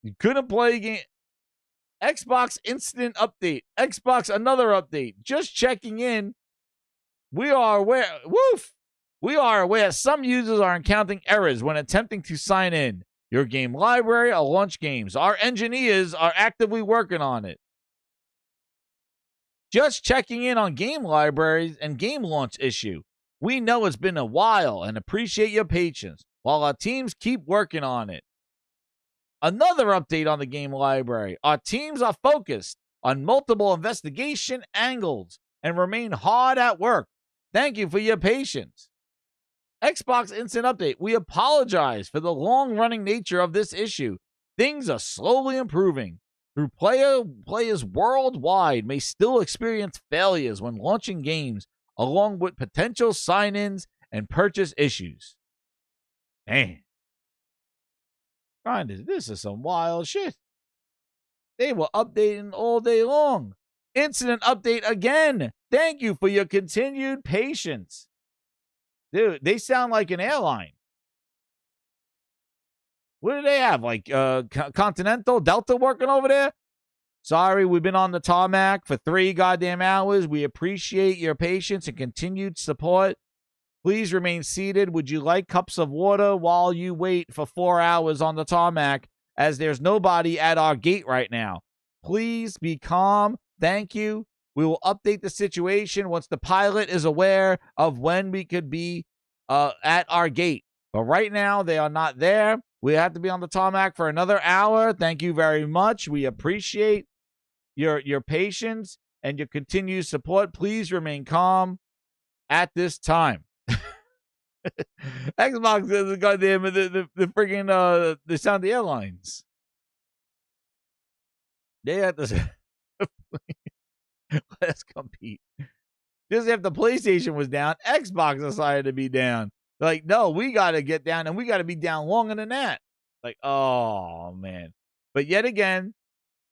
You couldn't play a game. Xbox instant update. Xbox another update. Just checking in. We are aware. Woof. We are aware some users are encountering errors when attempting to sign in. Your game library or launch games. Our engineers are actively working on it. Just checking in on game libraries and game launch issue. We know it's been a while and appreciate your patience while our teams keep working on it. Another update on the game library. Our teams are focused on multiple investigation angles and remain hard at work. Thank you for your patience. Xbox Instant Update. We apologize for the long-running nature of this issue. Things are slowly improving. Through players worldwide may still experience failures when launching games, along with potential sign-ins and purchase issues. Man. This is some wild shit. They were updating all day long. Incident update again. Thank you for your continued patience. Dude, they sound like an airline. What do they have? Like Continental, Delta working over there? Sorry, we've been on the tarmac for 3 goddamn hours. We appreciate your patience and continued support. Please remain seated. Would you like cups of water while you wait for 4 hours on the tarmac, as there's nobody at our gate right now? Please be calm. Thank you. We will update the situation once the pilot is aware of when we could be at our gate. But right now, they are not there. We have to be on the tarmac for another hour. Thank you very much. We appreciate your patience and your continued support. Please remain calm at this time. Xbox is goddamn the friggin' the Sound the Airlines. They have to let's compete. Just if the PlayStation was down, Xbox decided to be down. Like, no, we got to get down, and we got to be down longer than that. Like, oh, man. But yet again,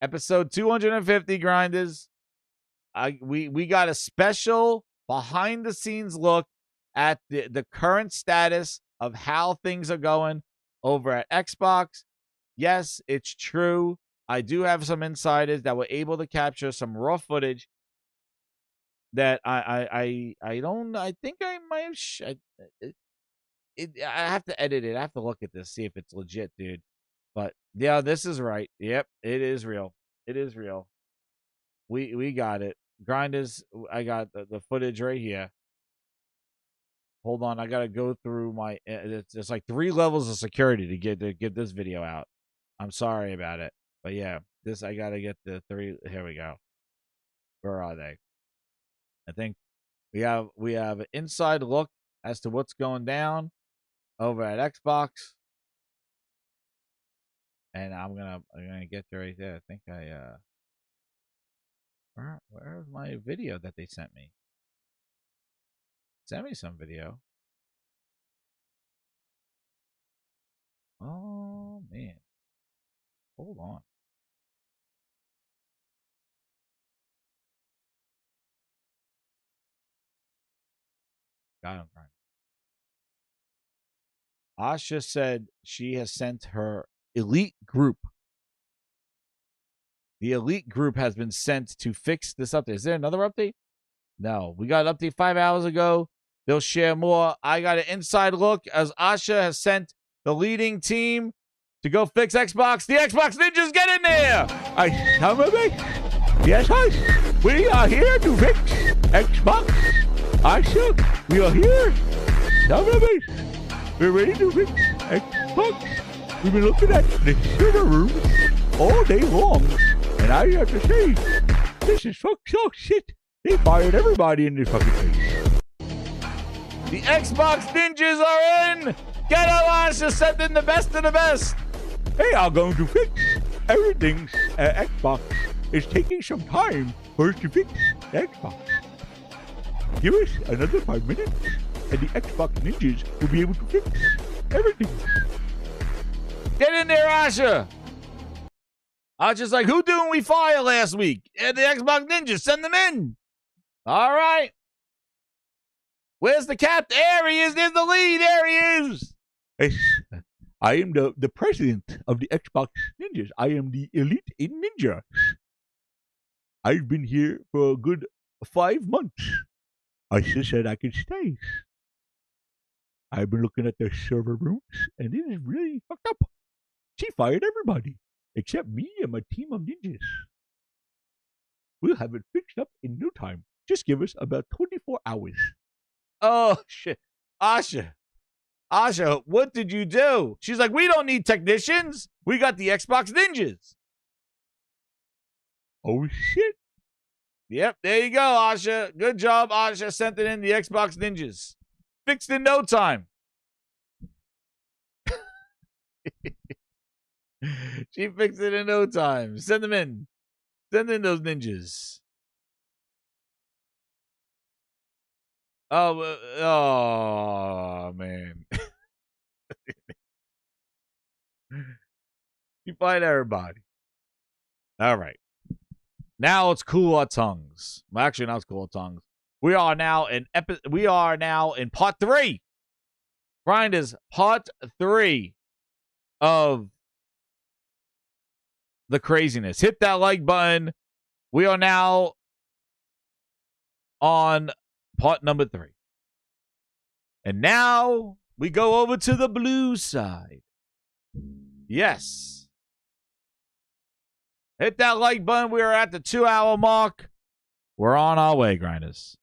episode 250, Grinders, we got a special behind-the-scenes look at the current status of how things are going over at Xbox. Yes, it's true. I do have some insiders that were able to capture some raw footage that I think I might have I have to edit it. I have to look at this, see if it's legit, dude. But yeah, this is right. Yep, it is real. It is real. We got it. Grinders, I got the footage right here. Hold on, I gotta go through my. It's like 3 levels of security to get this video out. I'm sorry about it, but yeah, this I gotta get the 3. Here we go. Where are they? I think we have an inside look as to what's going down over at Xbox. And I'm gonna get to right there. I think where's my video that they sent me? Send me some video. Oh man. Hold on. Got him right. Asha said she has sent her elite group. The elite group has been sent to fix this update. Is there another update? No. We got an update 5 hours ago. They'll share more. I got an inside look as Asha has sent the leading team to go fix Xbox. The Xbox Ninjas, get in there! Yes, we are here to fix Xbox. Asha, we are here. We're ready to fix Xbox. We've been looking at the server room all day long. And I have to say, this is so shit. They fired everybody in this fucking place. The Xbox Ninjas are in! Get out, Asha, sent in the best of the best! They are going to fix everything. Xbox is taking some time for us to fix Xbox. Give us another 5 minutes, and the Xbox Ninjas will be able to fix everything. Get in there, Asha! Asha's like, who didn't we fire last week? And the Xbox Ninjas, send them in. All right. Where's the cat? There he is. There's the lead. There he is. Yes, I am the president of the Xbox Ninjas. I am the elite ninja. I've been here for a good 5 months. Asha said I could stay. I've been looking at their server rooms, and it is really fucked up. She fired everybody, except me and my team of ninjas. We'll have it fixed up in no time. Just give us about 24 hours. Oh, shit. Asha, what did you do? She's like, we don't need technicians. We got the Xbox Ninjas. Oh, shit. Yep, there you go, Asha. Good job, Asha. Sent it in, the Xbox Ninjas. Fixed in no time. She fixed it in no time. Send them in. Send in those ninjas. Oh man. You fight everybody. All right. Now it's cool our tongues. Well, actually, now it's cool our tongues. We are now in part 3. Grinders, part 3 of the craziness. Hit that like button. We are now on part number 3. And now we go over to the blue side. Yes. Hit that like button. We are at the 2-hour mark. We're on our way, grinders.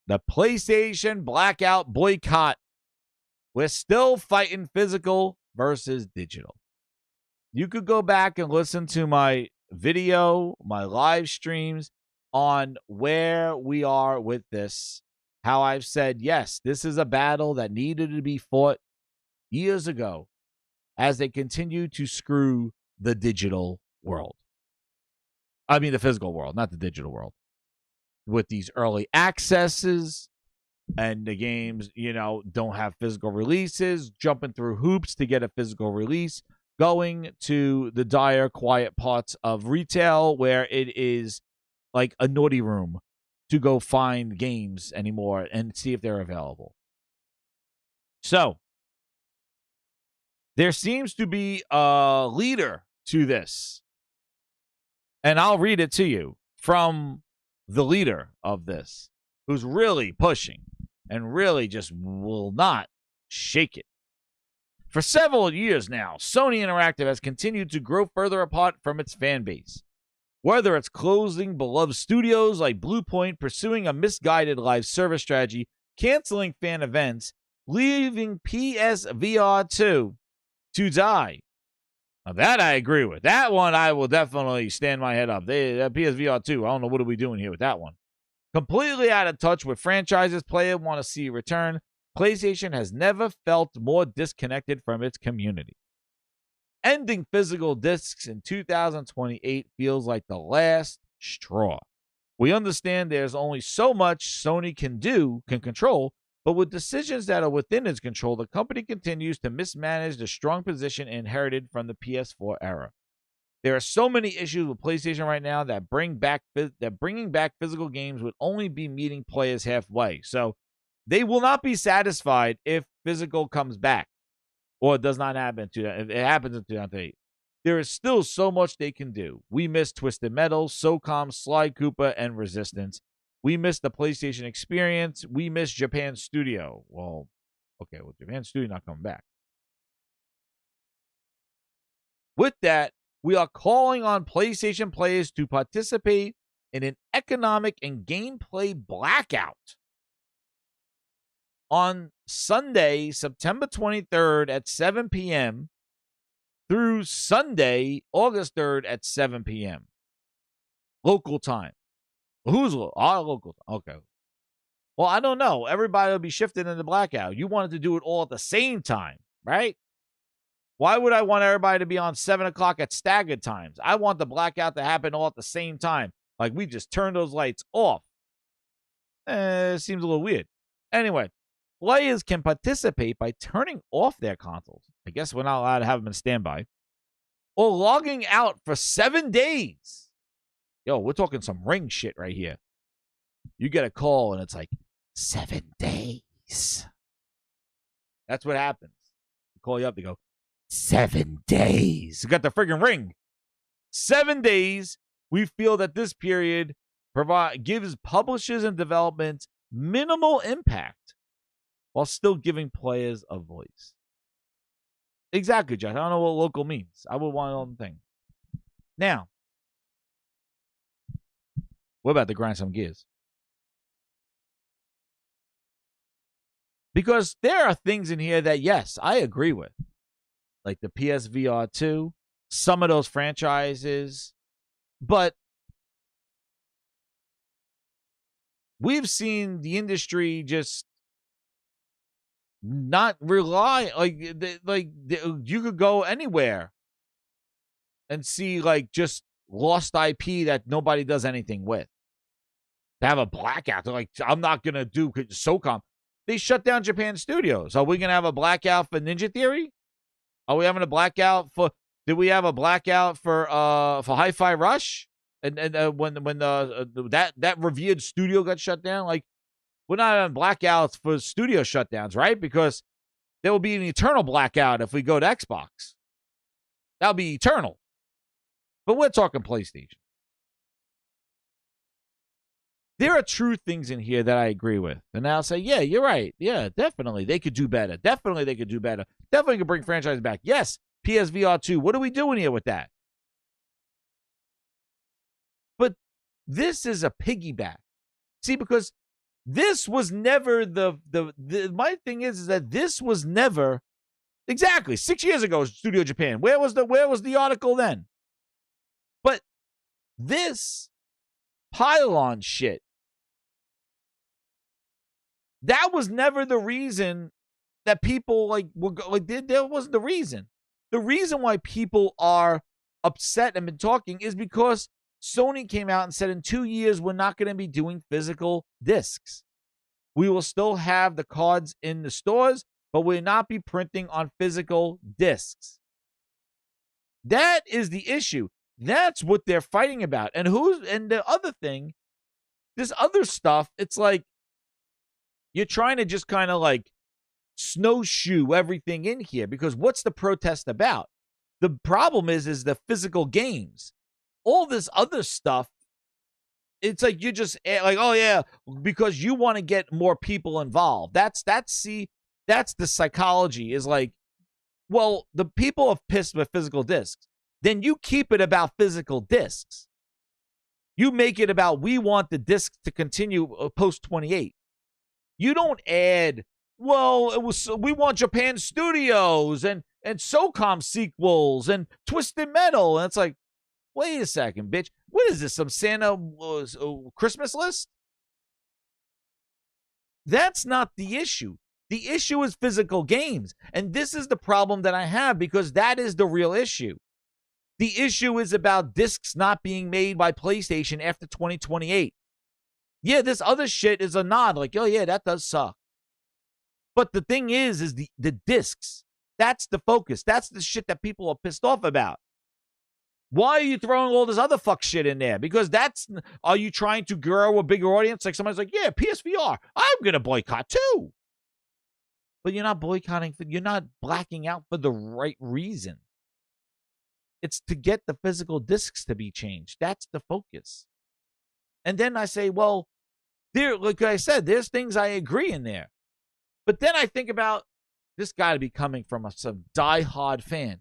The PlayStation Blackout Boycott. We're still fighting physical versus digital. You could go back and listen to my video, my live streams on where we are with this. How I've said, yes, this is a battle that needed to be fought years ago as they continue to screw the digital world. I mean, the physical world, not the digital world. With these early accesses and the games, don't have physical releases, jumping through hoops to get a physical release, going to the dire, quiet parts of retail where it is like a naughty room to go find games anymore and see if they're available. So, there seems to be a leader to this. And I'll read it to you from the leader of this, who's really pushing and really just will not shake it. For several years now, Sony Interactive has continued to grow further apart from its fan base. Whether it's closing beloved studios like Bluepoint, pursuing a misguided live service strategy, canceling fan events, leaving PSVR 2 to die. Now that I agree with. That one I will definitely stand my head up. PSVR 2, I don't know what are we doing here with that one. Completely out of touch with franchises players want to see return, PlayStation has never felt more disconnected from its community. Ending physical discs in 2028 feels like the last straw. We understand there's only so much Sony can control, but with decisions that are within its control, the company continues to mismanage the strong position inherited from the PS4 era. There are so many issues with PlayStation right now that bringing back physical games would only be meeting players halfway. So they will not be satisfied if physical comes back or it does not happen if it happens in 2008. There is still so much they can do. We miss Twisted Metal, SOCOM, Sly Cooper, and Resistance. We miss the PlayStation experience. We miss Japan Studio. Well, Japan Studio not coming back. With that, we are calling on PlayStation players to participate in an economic and gameplay blackout on Sunday, September 23rd at 7 p.m. through Sunday, August 3rd at 7 p.m. Local time. Who's our local time? Okay. Well, I don't know. Everybody will be shifted into blackout. You wanted to do it all at the same time, right? Why would I want everybody to be on 7 o'clock at staggered times? I want the blackout to happen all at the same time. Like we just turn those lights off. It seems a little weird. Anyway, players can participate by turning off their consoles. I guess we're not allowed to have them in standby. Or logging out for 7 days. Yo, we're talking some ring shit right here. You get a call and it's like, 7 days. That's what happens. They call you up, they go, 7 days. You got the friggin' ring. 7 days. We feel that this period gives publishers and developments minimal impact while still giving players a voice. Exactly, Josh. I don't know what local means. I would want all the thing. Now, we're about to grind some gears. Because there are things in here that, yes, I agree with. Like the PSVR 2, some of those franchises. But we've seen the industry just not rely. You could go anywhere and see like just lost IP that nobody does anything with. To have a blackout. They're like, I'm not going to do SOCOM. They shut down Japan Studios. Are we going to have a blackout for Ninja Theory? Are we having a blackout for... Did we have a blackout for Hi-Fi Rush? And when that revered studio got shut down? Like, we're not having blackouts for studio shutdowns, right? Because there will be an eternal blackout if we go to Xbox. That'll be eternal. But we're talking PlayStation. There are true things in here that I agree with. And I'll say, yeah, you're right. Yeah, definitely. They could do better. Definitely they could do better. Definitely could bring franchise back. Yes, PSVR 2. What are we doing here with that? But this is a piggyback. See, because this was never my thing is that this was never exactly 6 years ago, Studio Japan. Where was the article then? But this pylon shit, that was never the reason that people there wasn't the reason. The reason why people are upset and been talking is because Sony came out and said in 2 years we're not going to be doing physical discs. We will still have the cards in the stores, but we'll not be printing on physical discs. That is the issue. That's what they're fighting about. And the other thing, this other stuff, it's like you're trying to just kind of like snowshoe everything in here because what's the protest about? The problem is the physical games. All this other stuff, it's like you just like, oh yeah, because you want to get more people involved. That's the psychology is like, well, the people are pissed with physical discs. Then you keep it about physical discs. You make it about we want the discs to continue post 28. You don't add, well, we want Japan Studios and SOCOM sequels and Twisted Metal. And it's like, wait a second, bitch. What is this, some Santa Christmas list? That's not the issue. The issue is physical games. And this is the problem that I have because that is the real issue. The issue is about discs not being made by PlayStation after 2028. Yeah, this other shit is a nod. Like, oh, yeah, that does suck. But the thing is the discs. That's the focus. That's the shit that people are pissed off about. Why are you throwing all this other fuck shit in there? Because are you trying to grow a bigger audience? Like somebody's like, yeah, PSVR. I'm going to boycott too. But you're not boycotting. You're not blacking out for the right reason. It's to get the physical discs to be changed. That's the focus. And then I say, well, like I said, there's things I agree in there. But then I think about this got to be coming from some diehard fan.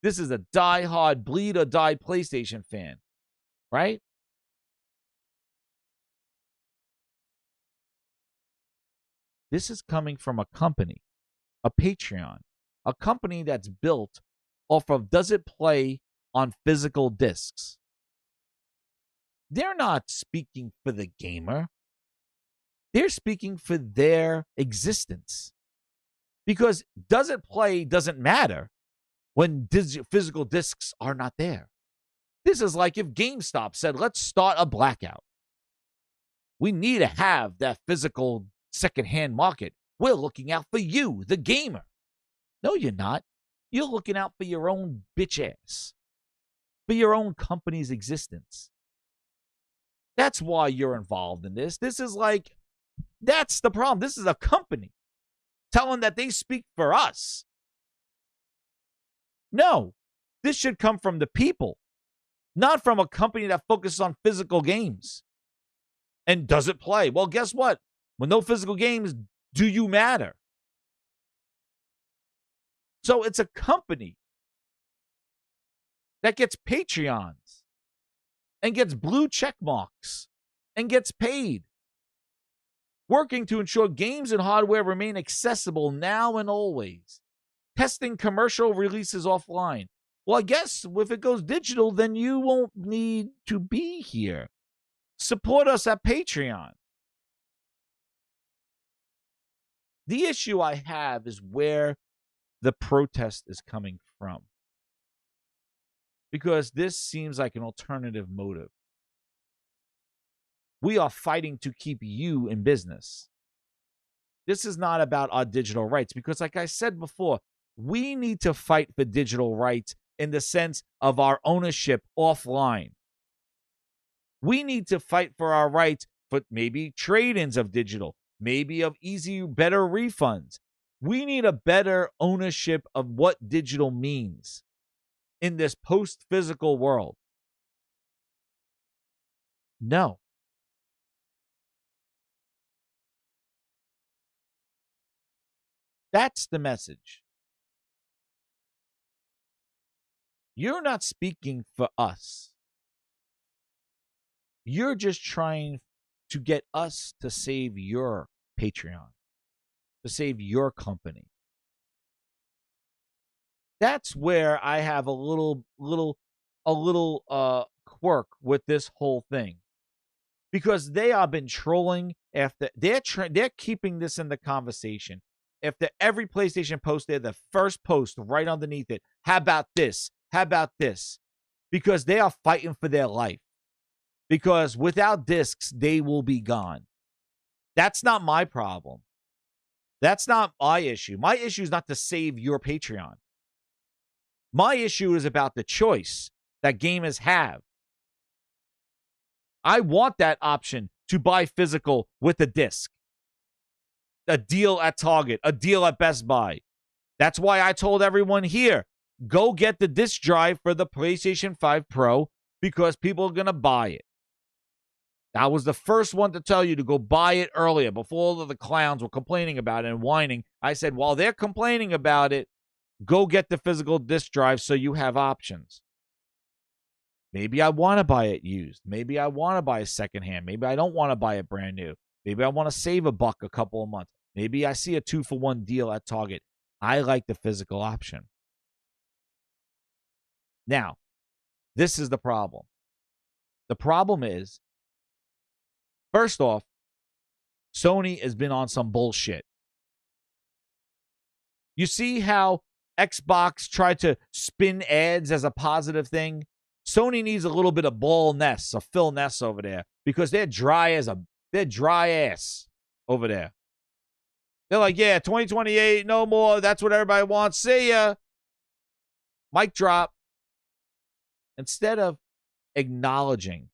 This is a diehard, bleed or die PlayStation fan, right? This is coming from a company, a Patreon, a company that's built off of does it play on physical discs. They're not speaking for the gamer. They're speaking for their existence. Because does it play doesn't matter when physical discs are not there. This is like if GameStop said, let's start a Blackout. We need to have that physical secondhand market. We're looking out for you, the gamer. No, you're not. You're looking out for your own bitch ass, for your own company's existence. That's why you're involved in this. This is like, that's the problem. This is a company telling that they speak for us. No, this should come from the people, not from a company that focuses on physical games. And does it play? Well, guess what? With no physical games, do you matter? So it's a company that gets Patreons and gets blue check marks and gets paid, working to ensure games and hardware remain accessible now and always, testing commercial releases offline. Well, I guess if it goes digital, then you won't need to be here. Support us at Patreon. The issue I have is where the protest is coming from. Because this seems like an alternative motive. We are fighting to keep you in business. This is not about our digital rights because, like I said before, we need to fight for digital rights in the sense of our ownership offline. We need to fight for our rights for maybe trade-ins of digital, maybe of easy, better refunds. We need a better ownership of what digital means in this post-physical world. No. That's the message. You're not speaking for us. You're just trying to get us to save your Patreon, to save your company. That's where I have a little quirk with this whole thing, because they have been trolling after they're keeping this in the conversation. After every PlayStation post, they're the first post right underneath it. How about this? How about this? Because they are fighting for their life. Because without discs, they will be gone. That's not my problem. That's not my issue. My issue is not to save your Patreon. My issue is about the choice that gamers have. I want that option to buy physical with a disc. A deal at Target, a deal at Best Buy. That's why I told everyone here, go get the disc drive for the PlayStation 5 Pro because people are going to buy it. I was the first one to tell you to go buy it earlier before all of the clowns were complaining about it and whining. I said, while they're complaining about it, go get the physical disc drive so you have options. Maybe I want to buy it used. Maybe I want to buy it secondhand. Maybe I don't want to buy it brand new. Maybe I want to save $1 a couple of months. Maybe I see a 2-for-1 deal at Target. I like the physical option. Now, this is the problem. The problem is, first off, Sony has been on some bullshit. You see how Xbox tried to spin ads as a positive thing? Sony needs a little bit of Ness or Phil Ness over there because they're dry ass over there. They're like, yeah, 2028, no more. That's what everybody wants. See ya. Mic drop. Instead of acknowledging,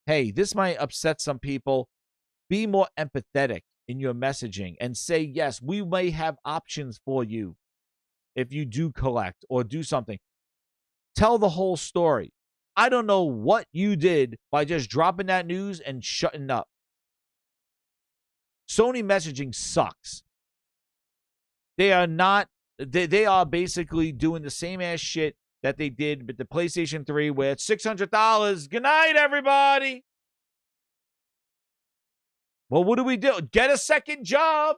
hey, this might upset some people, be more empathetic in your messaging and say, yes, we may have options for you if you do collect or do something. Tell the whole story. I don't know what you did by just dropping that news and shutting up. Sony messaging sucks. They are basically doing the same ass shit that they did with the PlayStation 3 where it's $600. Good night, everybody. Well, what do we do? Get a second job.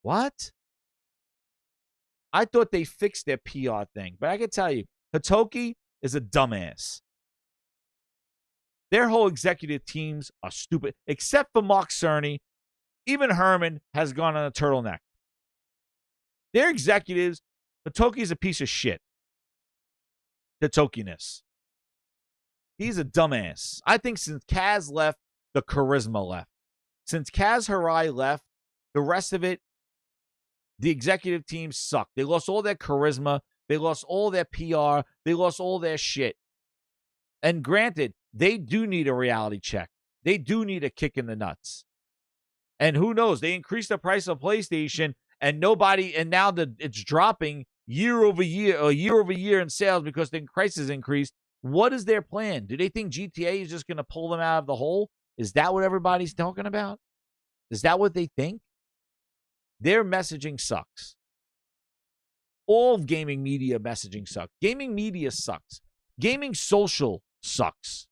What? I thought they fixed their PR thing, but I can tell you, Hitoki is a dumbass. Their whole executive teams are stupid, except for Mark Cerny. Even Herman has gone on a turtleneck. Their executives, Hitoki's a piece of shit. Hitokiness. He's a dumbass. I think since Kaz left, the charisma left. Since Kaz Hirai left, the rest of it, the executive team sucked. They lost all their charisma. They lost all their PR. They lost all their shit. And granted, they do need a reality check. They do need a kick in the nuts. And who knows? They increased the price of PlayStation, and now that it's dropping year over year in sales because the prices increased. What is their plan? Do they think GTA is just going to pull them out of the hole? Is that what everybody's talking about? Is that what they think? Their messaging sucks. All of gaming media messaging sucks. Gaming media sucks. Gaming social sucks.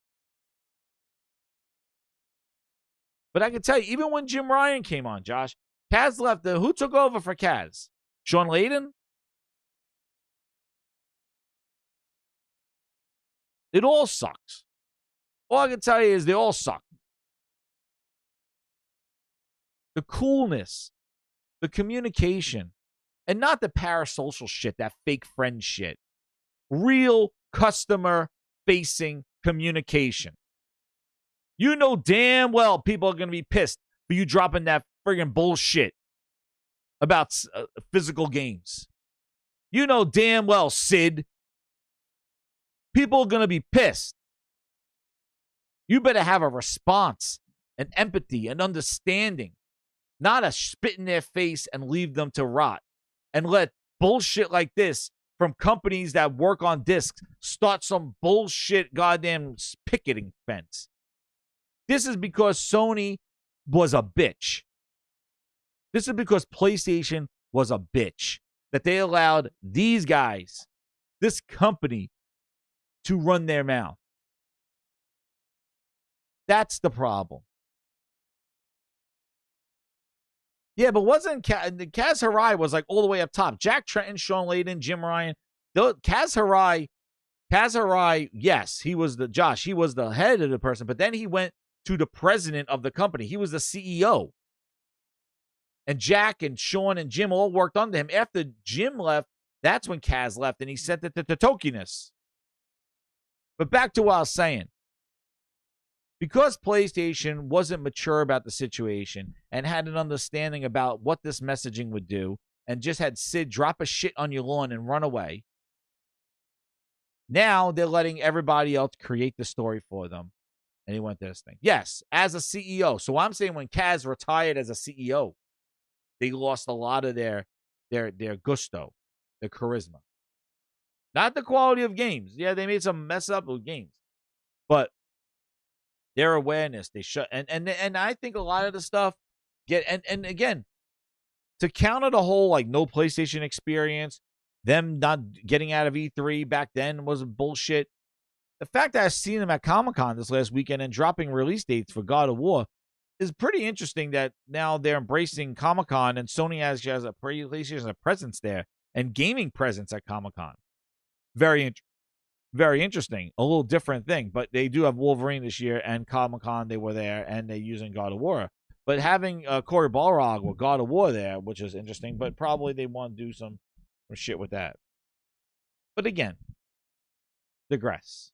But I can tell you, even when Jim Ryan came on, Josh, Kaz left. Who took over for Kaz? Sean Layden? It all sucks. All I can tell you is they all suck. The coolness, the communication, and not the parasocial shit, that fake friend shit. Real customer-facing communication. You know damn well people are going to be pissed for you dropping that friggin' bullshit about physical games. You know damn well, Sid. People are going to be pissed. You better have a response, an empathy, an understanding, not a spit in their face and leave them to rot. And let bullshit like this from companies that work on discs start some bullshit goddamn picketing fence. This is because Sony was a bitch. This is because PlayStation was a bitch. That they allowed these guys, this company, to run their mouth. That's the problem. Yeah, but wasn't Kaz Hirai was all the way up top. Jack Tretton, Sean Layden, Jim Ryan. Kaz Hirai, yes, he was the head of the person, but then he went to the president of the company. He was the CEO. And Jack and Sean and Jim all worked under him. After Jim left, that's when Kaz left, and he sent it to Tokiness. But back to what I was saying. Because PlayStation wasn't mature about the situation and had an understanding about what this messaging would do, and just had Sid drop a shit on your lawn and run away, now they're letting everybody else create the story for them. And he went to this thing. Yes, as a CEO. So I'm saying when Kaz retired as a CEO, they lost a lot of their gusto, their charisma. Not the quality of games. Yeah, they made some mess up with games. But their awareness, they shut and I think a lot of the stuff and again, to counter the whole no PlayStation experience, them not getting out of E3 back then was bullshit. The fact that I've seen them at Comic-Con this last weekend and dropping release dates for God of War is pretty interesting that now they're embracing Comic-Con and Sony has a PlayStation has a presence there and gaming presence at Comic-Con. Very interesting. A little different thing, but they do have Wolverine this year and Comic-Con they were there and they're using God of War. But having Corey Balrog with God of War there, which is interesting, but probably they want to do some shit with that. But again, digress.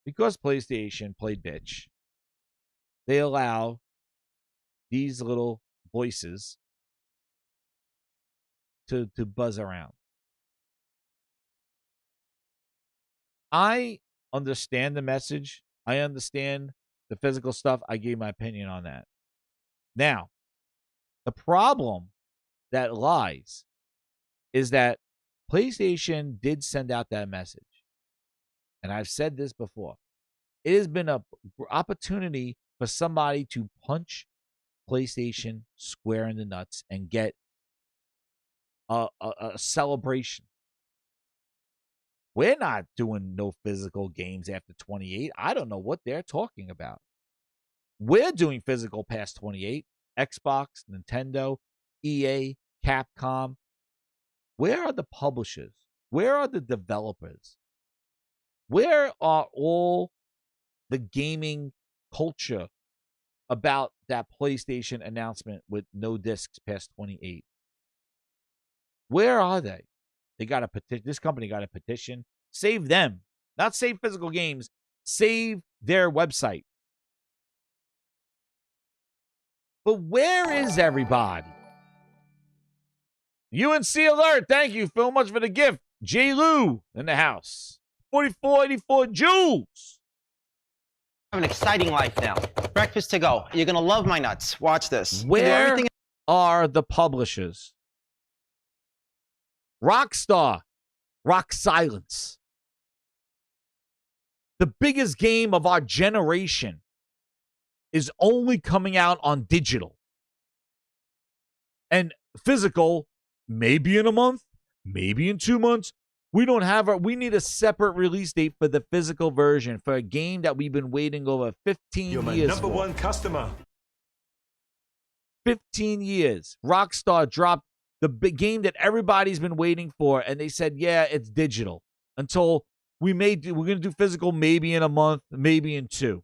Because PlayStation played bitch, they allow these little voices to buzz around. I understand the message. I understand the physical stuff. I gave my opinion on that. Now, the problem that lies is that PlayStation did send out that message. And I've said this before. It has been an opportunity for somebody to punch PlayStation square in the nuts and get a celebration. We're not doing no physical games after 28. I don't know what they're talking about. We're doing physical past 28. Xbox, Nintendo, EA, Capcom. Where are the publishers? Where are the developers? Where are all the gaming culture about that PlayStation announcement with no discs past 28? Where are they? They got a petition. This company got a petition. Save them. Not save physical games. Save their website. But where is everybody? UNC Alert. Thank you so much for the gift. J. Lou in the house. 4484 Jules. I have an exciting life now. Breakfast to go. You're going to love my nuts. Watch this. Where are the publishers? Rockstar. Rock silence. The biggest game of our generation is only coming out on digital. And physical, maybe in a month, maybe in 2 months. We don't have we need a separate release date for the physical version for a game that we've been waiting over 15 You're my years number for. one customer. 15 years. Rockstar dropped the big game that everybody's been waiting for, and they said, yeah, it's digital. Until we're going to do physical maybe in a month, maybe in 2.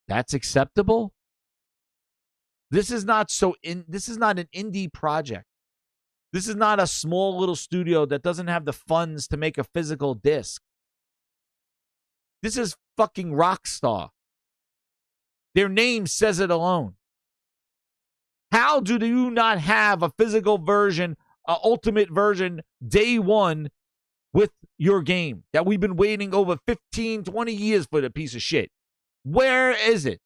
That's acceptable? This is not this is not an indie project. This is not a small little studio that doesn't have the funds to make a physical disc. This is fucking Rockstar. Their name says it alone. How do you not have a physical version, an ultimate version, day one with your game that we've been waiting over 15, 20 years for the piece of shit? Where is it?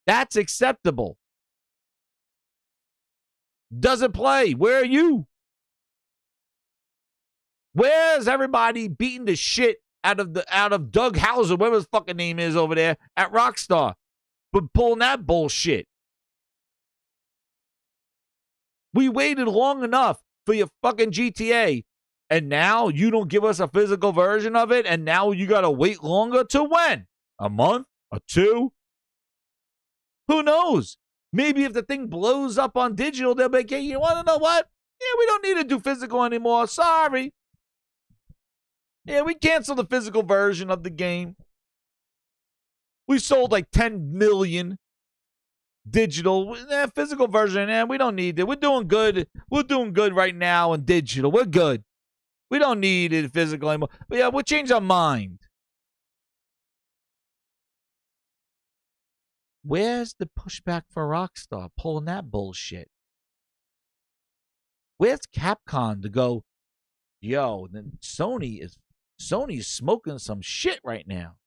That's acceptable. Doesn't play. Where are you? Where's everybody beating the shit out of Doug Hauser, whatever his fucking name is over there at Rockstar, but pulling that bullshit? We waited long enough for your fucking GTA, and now you don't give us a physical version of it, and now you gotta wait longer to when? A month? A 2? Who knows? Maybe if the thing blows up on digital, they'll be like, hey, you want to know what? Yeah, we don't need to do physical anymore. Sorry. Yeah, we canceled the physical version of the game. We sold like 10 million digital. Physical version, we don't need it. We're doing good. We're doing good right now in digital. We're good. We don't need it physical anymore. But yeah, we'll change our mind. Where's the pushback for Rockstar pulling that bullshit? Where's Capcom to go, yo, then Sony is smoking some shit right now.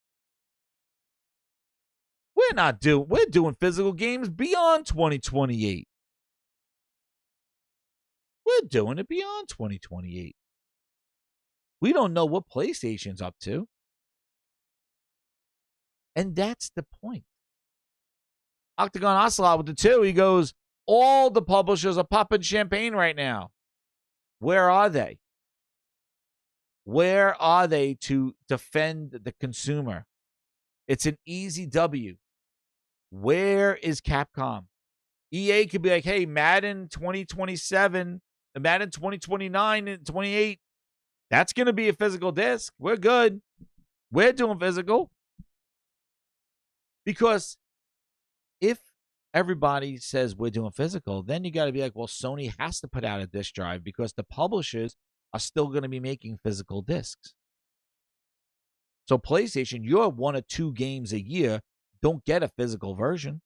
We're doing physical games beyond 2028. We're doing it beyond 2028. We don't know what PlayStation's up to. And that's the point. Octagon Ocelot with the 2, he goes, all the publishers are popping champagne right now. Where are they? Where are they to defend the consumer? It's an easy W. Where is Capcom? EA could be like, hey, Madden 2027, Madden 2029 and 28, that's going to be a physical disc. We're good. We're doing physical. Because if everybody says we're doing physical, then you got to be like, well, Sony has to put out a disc drive because the publishers are still going to be making physical discs. So PlayStation, you're 1 or 2 games a year don't get a physical version.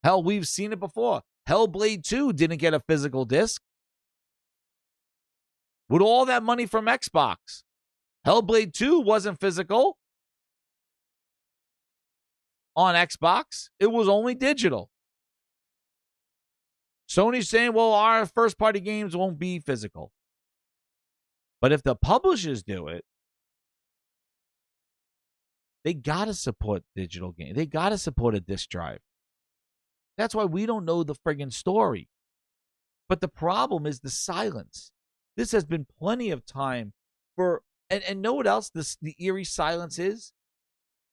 Hell, we've seen it before. Hellblade 2 didn't get a physical disc. With all that money from Xbox, Hellblade 2 wasn't physical on Xbox. It was only digital. Sony's saying, well, our first-party games won't be physical. But if the publishers do it, they got to support digital games. They got to support a disc drive. That's why we don't know the friggin' story. But the problem is the silence. This has been plenty of time for, and know what else the eerie silence is?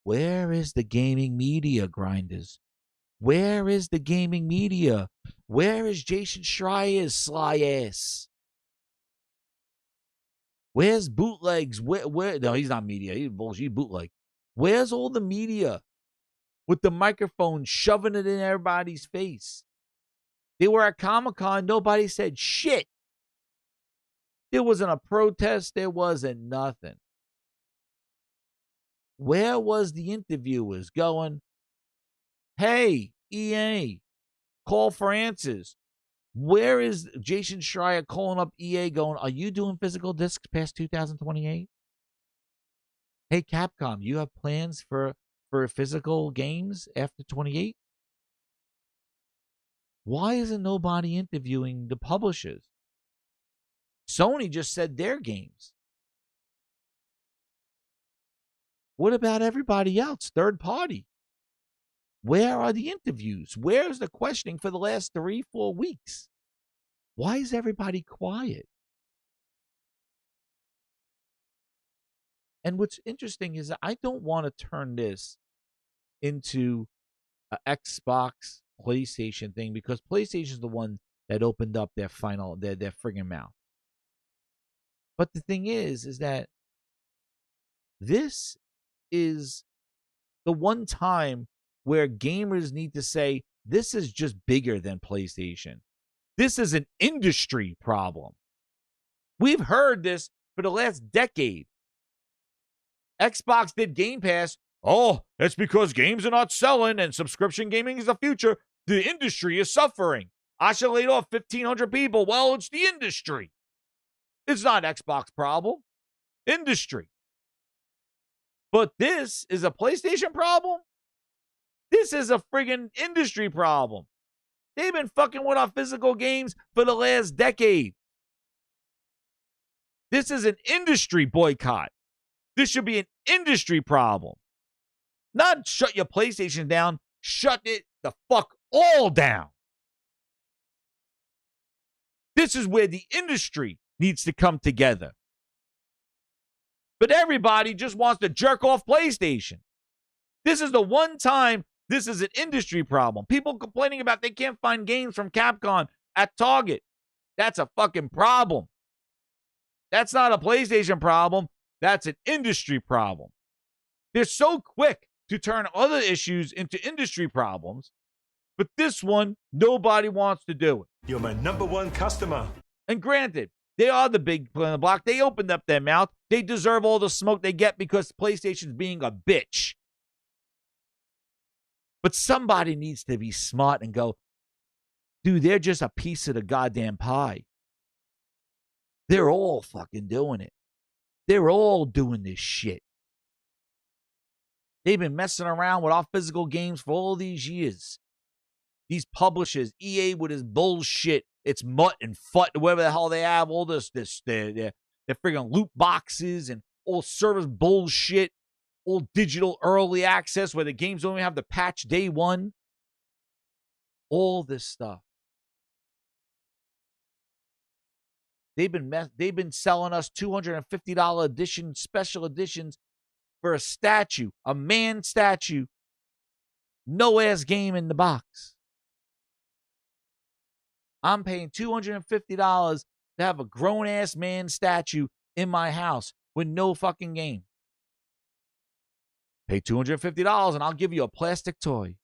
Where is the gaming media, grinders? Where is the gaming media? Where is Jason Schreier's sly ass? Where's bootlegs? Where? No, he's not media. He's bullshit. He's bootleg. Where's all the media with the microphone shoving it in everybody's face? They were at Comic-Con. Nobody said shit. There wasn't a protest. There wasn't nothing. Where was the interviewers going, hey, EA, call for answers? Where is Jason Schreier calling up EA going, are you doing physical discs past 2028? Hey, Capcom, you have plans for physical games after 28? Why isn't nobody interviewing the publishers? Sony just said their games. What about everybody else, third party? Where are the interviews? Where's the questioning for the last 3-4 weeks? Why is everybody quiet? And what's interesting is that I don't want to turn this into an Xbox, PlayStation thing because PlayStation is the one that opened up their friggin' mouth. But the thing is that this is the one time where gamers need to say, this is just bigger than PlayStation. This is an industry problem. We've heard this for the last decade. Xbox did Game Pass. Oh, it's because games are not selling and subscription gaming is the future. The industry is suffering. I should laid off 1,500 people. Well, it's the industry. It's not Xbox problem. Industry. But this is a PlayStation problem? This is a friggin' industry problem. They've been fucking with our physical games for the last decade. This is an industry boycott. This should be an industry problem. Not shut your PlayStation down. Shut it the fuck all down. This is where the industry needs to come together. But everybody just wants to jerk off PlayStation. This is the one time this is an industry problem. People complaining about they can't find games from Capcom at Target. That's a fucking problem. That's not a PlayStation problem. That's an industry problem. They're so quick to turn other issues into industry problems, but this one, nobody wants to do it. You're my #1 customer. And granted, they are the big player on the block. They opened up their mouth. They deserve all the smoke they get because PlayStation's being a bitch. But somebody needs to be smart and go, dude, they're just a piece of the goddamn pie. They're all fucking doing it. They're all doing this shit. They've been messing around with our physical games for all these years. These publishers, EA with his bullshit, it's Mutt and Fut, whatever the hell they have, all they're friggin' loot boxes and all service bullshit, all digital early access where the games don't even have the patch day one. All this stuff. They've been selling us $250 edition, special editions for a statue, a man statue, no ass game in the box. I'm paying $250 to have a grown ass man statue in my house with no fucking game. Pay $250 and I'll give you a plastic toy.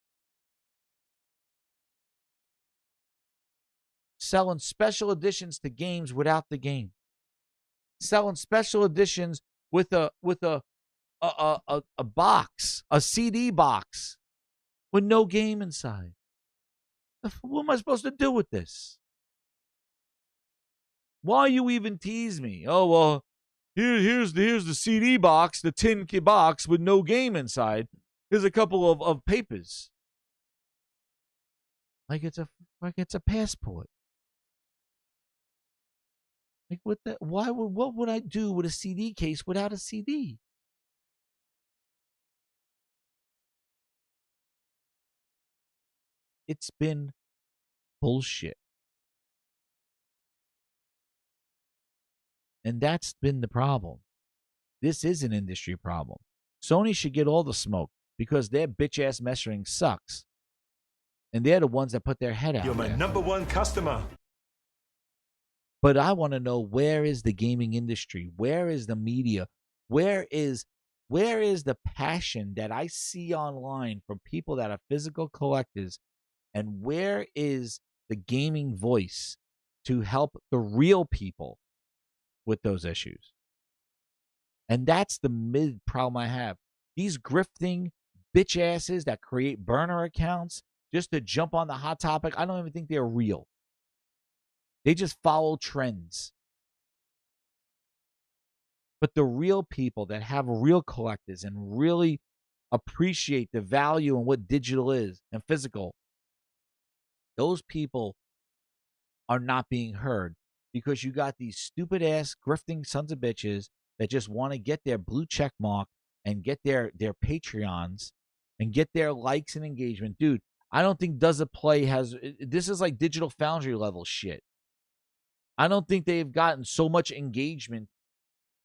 Selling special editions to games without the game. Selling special editions with a box, a CD box with no game inside. What am I supposed to do with this? Why you even tease me? Oh, well, here's the CD box, the tin box with no game inside. Here's a couple of papers. Like it's a passport. Like what would I do with a CD case without a CD? It's been bullshit. And that's been the problem. This is an industry problem. Sony should get all the smoke because their bitch-ass messaging sucks. And they're the ones that put their head out You're my there. #1 customer. But I want to know, where is the gaming industry? Where is the media? Where is the passion that I see online from people that are physical collectors? And where is the gaming voice to help the real people with those issues? And that's the mid problem I have. These grifting bitch asses that create burner accounts just to jump on the hot topic, I don't even think they're real. They just follow trends. But the real people that have real collectors and really appreciate the value and what digital is and physical, those people are not being heard because you got these stupid ass grifting sons of bitches that just want to get their blue check mark and get their Patreons and get their likes and engagement. Dude, I don't think Does It Play has, this is like Digital Foundry level shit. I don't think they've gotten so much engagement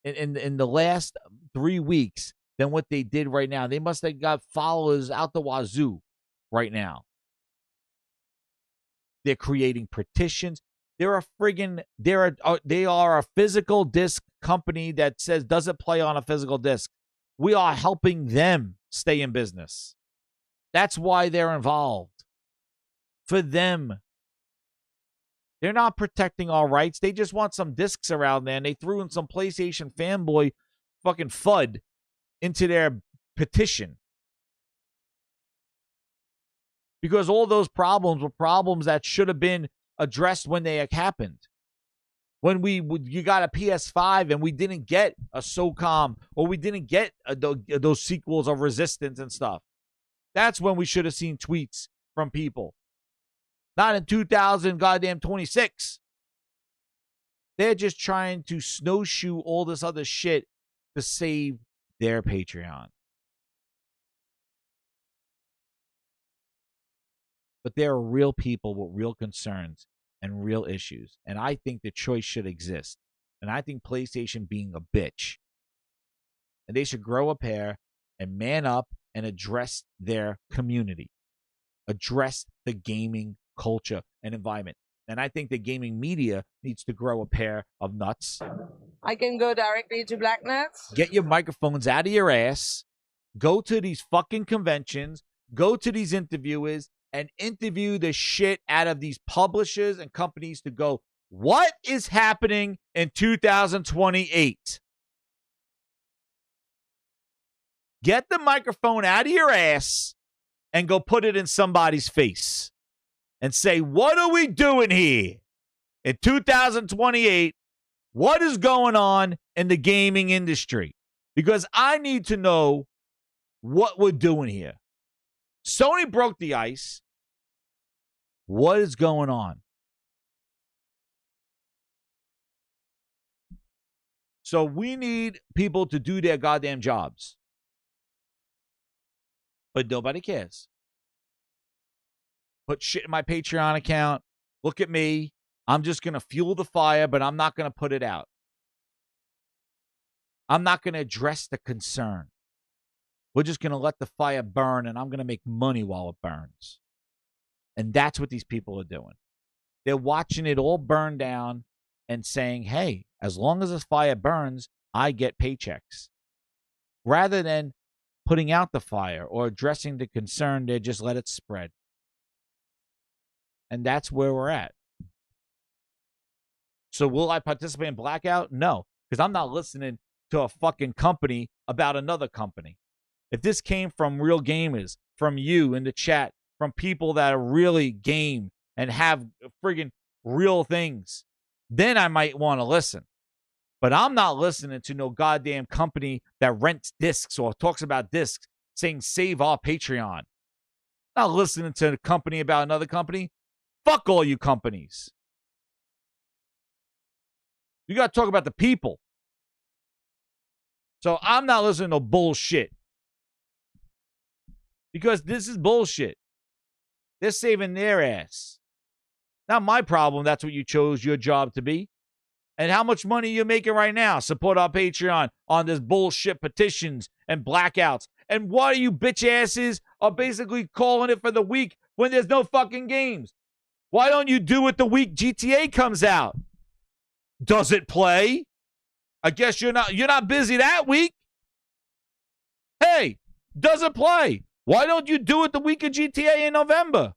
in the last 3 weeks than what they did right now. They must have got followers out the wazoo right now. They're creating petitions. They are a physical disc company that says, does it play on a physical disc? We are helping them stay in business. That's why they're involved. For them. They're not protecting our rights. They just want some discs around there, and they threw in some PlayStation fanboy fucking FUD into their petition. Because all those problems were problems that should have been addressed when they happened. When you got a PS5 and we didn't get a SOCOM, or we didn't get those sequels of Resistance and stuff. That's when we should have seen tweets from people. Not in 2026. They're just trying to snowshoe all this other shit to save their Patreon. But there are real people with real concerns and real issues. And I think the choice should exist. And I think PlayStation being a bitch. And they should grow a pair and man up and address their community. Address the gaming culture and environment. And I think the gaming media needs to grow a pair of nuts. I can go directly to Black Nuts. Get your microphones out of your ass. Go to these fucking conventions. Go to these interviewers and interview the shit out of these publishers and companies to go, what is happening in 2028? Get the microphone out of your ass and go put it in somebody's face and say, what are we doing here in 2028? What is going on in the gaming industry? Because I need to know what we're doing here. Sony broke the ice. What is going on? So we need people to do their goddamn jobs. But nobody cares. Put shit in my Patreon account. Look at me. I'm just going to fuel the fire, but I'm not going to put it out. I'm not going to address the concern. We're just going to let the fire burn, and I'm going to make money while it burns. And that's what these people are doing. They're watching it all burn down and saying, hey, as long as this fire burns, I get paychecks. Rather than putting out the fire or addressing the concern. They just let it spread. And that's where we're at. So will I participate in Blackout? No, because I'm not listening to a fucking company about another company. If this came from real gamers, from you in the chat, from people that are really game and have friggin' real things, then I might want to listen. But I'm not listening to no goddamn company that rents discs or talks about discs saying save our Patreon. Not listening to a company about another company. Fuck all you companies. You got to talk about the people. So I'm not listening to bullshit. Because this is bullshit. They're saving their ass. Not my problem. That's what you chose your job to be. And how much money you're making right now. Support our Patreon on this bullshit petitions and blackouts. And why you bitch asses are basically calling it for the week when there's no fucking games? Why don't you do it the week GTA comes out? Does it play? I guess you're not busy that week. Hey, does it play? Why don't you do it the week of GTA in November?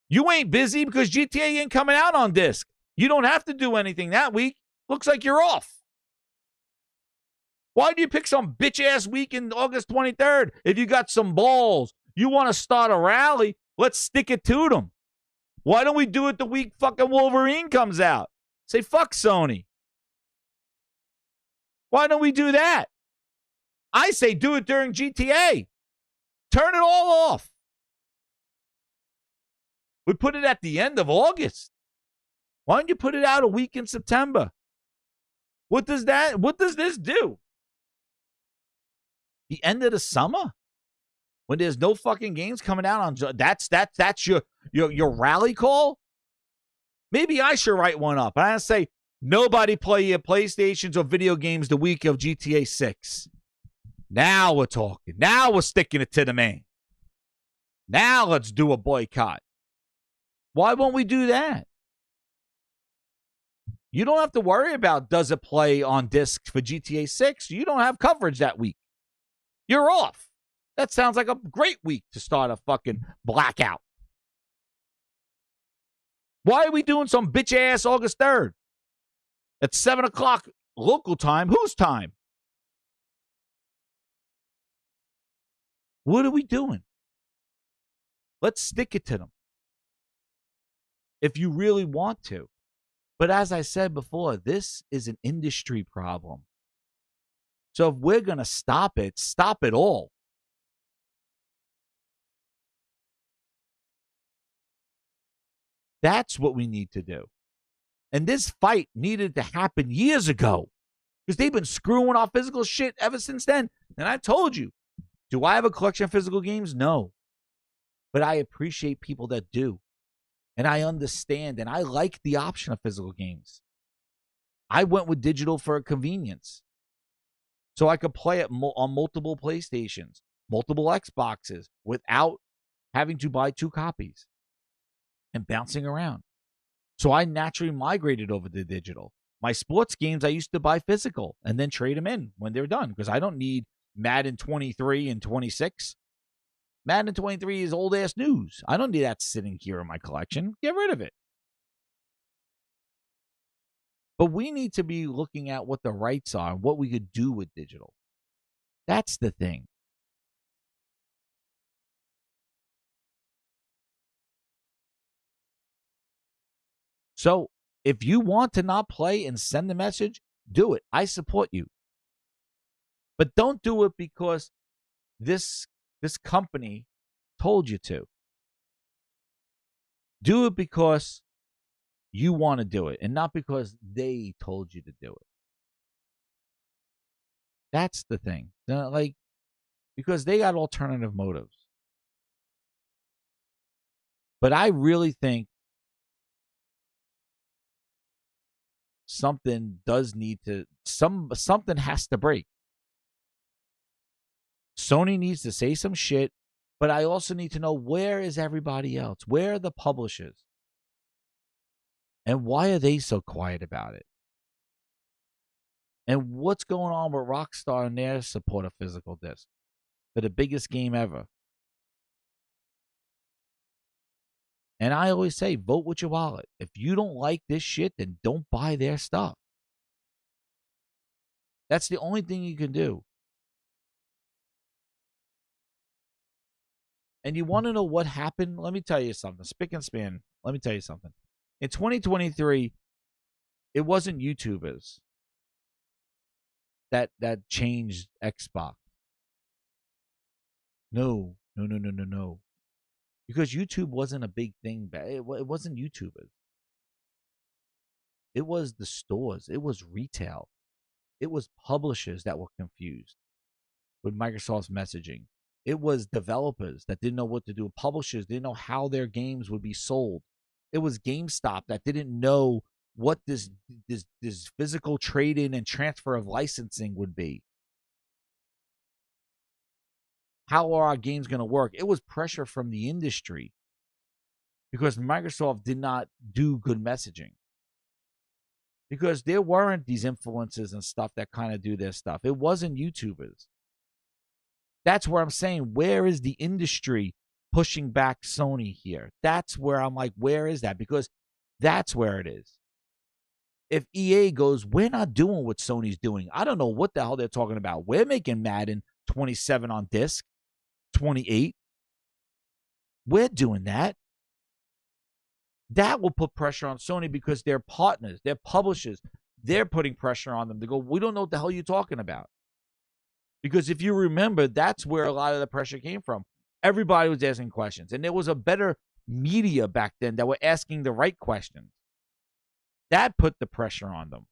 You ain't busy because GTA ain't coming out on disc. You don't have to do anything that week. Looks like you're off. Why do you pick some bitch-ass week in August 23rd? If you got some balls, you want to start a rally, let's stick it to them. Why don't we do it the week fucking Wolverine comes out? Say, fuck Sony. Why don't we do that? I say do it during GTA. Turn it all off. We put it at the end of August. Why don't you put it out a week in September? What does this do? The end of the summer? When there's no fucking games coming out on that's your rally call? Maybe I should write one up. And I say nobody play your PlayStations or video games the week of GTA 6. Now we're talking. Now we're sticking it to the man. Now let's do a boycott. Why won't we do that? You don't have to worry about does it play on disc for GTA 6. You don't have coverage that week. You're off. That sounds like a great week to start a fucking blackout. Why are we doing some bitch-ass August 3rd? At 7 o'clock local time. Whose time? What are we doing? Let's stick it to them. If you really want to. But as I said before, this is an industry problem. So if we're going to stop it all. That's what we need to do. And this fight needed to happen years ago because they've been screwing our physical shit ever since then. And I told you, do I have a collection of physical games? No. But I appreciate people that do. And I understand, and I like the option of physical games. I went with digital for convenience. So I could play it on multiple PlayStations, multiple Xboxes, without having to buy 2 copies and bouncing around. So I naturally migrated over to digital. My sports games, I used to buy physical and then trade them in when they're done because I don't need Madden 23 and 26. Madden 23 is old-ass news. I don't need that sitting here in my collection. Get rid of it. But we need to be looking at what the rights are and what we could do with digital. That's the thing. So if you want to not play and send the message, do it. I support you. But don't do it because this company told you to. Do it because you want to do it and not because they told you to do it. That's the thing. Because they got alternative motives. But I really think something has to break. Sony needs to say some shit, but I also need to know where is everybody else? Where are the publishers? And why are they so quiet about it? And what's going on with Rockstar and their support of physical disc? for the biggest game ever. And I always say, vote with your wallet. If you don't like this shit, then don't buy their stuff. That's the only thing you can do. And you want to know what happened? Let me tell you something. Spick and span. Let me tell you something. In 2023, it wasn't YouTubers that changed Xbox. No. Because YouTube wasn't a big thing. It wasn't YouTubers. It was the stores. It was retail. It was publishers that were confused with Microsoft's messaging. It was developers that didn't know what to do. Publishers didn't know how their games would be sold. It was GameStop that didn't know what this physical trade-in and transfer of licensing would be. How are our games going to work? It was pressure from the industry because Microsoft did not do good messaging. Because there weren't these influencers and stuff that kind of do their stuff. It wasn't YouTubers. That's where I'm saying, where is the industry pushing back Sony here? That's where I'm like, where is that? Because that's where it is. If EA goes, we're not doing what Sony's doing. I don't know what the hell they're talking about. We're making Madden 27 on disc, 28. We're doing that. That will put pressure on Sony because they're partners, they're publishers. They're putting pressure on them to go, we don't know what the hell you're talking about. Because if you remember, that's where a lot of the pressure came from. Everybody was asking questions. And there was a better media back then that were asking the right questions. That put the pressure on them.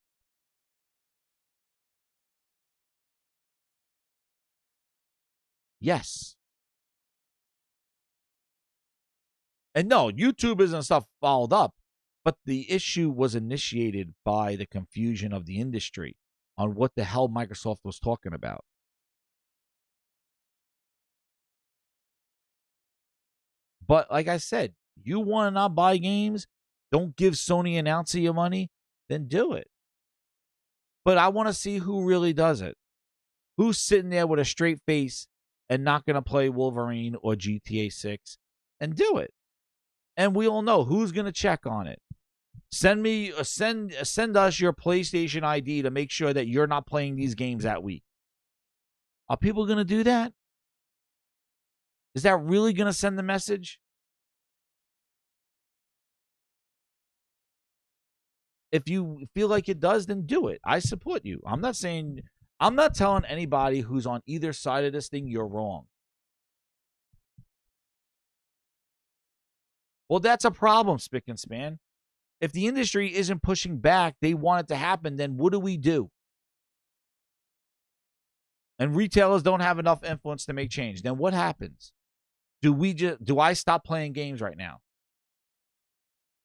Yes. And no, YouTubers and stuff followed up. But the issue was initiated by the confusion of the industry on what the hell Microsoft was talking about. But like I said, you want to not buy games, don't give Sony an ounce of your money, then do it. But I want to see who really does it. Who's sitting there with a straight face and not going to play Wolverine or GTA 6 and do it. And we all know who's going to check on it. Send us your PlayStation ID to make sure that you're not playing these games that week. Are people going to do that? Is that really going to send the message? If you feel like it does, then do it. I support you. I'm not telling anybody who's on either side of this thing you're wrong. Well, that's a problem, Spick and Span. If the industry isn't pushing back, they want it to happen, then what do we do? And retailers don't have enough influence to make change. Then what happens? Do I stop playing games right now?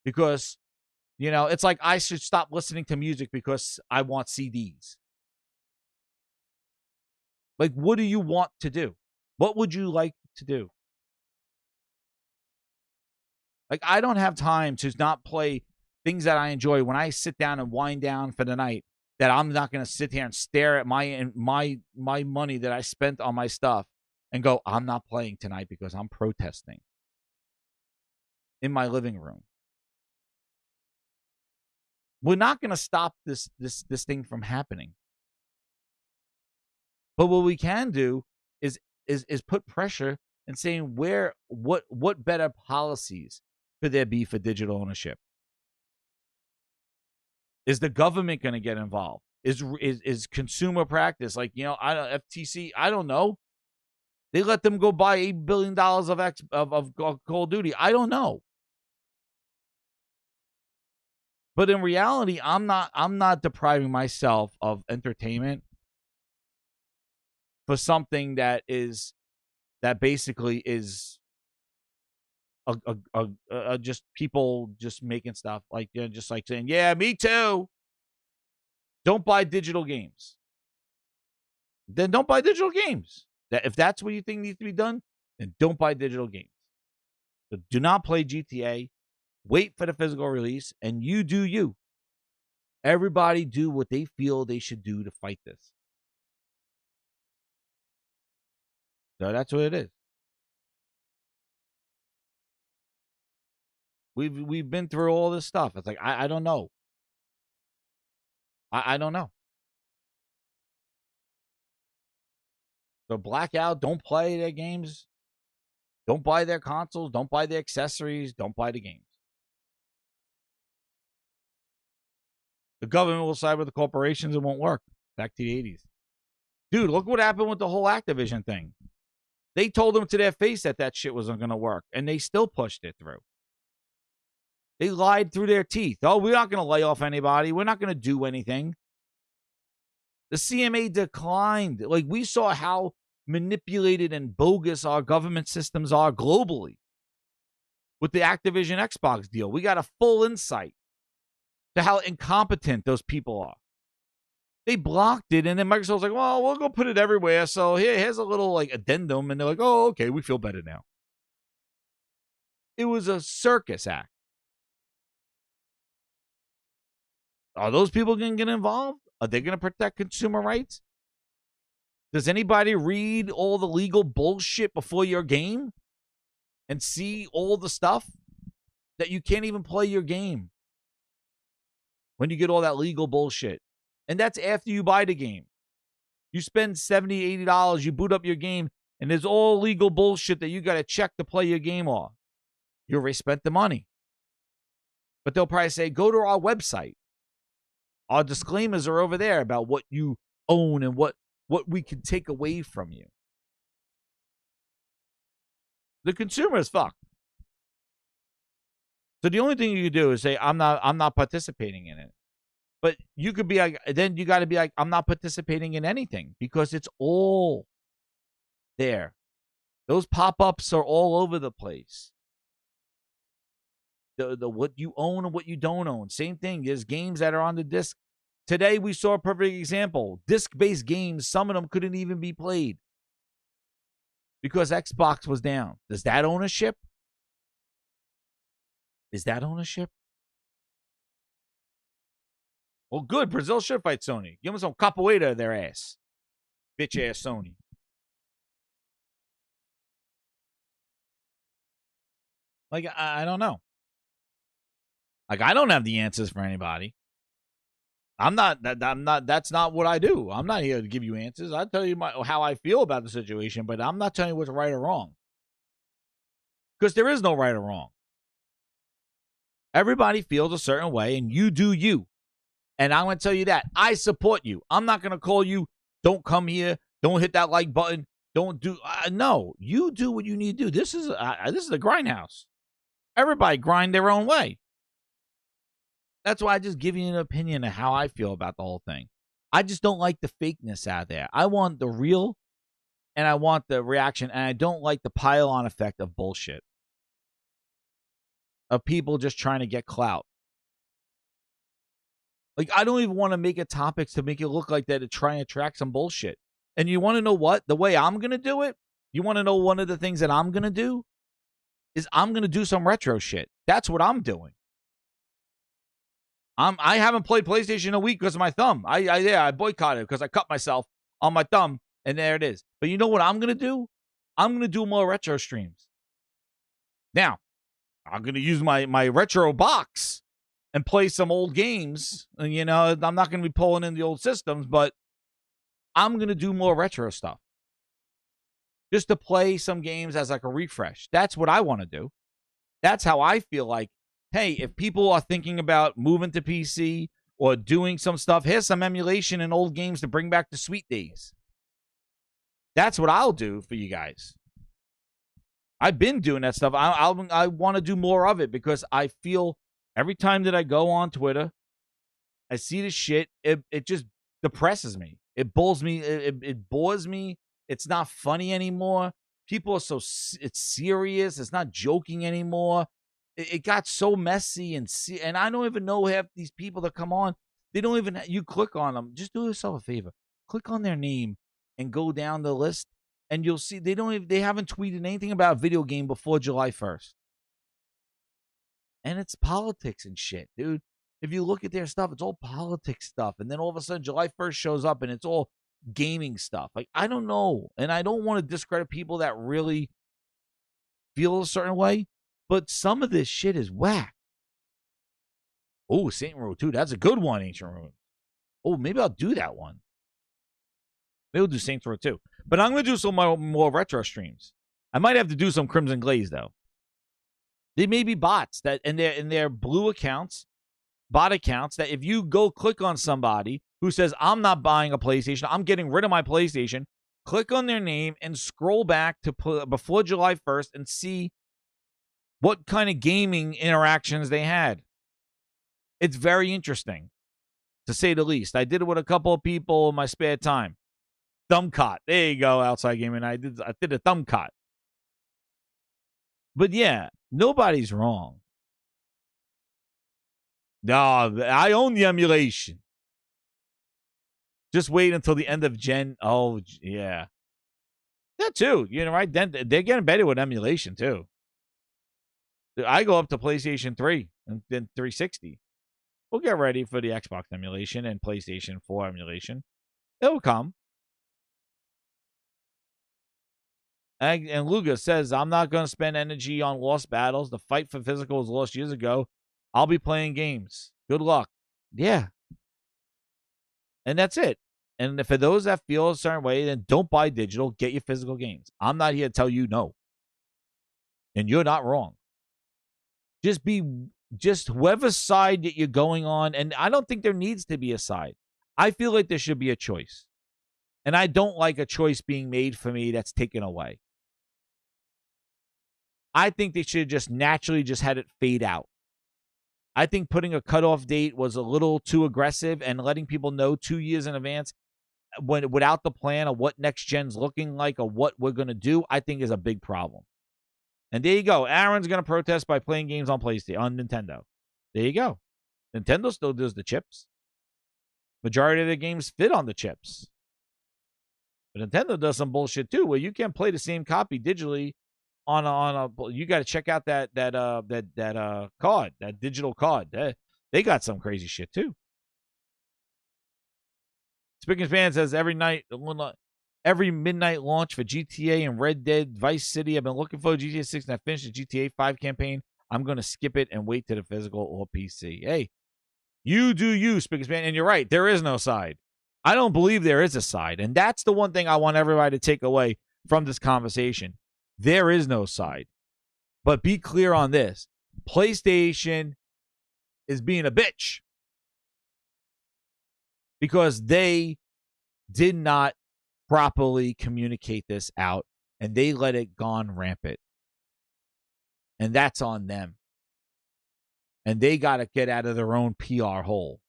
Because, it's like I should stop listening to music because I want CDs. Like, what do you want to do? What would you like to do? Like, I don't have time to not play things that I enjoy when I sit down and wind down for the night, that I'm not going to sit here and stare at my money that I spent on my stuff and go, I'm not playing tonight because I'm protesting in my living room. We're not going to stop this thing from happening. But what we can do is put pressure and saying what better policies could there be for digital ownership? Is the government going to get involved? Is consumer practice FTC? I don't know. They let them go buy $8 billion of Call of Duty. I don't know. But in reality, I'm not depriving myself of entertainment for something that basically is just people just making stuff like just like saying, yeah, me too. Don't buy digital games. Then don't buy digital games. If that's what you think needs to be done, then don't buy digital games. So do not play GTA. Wait for the physical release, and you do you. Everybody do what they feel they should do to fight this. So that's what it is. We've been through all this stuff. It's like I don't know. I don't know. So Blackout, don't play their games. Don't buy their consoles. Don't buy the accessories. Don't buy the games. The government will side with the corporations. It won't work. Back to the 80s. Dude, look what happened with the whole Activision thing. They told them to their face that that shit wasn't going to work, and they still pushed it through. They lied through their teeth. Oh, we're not going to lay off anybody. We're not going to do anything. The CMA declined. Like, we saw how manipulated and bogus our government systems are globally with the Activision Xbox deal. We got a full insight to how incompetent those people are. They blocked it, and then Microsoft's like, well, we'll go put it everywhere. So here's a little like addendum, and they're like, oh, okay, we feel better now. It was a circus act. Are those people going to get involved? Are they going to protect consumer rights? Does anybody read all the legal bullshit before your game and see all the stuff that you can't even play your game when you get all that legal bullshit? And that's after you buy the game. You spend $70, $80, you boot up your game, and there's all legal bullshit that you got to check to play your game off. You already spent the money. But they'll probably say, go to our website. Our disclaimers are over there about what you own and what we can take away from you. The consumer is fucked. So the only thing you can do is say, I'm not participating in it. But you could be like, then you got to be like, I'm not participating in anything because it's all there. Those pop-ups are all over the place. The what you own and what you don't own. Same thing. There's games that are on the disc. Today we saw a perfect example. Disc-based games, some of them couldn't even be played because Xbox was down. Is that ownership? Is that ownership? Well, good. Brazil should fight Sony. Give them some capoeira in their ass. Bitch ass Sony. Like, I don't know. Like, I don't have the answers for anybody. That's not what I do. I'm not here to give you answers. I tell you how I feel about the situation, but I'm not telling you what's right or wrong. Because there is no right or wrong. Everybody feels a certain way, and you do you. And I'm going to tell you that. I support you. I'm not going to call you, don't come here, don't hit that like button, don't do... no, you do what you need to do. This is a grindhouse. Everybody grind their own way. That's why I just give you an opinion of how I feel about the whole thing. I just don't like the fakeness out there. I want the real, and I want the reaction, and I don't like the pile-on effect of bullshit. Of people just trying to get clout. Like, I don't even want to make it topics to make it look like that to try and attract some bullshit. And you want to know what? The way I'm going to do it, you want to know one of the things that I'm going to do? Is I'm going to do some retro shit. That's what I'm doing. I haven't played PlayStation in a week because of my thumb. I boycotted because I cut myself on my thumb, and there it is. But you know what I'm going to do? I'm going to do more retro streams. Now, I'm going to use my retro box and play some old games. You know, I'm not going to be pulling in the old systems, but I'm going to do more retro stuff. Just to play some games as like a refresh. That's what I want to do. That's how I feel like, hey, if people are thinking about moving to PC or doing some stuff, here's some emulation in old games to bring back the sweet days. That's what I'll do for you guys. I've been doing that stuff. I want to do more of it because I feel every time that I go on Twitter, I see this shit, it just depresses me. It bores me. It bores me. It's not funny anymore. People are it's serious. It's not joking anymore. It got so messy and I don't even know half these people that come on. They don't even, you click on them. Just do yourself a favor. Click on their name and go down the list and you'll see they haven't tweeted anything about a video game before July 1st. And it's politics and shit, dude. If you look at their stuff, it's all politics stuff. And then all of a sudden July 1st shows up and it's all gaming stuff. Like, I don't know. And I don't want to discredit people that really feel a certain way, but some of this shit is whack. Oh, Saint Row 2. That's a good one, Ancient Ruins. Oh, maybe I'll do that one. Maybe we'll do Saints Row 2. But I'm going to do some more retro streams. I might have to do some Crimson Glaze, though. They may be bots that in their blue accounts, bot accounts, that if you go click on somebody who says, I'm not buying a PlayStation, I'm getting rid of my PlayStation, click on their name and scroll back to before July 1st and see what kind of gaming interactions they had. It's very interesting, to say the least. I did it with a couple of people in my spare time. Thumbcot. There you go, Outside Gaming. I did a Thumbcot. But yeah, nobody's wrong. No, I own the emulation. Just wait until the end of Gen. Oh, yeah. That too. You know, right? Then they're getting better with emulation too. I go up to PlayStation 3 and then 360. We'll get ready for the Xbox emulation and PlayStation 4 emulation. It'll come. And Luga says, I'm not going to spend energy on lost battles. The fight for physical was lost years ago. I'll be playing games. Good luck. Yeah. And that's it. And for those that feel a certain way, then don't buy digital. Get your physical games. I'm not here to tell you no. And you're not wrong. Just whoever side that you're going on, and I don't think there needs to be a side. I feel like there should be a choice. And I don't like a choice being made for me that's taken away. I think they should have just naturally just had it fade out. I think putting a cutoff date was a little too aggressive, and letting people know 2 years in advance without the plan of what next gen's looking like or what we're going to do, I think is a big problem. And there you go. Aaron's going to protest by playing games on PlayStation, on Nintendo. There you go. Nintendo still does the chips. Majority of the games fit on the chips. But Nintendo does some bullshit too, where you can't play the same copy digitally on a you got to check out that card, that digital card. They got some crazy shit too. Speaking Fan says every midnight launch for GTA and Red Dead Vice City. I've been looking for GTA 6 and I finished the GTA 5 campaign. I'm going to skip it and wait to the physical or PC. Hey, you do you, Speaking Fan. And you're right, there is no side. I don't believe there is a side. And that's the one thing I want everybody to take away from this conversation. There is no side. But be clear on this. PlayStation is being a bitch because they did not properly communicate this out and they let it gone rampant. And that's on them. And they got to get out of their own PR hole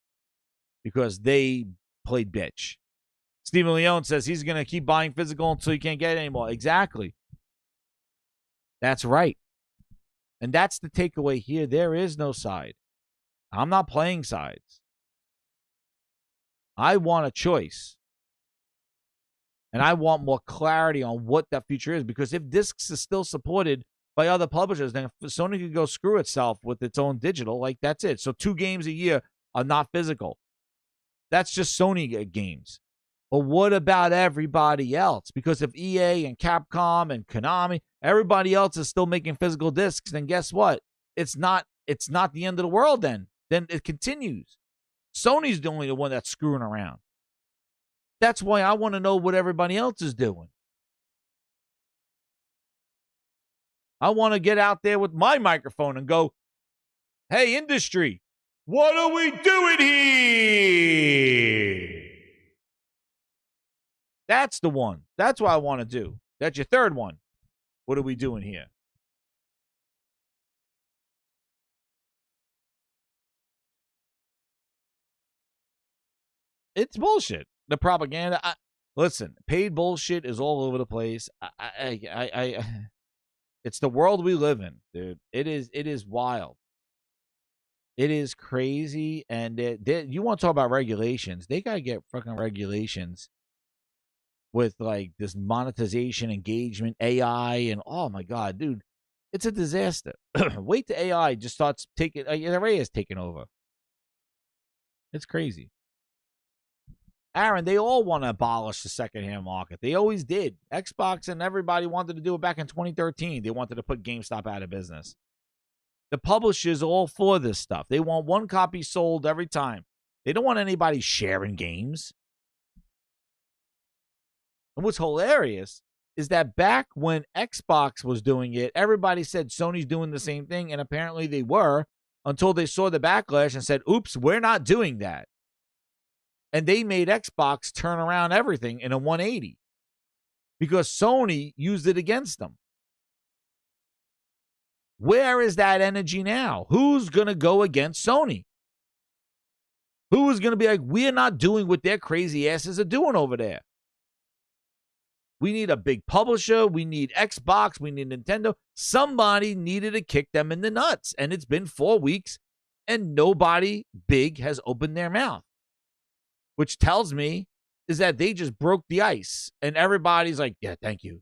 because they played bitch. Stephen Leone says he's going to keep buying physical until he can't get it anymore. Exactly. That's right. And that's the takeaway here. There is no side. I'm not playing sides. I want a choice. And I want more clarity on what that future is. Because if discs is still supported by other publishers, then Sony could go screw itself with its own digital. Like, that's it. So 2 games a year are not physical. That's just Sony games. But what about everybody else? Because if EA and Capcom and Konami, everybody else is still making physical discs, then guess what? It's not the end of the world then. Then it continues. Sony's the only one that's screwing around. That's why I want to know what everybody else is doing. I want to get out there with my microphone and go, hey, industry, what are we doing here? That's the one. That's what I want to do. That's your third one. What are we doing here? It's bullshit. The propaganda. Listen, paid bullshit is all over the place. It's the world we live in, dude. It is wild. It is crazy. And you want to talk about regulations? They gotta get fucking regulations with like this monetization, engagement, AI, and oh my god, dude, it's a disaster. Wait till AI just starts taking. It already has taken over. It's crazy. Aaron, they all want to abolish the secondhand market. They always did. Xbox and everybody wanted to do it back in 2013. They wanted to put GameStop out of business. The publishers are all for this stuff. They want one copy sold every time. They don't want anybody sharing games. And what's hilarious is that back when Xbox was doing it, everybody said Sony's doing the same thing, and apparently they were, until they saw the backlash and said, oops, we're not doing that. And they made Xbox turn around everything in a 180 because Sony used it against them. Where is that energy now? Who's going to go against Sony? Who is going to be like, we're not doing what their crazy asses are doing over there? We need a big publisher. We need Xbox. We need Nintendo. Somebody needed to kick them in the nuts. And it's been 4 weeks, and nobody big has opened their mouth, which tells me is that they just broke the ice. And everybody's like, yeah, thank you.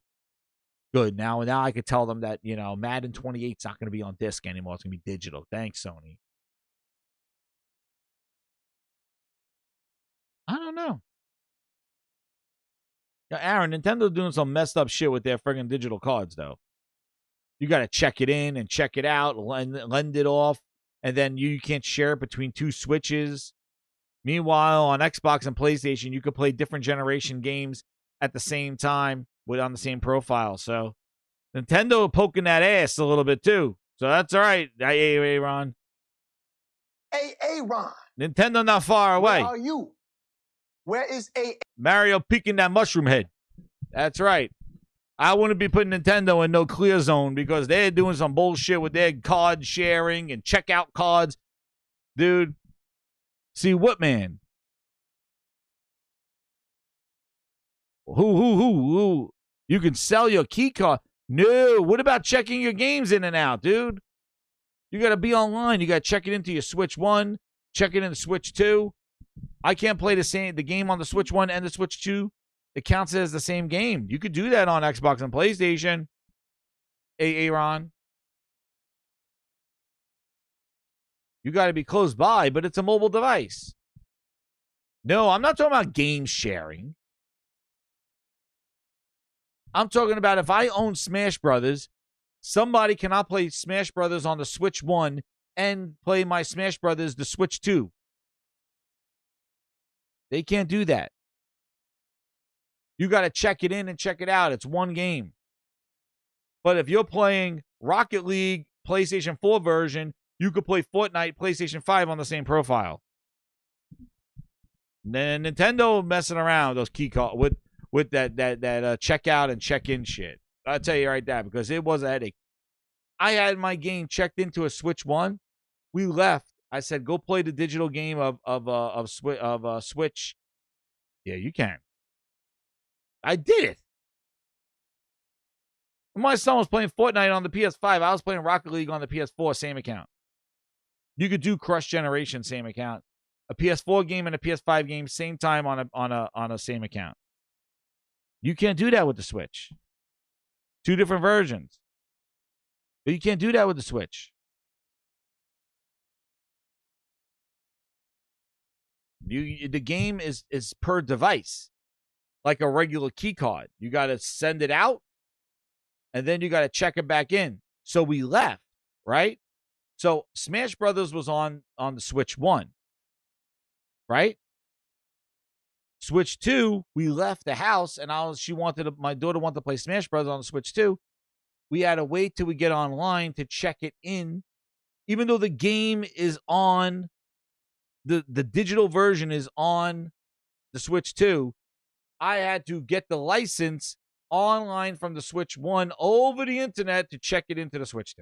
Good. Now I could tell them that, Madden 28 is not going to be on disc anymore. It's going to be digital. Thanks, Sony. I don't know. Now, Aaron, Nintendo's doing some messed up shit with their friggin' digital cards, though. You got to check it in and check it out, lend it off, and then you can't share it between two Switches. Meanwhile, on Xbox and PlayStation, you could play different generation games at the same time on the same profile. So, Nintendo poking that ass a little bit, too. So, that's all right, Aaron. Hey, Aaron. Nintendo not far away. Where are you? Where is Mario peeking that mushroom head. That's right. I wouldn't be putting Nintendo in no clear zone because they're doing some bullshit with their card sharing and checkout cards. Dude, see what, man? Who? You can sell your key card. No, what about checking your games in and out, dude? You got to be online. You got to check it into your Switch 1, check it into Switch 2. I can't play the game on the Switch 1 and the Switch 2. It counts as the same game. You could do that on Xbox and PlayStation. Aaron. You got to be close by, but it's a mobile device. No, I'm not talking about game sharing. I'm talking about if I own Smash Brothers, somebody cannot play Smash Brothers on the Switch 1 and play my Smash Brothers the Switch 2. They can't do that. You got to check it in and check it out. It's one game. But if you're playing Rocket League, PlayStation 4 version, you could play Fortnite, PlayStation 5 on the same profile. Then Nintendo messing around with those key cards with that checkout and check-in shit. I'll tell you right there because it was a headache. I had my game checked into a Switch 1. We left. I said, go play the digital game of Switch. Yeah, you can. I did it. My son was playing Fortnite on the PS5. I was playing Rocket League on the PS4, same account. You could do Crush Generation, same account. A PS4 game and a PS5 game, same time on a same account. You can't do that with the Switch. Two different versions. But you can't do that with the Switch. The game is per device, like a regular key card. You got to send it out, and then you got to check it back in. So we left, right? So Smash Brothers was on the Switch 1, right? Switch 2, we left the house, and my daughter wanted to play Smash Brothers on the Switch 2. We had to wait till we get online to check it in, even though the game is on. The digital version is on the Switch 2. I had to get the license online from the Switch 1 over the internet to check it into the Switch 2.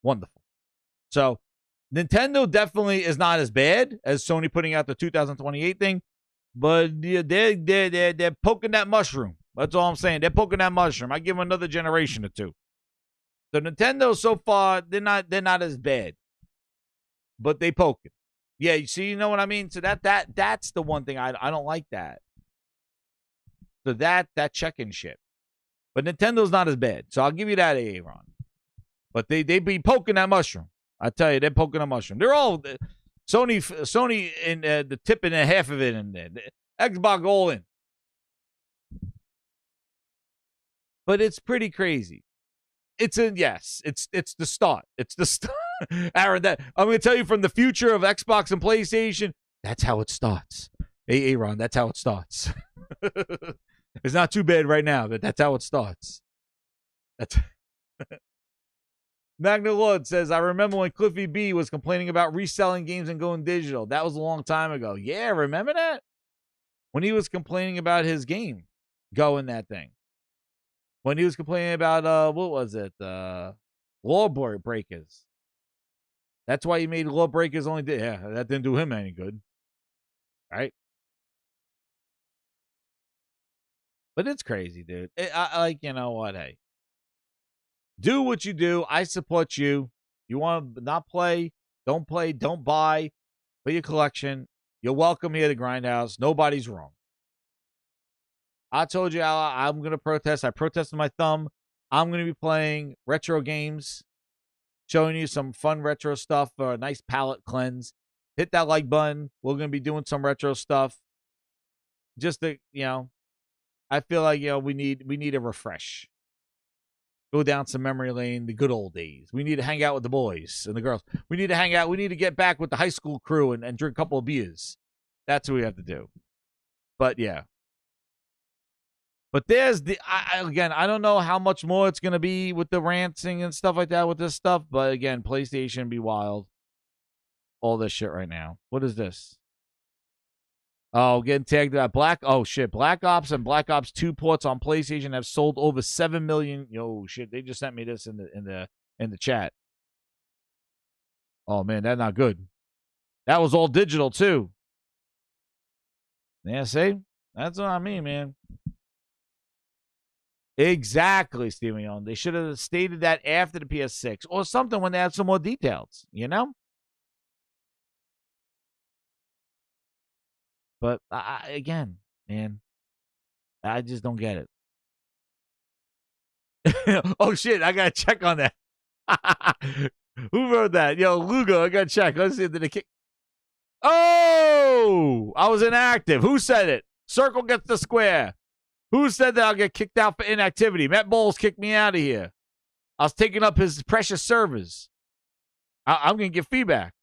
Wonderful. So, Nintendo definitely is not as bad as Sony putting out the 2028 thing, but they're poking that mushroom. That's all I'm saying. They're poking that mushroom. I give them another generation or two. So, Nintendo so far, they're not as bad. But they poke it. Yeah, you see, you know what I mean? So that's the one thing I don't like that. So that check-in shit. But Nintendo's not as bad. So I'll give you that, Aaron. But they be poking that mushroom. I tell you, they're poking a mushroom. They're all Sony in the tip and a half of it in there. The Xbox all in. But it's pretty crazy. It's the start. It's the start. Aaron, that I'm going to tell you from the future of Xbox and PlayStation, that's how it starts. Hey, Aaron, that's how it starts. It's not too bad right now, but that's how it starts. That's Magna Lord says, I remember when Cliffy B was complaining about reselling games and going digital. That was a long time ago. Yeah, remember that? When he was complaining about his game going that thing. When he was complaining about, what was it? Law Breakers. That's why he made Law Breakers only did. Yeah, that didn't do him any good. Right? But it's crazy, dude. I like, you know what? Hey, do what you do. I support you. You want to not play, don't buy for your collection. You're welcome here to Grindhouse. Nobody's wrong. I told you I'm going to protest. I protested my thumb. I'm going to be playing retro games, showing you some fun retro stuff for a nice palate cleanse. Hit that like button. We're going to be doing some retro stuff. Just to, I feel like, we need a refresh. Go down some memory lane, the good old days. We need to hang out with the boys and the girls. We need to hang out. We need to get back with the high school crew and drink a couple of beers. That's what we have to do. But, yeah. But there's again, I don't know how much more it's going to be with the ranting and stuff like that with this stuff. But, again, PlayStation be wild. All this shit right now. What is this? Oh, getting tagged about Black Ops and Black Ops 2 ports on PlayStation have sold over 7 million. Yo, shit, they just sent me this in the chat. Oh man, that's not good. That was all digital too. Yeah, see? That's what I mean, man. Exactly, Steven Young. They should have stated that after the PS6 or something when they had some more details, But, again, man, I just don't get it. Oh, shit, I got to check on that. Who wrote that? Yo, Lugo, I got to check. Let's see, did they kick? Oh, I was inactive. Who said it? Circle gets the square. Who said that I'll get kicked out for inactivity? Matt Bowles kicked me out of here. I was taking up his precious servers. I'm going to get feedback.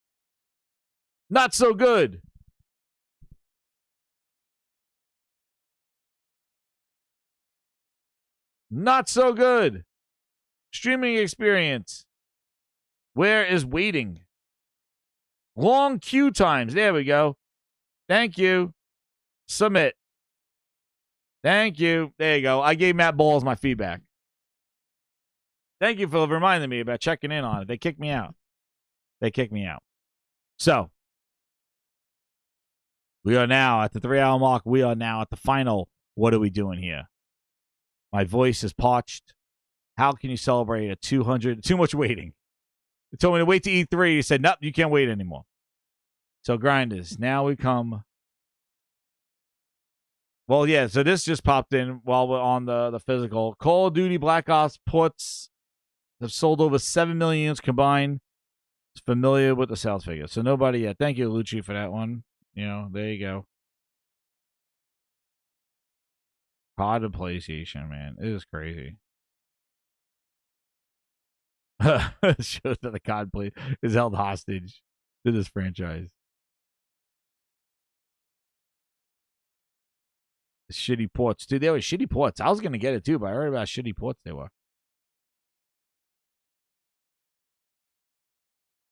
Not so good. Not so good. Streaming experience. Where is waiting? Long queue times. There we go. Thank you. Submit. Thank you. There you go. I gave Matt Balls my feedback. Thank you for reminding me about checking in on it. They kicked me out. So, we are now at the 3-hour mark. We are now at the final. What are we doing here? My voice is parched. How can you celebrate a 200? Too much waiting. They told me to wait to E3. He said, nope, you can't wait anymore. So, grinders, now we come. Well, yeah, so this just popped in while we're on the physical. Call of Duty Black Ops ports have sold over 7 million units combined. It's familiar with the sales figure. So, nobody yet. Thank you, Lucci, for that one. There you go. COD and PlayStation, man. It is crazy. It shows that the COD play is held hostage to this franchise. The shitty ports. Dude, they were shitty ports. I was going to get it too, but I heard about how shitty ports they were.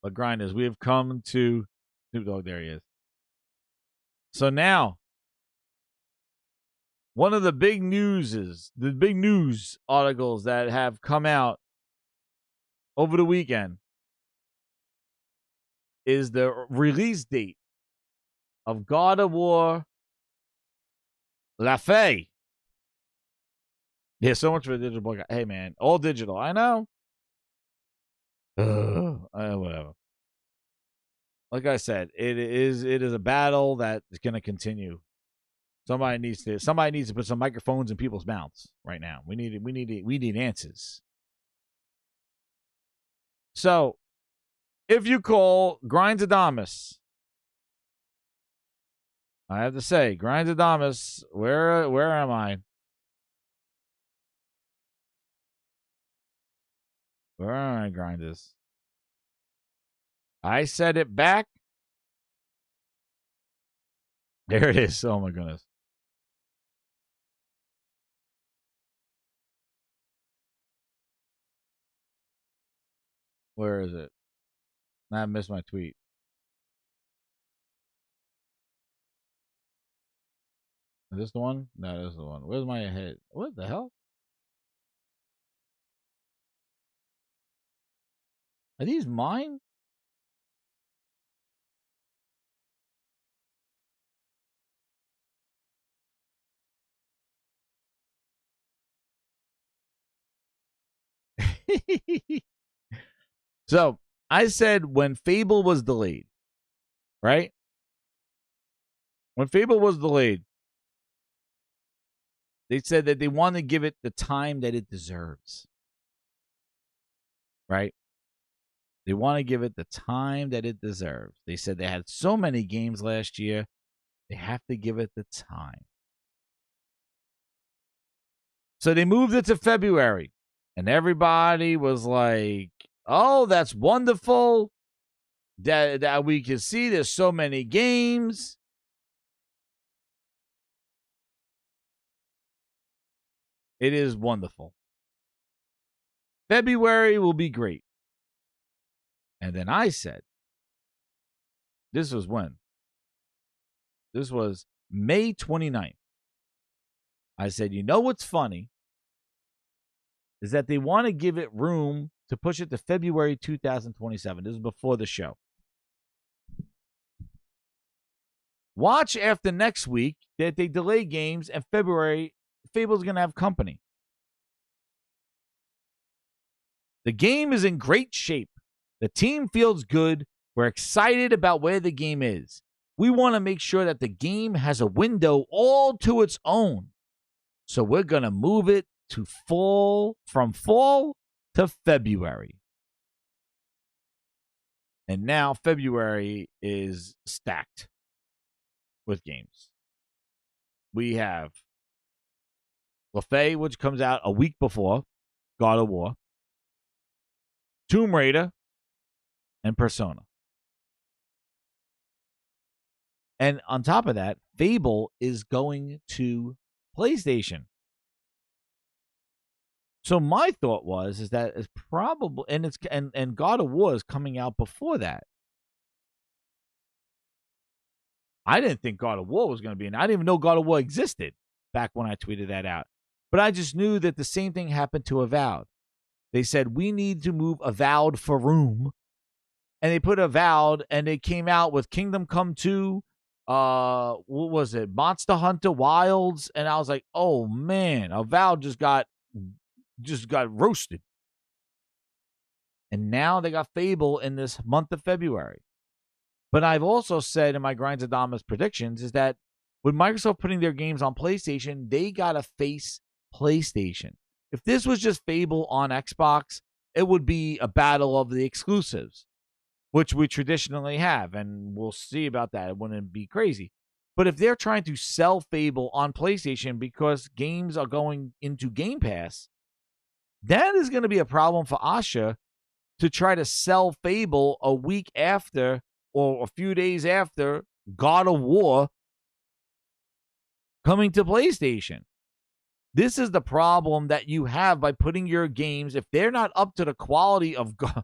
But grinders, we have come to Snoop Dogg. There he is. So now, one of the big news articles that have come out over the weekend is the release date of God of War La Fey. Yeah, so much for the digital boycott. Hey, man, all digital. I know. Whatever. Like I said, it is a battle that is going to continue. Somebody needs to put some microphones in people's mouths right now. We need answers. So, if you call Grindadamus I have to say, Grindadamus, where am I? Where am I, Grinders? I said it back. There it is. Oh my goodness. Where is it? I missed my tweet. Is this the one? No, this is the one. Where's my head? What the hell? Are these mine? So I said when Fable was delayed, right? When Fable was delayed, they said that they want to give it the time that it deserves. Right? They want to give it the time that it deserves. They said they had so many games last year, they have to give it the time. So they moved it to February. And everybody was like, oh, that's wonderful that we can see there's so many games. It is wonderful. February will be great. And then I said, this was when? This was May 29th. I said, you know what's funny? Is that they want to give it room to push it to February 2027. This is before the show. Watch after next week that they delay games, and February, Fable's going to have company. The game is in great shape. The team feels good. We're excited about where the game is. We want to make sure that the game has a window all to its own. So we're going to move it to from fall to February. And now February is stacked with games. We have LaFay, which comes out a week before God of War, Tomb Raider, and Persona. And on top of that, Fable is going to PlayStation. So my thought is that it's probably, and God of War is coming out before that. I didn't think God of War was going to be in. I didn't even know God of War existed back when I tweeted that out. But I just knew that the same thing happened to Avowed. They said, we need to move Avowed for room. And they put Avowed, and they came out with Kingdom Come 2, what was it, Monster Hunter Wilds, and I was like, oh man, Avowed just got roasted. And now they got Fable in this month of February. But I've also said in my Grindadamas predictions is that with Microsoft putting their games on PlayStation, they got to face PlayStation. If this was just Fable on Xbox, it would be a battle of the exclusives, which we traditionally have, and we'll see about that. It wouldn't be crazy. But if they're trying to sell Fable on PlayStation because games are going into Game Pass, that is going to be a problem for Asha to try to sell Fable a week after or a few days after God of War coming to PlayStation. This is the problem that you have by putting your games, if they're not up to the quality of God,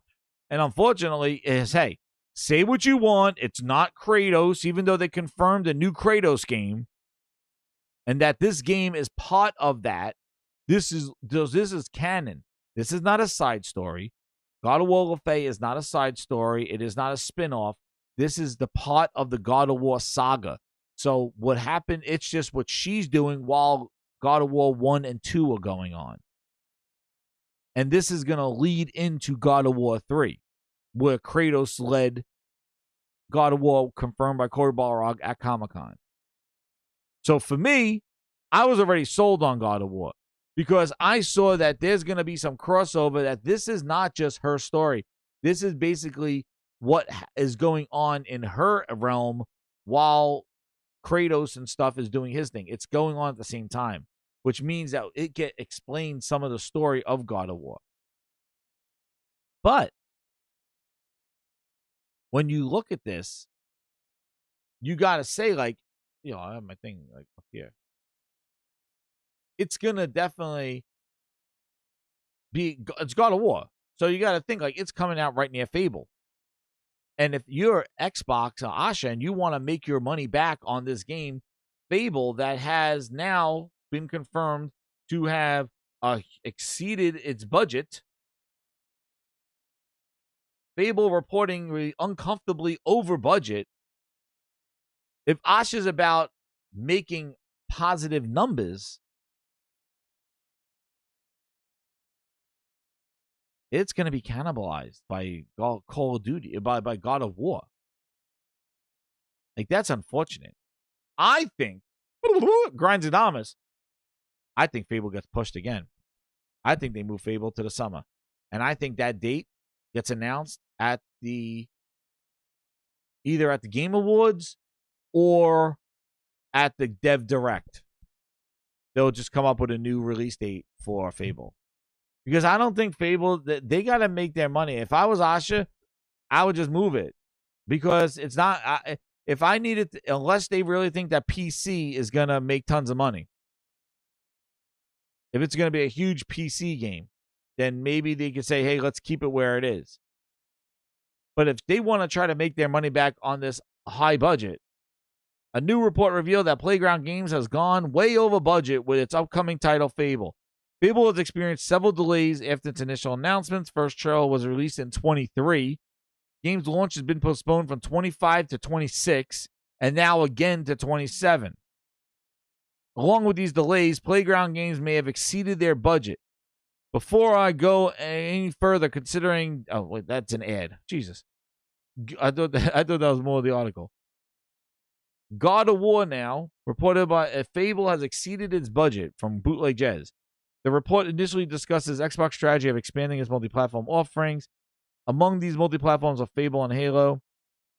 and unfortunately is, hey, say what you want, it's not Kratos, even though they confirmed a new Kratos game, and that this game is part of that. This is canon. This is not a side story. God of War LaFay is not a side story. It is not a spin-off. This is the part of the God of War saga. So what happened, it's just what she's doing while God of War 1 and 2 are going on. And this is going to lead into God of War 3, where Kratos led God of War, confirmed by Cory Balrog at Comic-Con. So for me, I was already sold on God of War because I saw that there's going to be some crossover, that this is not just her story. This is basically what is going on in her realm while Kratos and stuff is doing his thing. It's going on at the same time, which means that it explains some of the story of God of War. But when you look at this, you got to say, like, I have my thing like up here. It's going to definitely it's God of War. So you got to think, like, it's coming out right near Fable. And if you're Xbox or Asha and you want to make your money back on this game, Fable, that has now been confirmed to have exceeded its budget. Fable reporting uncomfortably over budget. If Asha's about making positive numbers, it's going to be cannibalized by Call of Duty, by God of War. Like, that's unfortunate. I think, Grinds Adamus, I think Fable gets pushed again. I think they move Fable to the summer. And I think that date gets announced at either at the Game Awards or at the Dev Direct. They'll just come up with a new release date for Fable. Because I don't think Fable, they got to make their money. If I was Asha, I would just move it. Because it's not, if I need it, unless they really think that PC is going to make tons of money. If it's going to be a huge PC game, then maybe they could say, hey, let's keep it where it is. But if they want to try to make their money back on this high budget, a new report revealed that Playground Games has gone way over budget with its upcoming title, Fable. Fable has experienced several delays after its initial announcements. First trailer was released in 23. Game's launch has been postponed from 25 to 26, and now again to 27. Along with these delays, Playground Games may have exceeded their budget. Before I go any further, considering... Oh, wait, that's an ad. Jesus. I thought that was more of the article. God of War now, reported by Fable, has exceeded its budget from Bootleg Jez. The report initially discusses Xbox strategy of expanding its multi-platform offerings. Among these multi-platforms are Fable and Halo.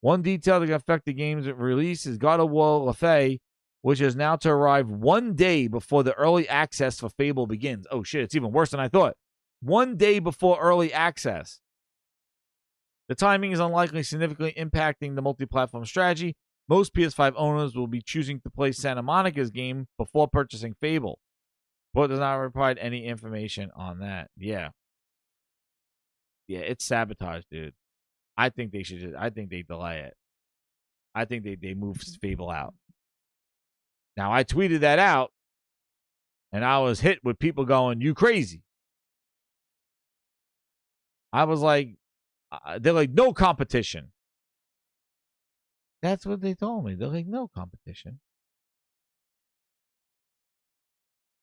One detail that can affect the game's release is God of War Le Fay, which is now to arrive 1 day before the early access for Fable begins. Oh, shit, it's even worse than I thought. 1 day before early access. The timing is unlikely significantly impacting the multi-platform strategy. Most PS5 owners will be choosing to play Santa Monica's game before purchasing Fable. But does not provide any information on that. Yeah. Yeah, it's sabotage, dude. I think they delay it. I think they move Fable out. Now, I tweeted that out, and I was hit with people going, you crazy. I was like, they're like, no competition. That's what they told me. They're like, no competition.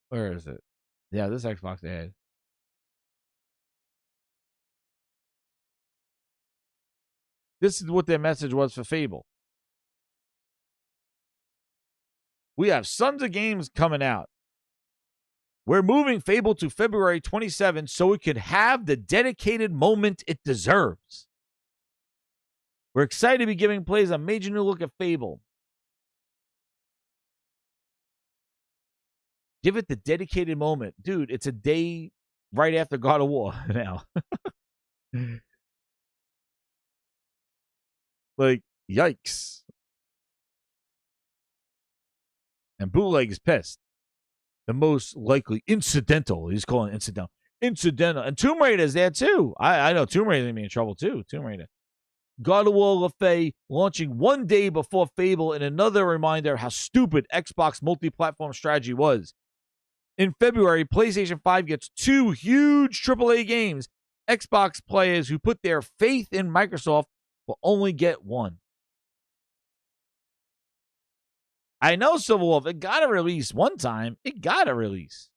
Where is it? Yeah, this Xbox ad. This is what their message was for Fable. We have Sons of Games coming out. We're moving Fable to February 27 so it could have the dedicated moment it deserves. We're excited to be giving players a major new look at Fable. Give it the dedicated moment. Dude, it's a day right after God of War now. Like, yikes. And Bootleg is pissed. The most likely incidental. He's calling it incidental. Incidental. And Tomb Raider's there too. I know Tomb Raider's going to be in trouble too. Tomb Raider. God of War Le Fay launching 1 day before Fable, and another reminder how stupid Xbox multi-platform strategy was. In February, PlayStation 5 gets 2 huge AAA games. Xbox players who put their faith in Microsoft will only get 1. I know Civil Wolf, it got to release one time. It got to release.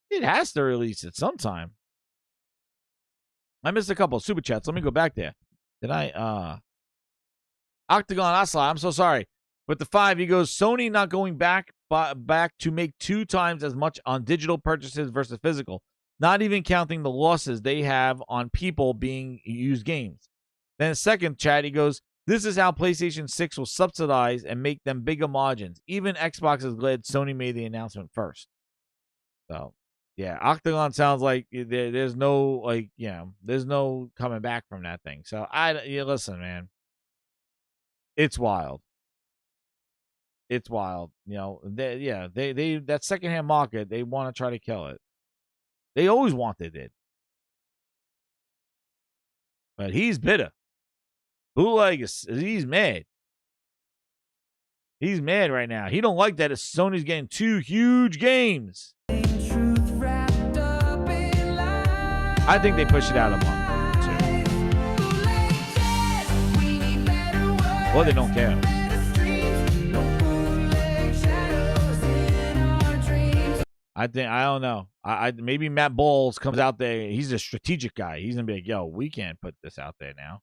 It has to release it sometime. I missed a couple of super chats. Let me go back there. Did I? Octagon Asla, I'm so sorry. With the 5, he goes, Sony not going back to make 2 times as much on digital purchases versus physical. Not even counting the losses they have on people being used games. Then second chat, he goes, This is how PlayStation 6 will subsidize and make them bigger margins. Even Xbox is glad Sony made the announcement first. So, yeah, Octagon sounds like there's no, like, there's no coming back from that thing. So, listen, man. It's wild. It's wild. They that secondhand market, they want to try to kill it. They always wanted it. But he's bitter. Bootleg he's mad. He's mad right now. He don't like that Sony's getting 2 huge games. I think they push it out a month or 2. Or they don't care. I don't know. Maybe Matt Bowles comes out there. He's a strategic guy. He's gonna be like, yo, we can't put this out there now.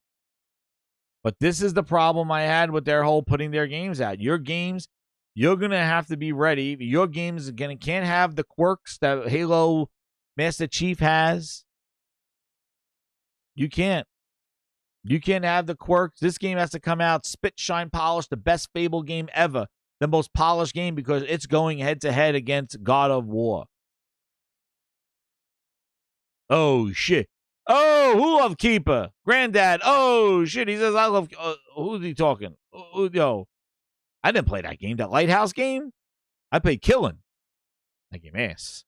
But this is the problem I had with their whole putting their games out. Your games, you're gonna have to be ready. Your games can't have the quirks that Halo Master Chief has. You can't. You can't have the quirks. This game has to come out spit, shine, polish, the best Fable game ever. The most polished game because it's going head-to-head against God of War. Oh, shit. Oh, who loved Keeper? Granddad. Oh, shit. He says, I love... who's he talking? Yo. I didn't play that game. That Lighthouse game? I played Killing. That game ass.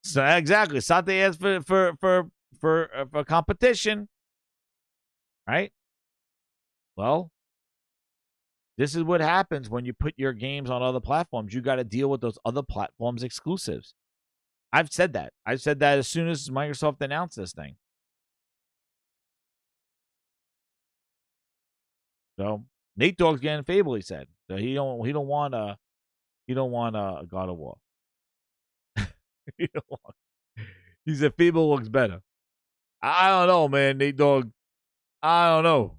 So, exactly. Sate asked for competition. Right? Well... This is what happens when you put your games on other platforms. You got to deal with those other platforms' exclusives. I've said that. I said that as soon as Microsoft announced this thing. So Nate Dogg's getting Fable. He said so. He don't want a God of War. He said Fable looks better. I don't know, man. Nate Dogg. I don't know.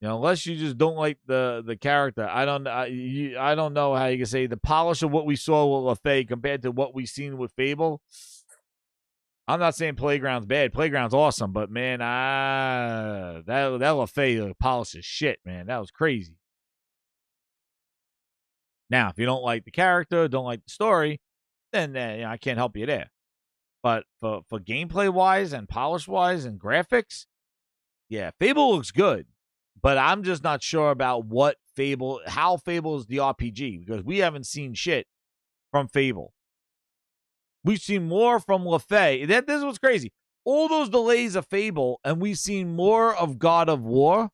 Unless you just don't like the character, I don't know how you can say the polish of what we saw with LaFay compared to what we've seen with Fable. I'm not saying Playground's bad. Playground's awesome, but man, that LaFay polish is shit, man. That was crazy. Now, if you don't like the character, don't like the story, then I can't help you there. But for gameplay wise and polish wise and graphics, yeah, Fable looks good. But I'm just not sure about how Fable is the RPG, because we haven't seen shit from Fable. We've seen more from LaFay. This is what's crazy. All those delays of Fable, and we've seen more of God of War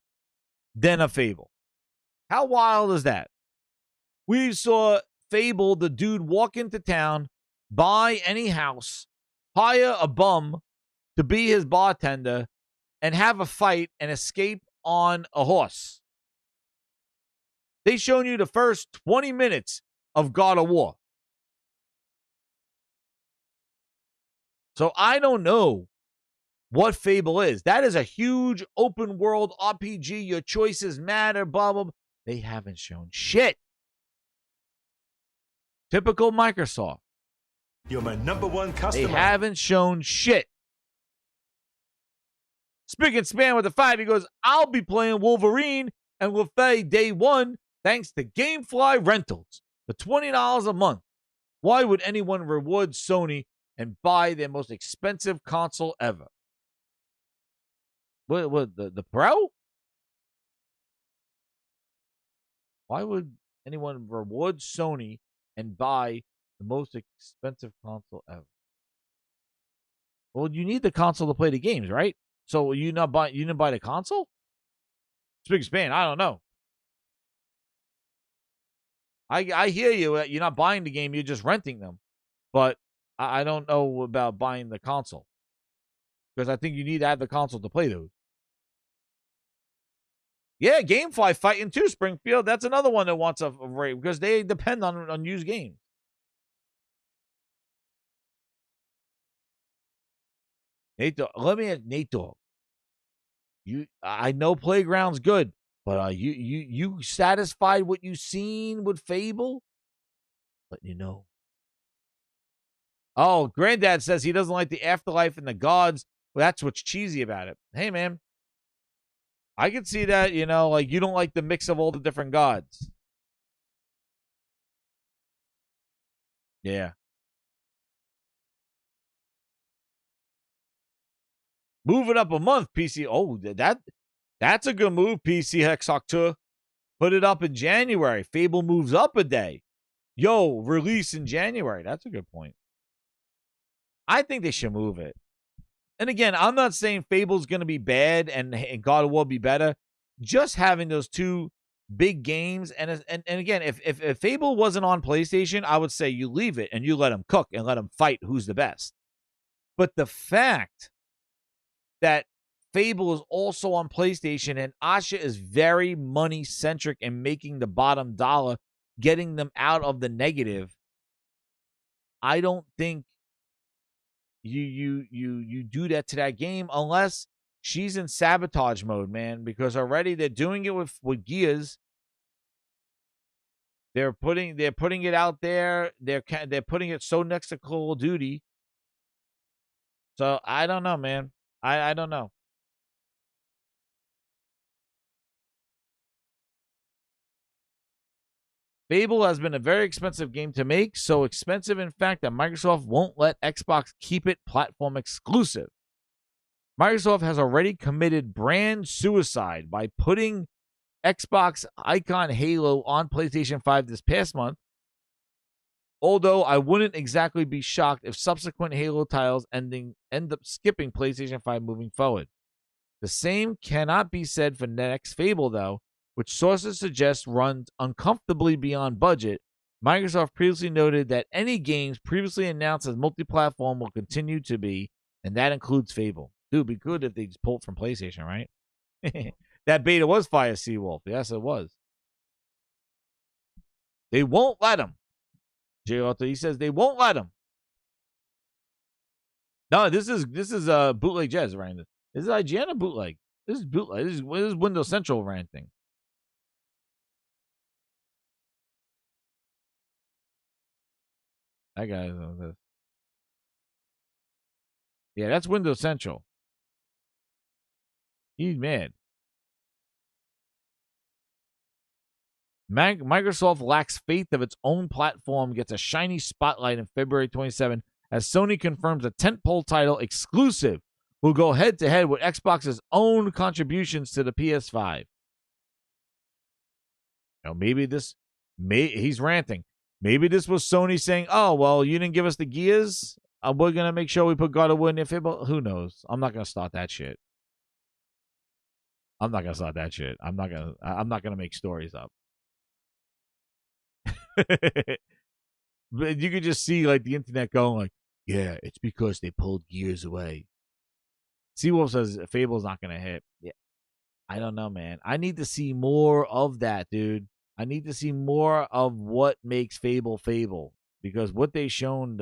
than of Fable. How wild is that? We saw Fable, the dude, walk into town, buy any house, hire a bum to be his bartender, and have a fight and escape on a horse. They shown you the first 20 minutes of God of War. So I don't know what Fable is. That is a huge open world RPG. Your choices matter, blah, blah, blah. They haven't shown shit. Typical Microsoft. You're my #1 customer. They haven't shown shit. Spigot Span with the 5, he goes, I'll be playing Wolverine and LaFay day 1 thanks to Gamefly Rentals for $20 a month. Why would anyone reward Sony and buy their most expensive console ever? What the Pro? Why would anyone reward Sony and buy the most expensive console ever? Well, you need the console to play the games, right? So you didn't buy the console? Big span. I don't know. I hear you. You're not buying the game. You're just renting them. But I don't know about buying the console, because I think you need to have the console to play those. Yeah, Gamefly fighting too, Springfield. That's another one that wants a rate because they depend on used games. Nate Dogg, let me ask Nate Dogg. I know Playground's good, but you satisfied what you seen with Fable? Let you know. Oh, Granddad says he doesn't like the afterlife and the gods. Well, that's what's cheesy about it. Hey, man. I can see that, you know, like you don't like the mix of all the different gods. Yeah. Move it up a month, PC. Oh, that's a good move, PC Hexoctor. Put it up in January. Fable moves up a day. Yo, release in January. That's a good point. I think they should move it. And again, I'm not saying Fable's going to be bad and God of War be better. Just having those two big games. And again, if Fable wasn't on PlayStation, I would say you leave it and you let them cook and let them fight who's the best. But the fact that Fable is also on PlayStation and Asha is very money-centric and making the bottom dollar, getting them out of the negative, I don't think you do that to that game unless she's in sabotage mode, man, because already they're doing it with Gears. They're putting it out there. They're putting it so next to Call of Duty. So I don't know, man. I don't know. Fable has been a very expensive game to make, so expensive, in fact, that Microsoft won't let Xbox keep it platform exclusive. Microsoft has already committed brand suicide by putting Xbox icon Halo on PlayStation 5 this past month, although I wouldn't exactly be shocked if subsequent Halo titles end up skipping PlayStation 5 moving forward. The same cannot be said for next Fable, though, which sources suggest runs uncomfortably beyond budget. Microsoft previously noted that any games previously announced as multi-platform will continue to be, and that includes Fable. Dude, it'd be good if they just pulled from PlayStation, right? That beta was Fire Seawolf. Yes, it was. They won't let him. J. Arthur, he says they won't let him. No, this is bootleg jazz ranting. This is IGN or bootleg? This is bootleg. This is Windows Central ranting. That guy is on this. Yeah, that's Windows Central. He's mad. Microsoft lacks faith of its own platform, gets a shiny spotlight in February 27 as Sony confirms a tentpole title exclusive will go head-to-head with Xbox's own contributions to the PS5. Now, he's ranting. Maybe this was Sony saying, oh, well, you didn't give us the Gears. We're going to make sure we put God of War in Fable. Who knows? I'm not going to start that shit. I'm not going to make stories up. But you could just see like the internet going like, yeah, it's because they pulled Gears away. Seawolf says Fable's not going to hit. Yeah. I don't know, man. I need to see more of that, dude. I need to see more of what makes Fable Fable, because what they shown,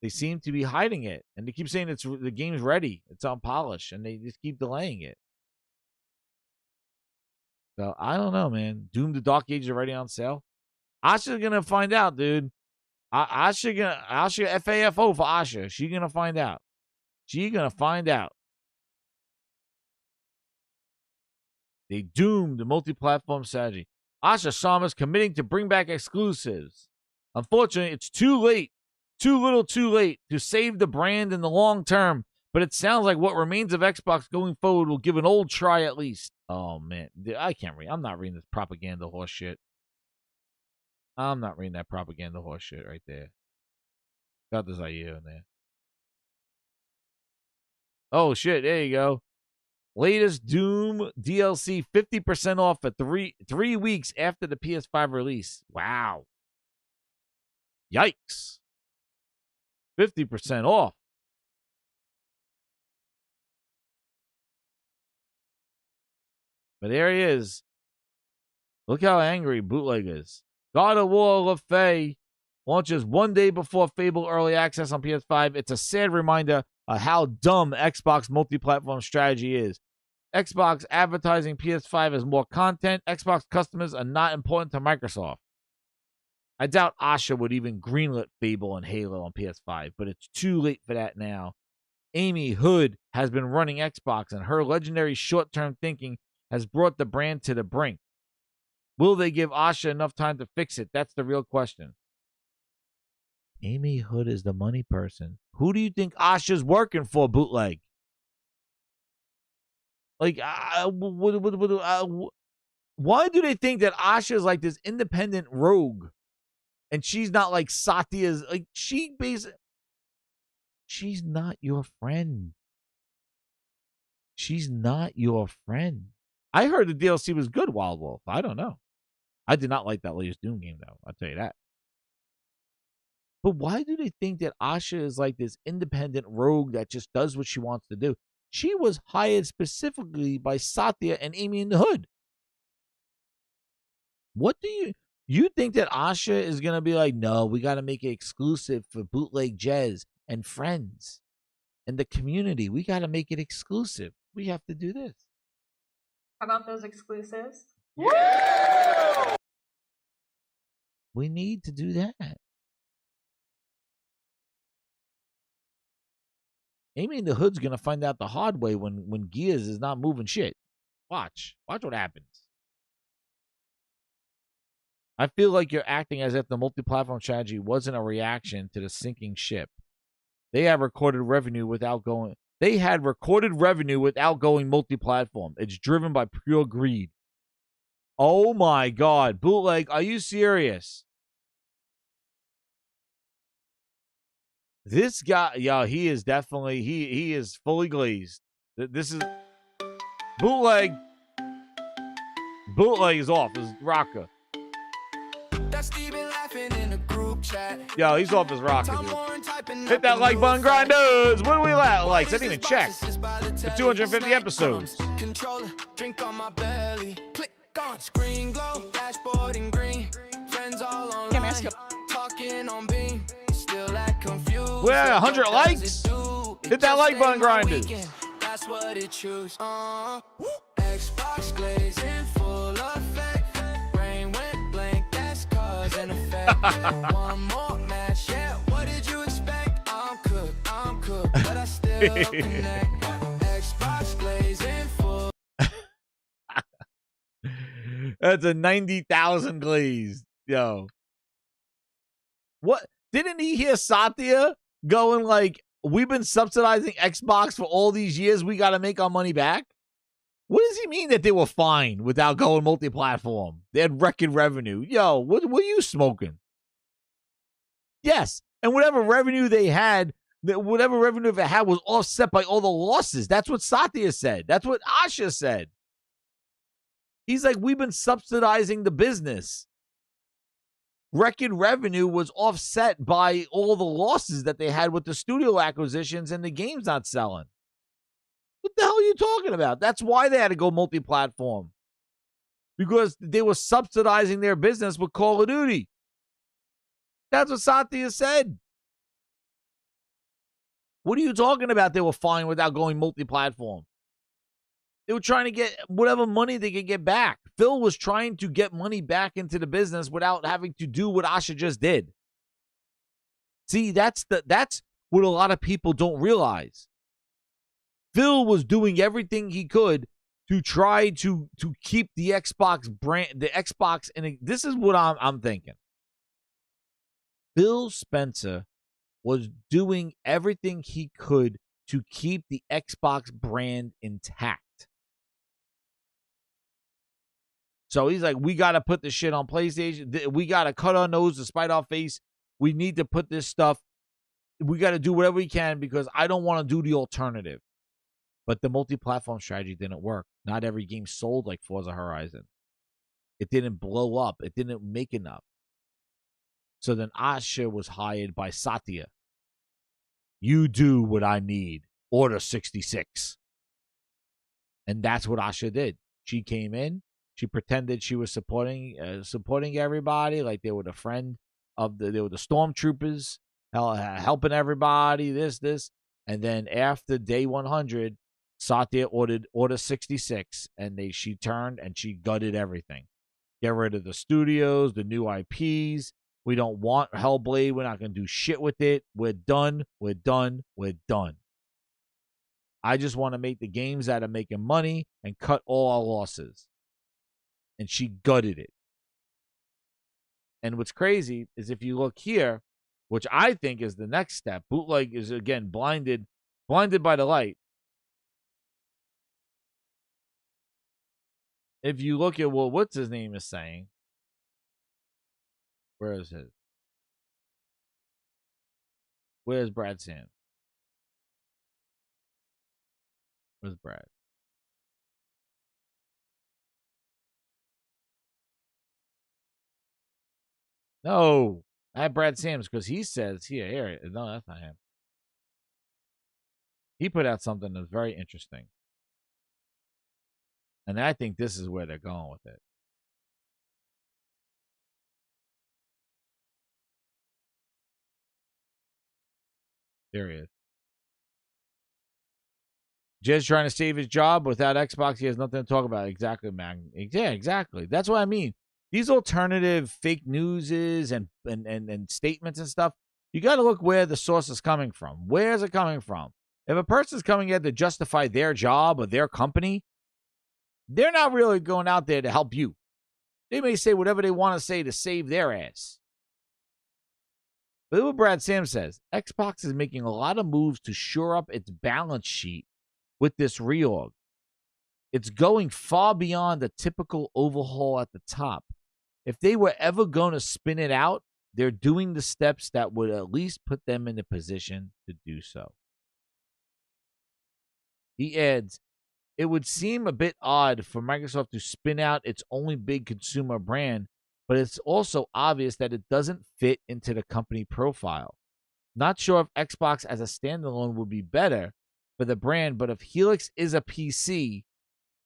they seem to be hiding it, and they keep saying the game's ready, it's on polish, and they just keep delaying it. So I don't know, man. Doom the Dark Age is already on sale. Asha's gonna find out, dude. Asha FAFO for Asha. She's gonna find out. They doomed the multi-platform strategy. Asha Sharma's committing to bring back exclusives. Unfortunately, it's too late. Too little too late to save the brand in the long term. But it sounds like what remains of Xbox going forward will give an old try at least. Oh, man. I can't read. I'm not reading this propaganda horse shit. I'm not reading that propaganda horse shit right there. Got this idea in there. Oh, shit. There you go. Latest Doom DLC 50% off for three weeks after the PS5 release. Wow. Yikes. 50% off. But there he is. Look how angry Bootleg is. God of War Le Fay launches one day before Fable Early Access on PS5. It's a sad reminder of how dumb Xbox multi-platform strategy is. Xbox advertising PS5 as more content. Xbox customers are not important to Microsoft. I doubt Asha would even greenlit Fable and Halo on PS5, but it's too late for that now. Amy Hood has been running Xbox, and her legendary short-term thinking has brought the brand to the brink. Will they give Asha enough time to fix it? That's the real question. Amy Hood is the money person. Who do you think Asha's working for, Bootleg? Like, why do they think that Asha is like this independent rogue? And she's not like Satya's, like, she's not your friend. She's not your friend. I heard the DLC was good, Wild Wolf. I don't know. I did not like that latest Doom game, though. I'll tell you that. But why do they think that Asha is like this independent rogue that just does what she wants to do? She was hired specifically by Satya and Amy in the Hood. What do you think that Asha is going to be like, no, we got to make it exclusive for Bootleg Jez and friends and the community. We got to make it exclusive. We have to do this. How about those exclusives? Yeah! We need to do that. Amy in the Hood's going to find out the hard way when Gears is not moving shit. Watch what happens. I feel like you're acting as if the multi-platform strategy wasn't a reaction to the sinking ship. They had recorded revenue without going multi-platform. It's driven by pure greed. Oh my God. Bootleg, are you serious? This guy, yeah, he is definitely, he is fully glazed. This is Bootleg. Bootleg is off. This is rocker. Yo, he's off his rocker, dude. Hit that like button, grinders. What do we like? I didn't even check. For 250 episodes. Drink on my belly. Click on screen glow, dashboard in green. Friends all online. Talking on Beam. Still act confused. We're at 100 likes. Hit that like button, grinders. That's what it choose. Xbox glazing full effect. Brain went blank. That's cause and effect. One more match. Yeah, what did you expect? I'm cooked, but I still connect. Xbox glazing full. That's a 90,000 glazed. Yo. What? Didn't he hear Satya going like, we've been subsidizing Xbox for all these years. We got to make our money back? What does he mean that they were fine without going multi-platform? They had record revenue. Yo, what were you smoking? Yes. And whatever revenue they had, whatever revenue they had was offset by all the losses. That's what Satya said. That's what Asha said. He's like, we've been subsidizing the business. Record revenue was offset by all the losses that they had with the studio acquisitions and the games not selling. What the hell are you talking about? That's why they had to go multi-platform. Because they were subsidizing their business with Call of Duty. That's what Satya said. What are you talking about? They were fine without going multi-platform. They were trying to get whatever money they could get back. Phil was trying to get money back into the business without having to do what Asha just did. See, that's what a lot of people don't realize. Phil was doing everything he could to try to keep the Xbox brand, the Xbox, and this is what I'm thinking. Phil Spencer was doing everything he could to keep the Xbox brand intact. So he's like, we got to put this shit on PlayStation. We got to cut our nose to spite our face. We need to put this stuff. We got to do whatever we can because I don't want to do the alternative. But the multi-platform strategy didn't work. Not every game sold like Forza Horizon. It didn't blow up. It didn't make enough. So then Asha was hired by Satya. You do what I need. Order 66. And that's what Asha did. She came in. She pretended she was supporting everybody, like they were the friend of they were the stormtroopers, helping everybody, this. And then after day 100, Satya ordered Order 66, and she turned and she gutted everything. Get rid of the studios, the new IPs, We don't want Hellblade. We're not going to do shit with it. We're done. We're done. We're done. I just want to make the games that are making money and cut all our losses. And she gutted it. And what's crazy is if you look here, which I think is the next step, Bootleg is, again, blinded by the light. If you look at, well, what's his name is saying? Where is his? Where's Brad Sam? Where's Brad? No, I have Brad Sams because he says here. No, that's not him. He put out something that's very interesting. And I think this is where they're going with it. There he is. Jed's trying to save his job. Without Xbox, he has nothing to talk about. Exactly, man. Yeah, exactly. That's what I mean. These alternative fake newses and statements and stuff, you got to look where the source is coming from. Where is it coming from? If a person's coming in to justify their job or their company, they're not really going out there to help you. They may say whatever they want to say to save their ass. But what Brad Sam says, Xbox is making a lot of moves to shore up its balance sheet with this reorg. It's going far beyond the typical overhaul at the top. If they were ever going to spin it out, they're doing the steps that would at least put them in a position to do so. He adds, it would seem a bit odd for Microsoft to spin out its only big consumer brand, but it's also obvious that it doesn't fit into the company profile. Not sure if Xbox as a standalone would be better for the brand, but if Helix is a PC,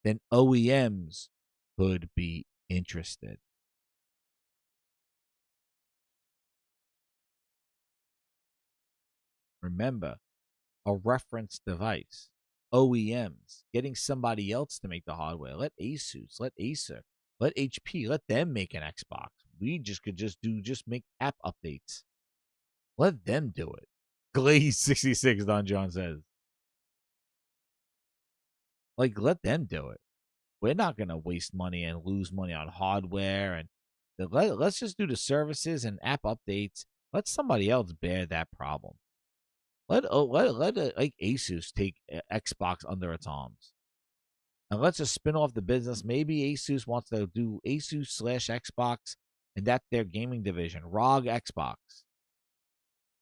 then OEMs could be interested. Remember, a reference device. OEMs, getting somebody else to make the hardware. Let Asus, let Acer, let HP, let them make an Xbox. We could make app updates. Let them do it. Glaze66, Don John says. Like, let them do it. We're not going to waste money and lose money on hardware. And let's just do the services and app updates. Let somebody else bear that problem. Let like Asus take Xbox under its arms. And let's just spin off the business. Maybe Asus wants to do Asus/Xbox, and that's their gaming division, ROG Xbox.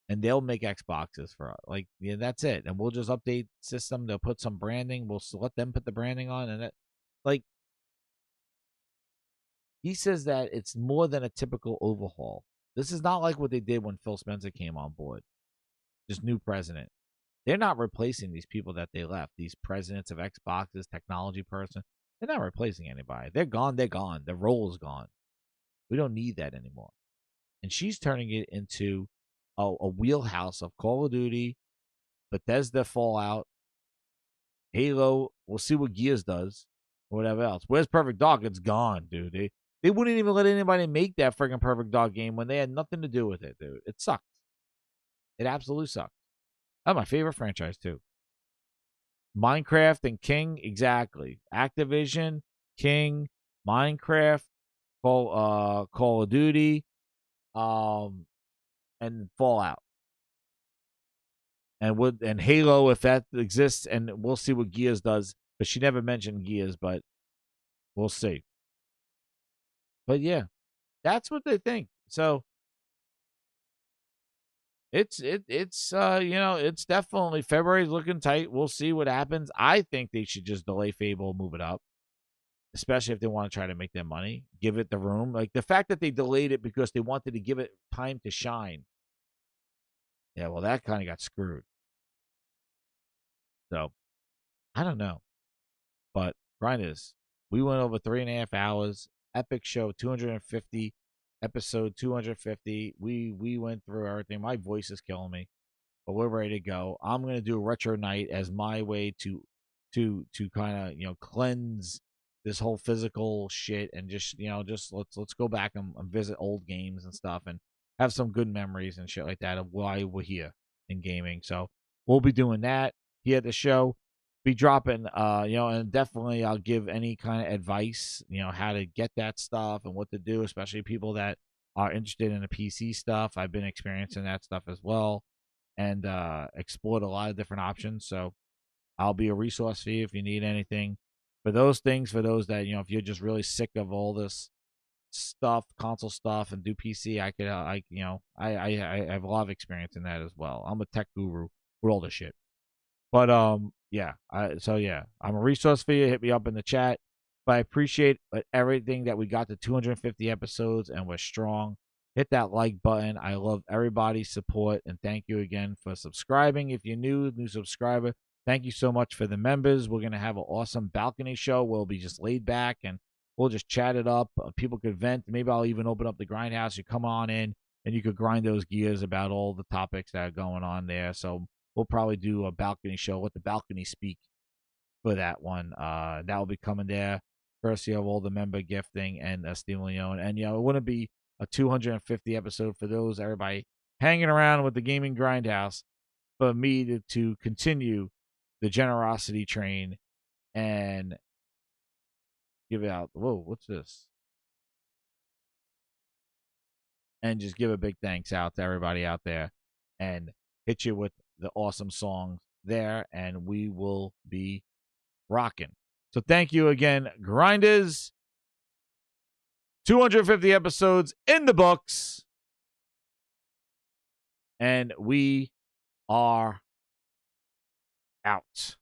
And they'll make Xboxes for us. Like, yeah, that's it. And we'll just update system. They'll put some branding. We'll let them put the branding on. And like, he says that it's more than a typical overhaul. This is not like what they did when Phil Spencer came on board. Just new president. They're not replacing these people that they left. These presidents of Xboxes, technology person. They're not replacing anybody. They're gone. They're gone. The role is gone. We don't need that anymore. And she's turning it into a wheelhouse of Call of Duty, Bethesda Fallout, Halo. We'll see what Gears does, or whatever else. Where's Perfect Dark? It's gone, dude. They wouldn't even let anybody make that freaking Perfect Dark game when they had nothing to do with it, dude. It sucked. It absolutely sucked. That's my favorite franchise, too. Minecraft and King, exactly. Activision, King, Minecraft, Call of Duty, and Fallout. And Halo, if that exists, and we'll see what Gears does. But she never mentioned Gears, but we'll see. But yeah, that's what they think. So it's definitely February's looking tight. We'll see what happens. I think they should just delay Fable, move it up, especially if they want to try to make their money, give it the room. Like the fact that they delayed it because they wanted to give it time to shine. Yeah, well, that kind of got screwed. So I don't know, but grind is. We went over 3.5 hours. Epic show 250. Episode 250. We went through everything. My voice is killing me, but we're ready to go. I'm gonna do a retro night as my way to kind of cleanse this whole physical shit and just let's go back and visit old games and stuff. And have some good memories and shit like that of why we're here in gaming. So we'll be doing that here at the show. Be dropping, and definitely I'll give any kind of advice, how to get that stuff and what to do, especially people that are interested in the PC stuff. I've been experiencing that stuff as well and explored a lot of different options. So I'll be a resource for you if you need anything for those things, for those that, if you're just really sick of all this stuff, console stuff, and do PC, I have a lot of experience in that as well. I'm a tech guru with all this shit. But I'm a resource for you. Hit me up in the chat. But I appreciate everything that we got to 250 episodes and we're strong. Hit that like button. I love everybody's support, and thank you again for subscribing. If you're new subscriber, thank you so much for the members. We're gonna have an awesome balcony show. We'll be just laid back and we'll just chat it up. People could vent. Maybe I'll even open up the grindhouse. You come on in and you could grind those gears about all the topics that are going on there. So we'll probably do a balcony show. Let the balcony speak for that one. That will be coming there, courtesy of all the member gifting and Steve Leone. And it wouldn't be a 250 episode for those everybody hanging around with the gaming grindhouse, for me to continue the generosity train and give it out. Whoa, what's this? And just give a big thanks out to everybody out there and hit you with the awesome songs there, and we will be rocking. So thank you again, grinders. 250 episodes in the books, and we are out.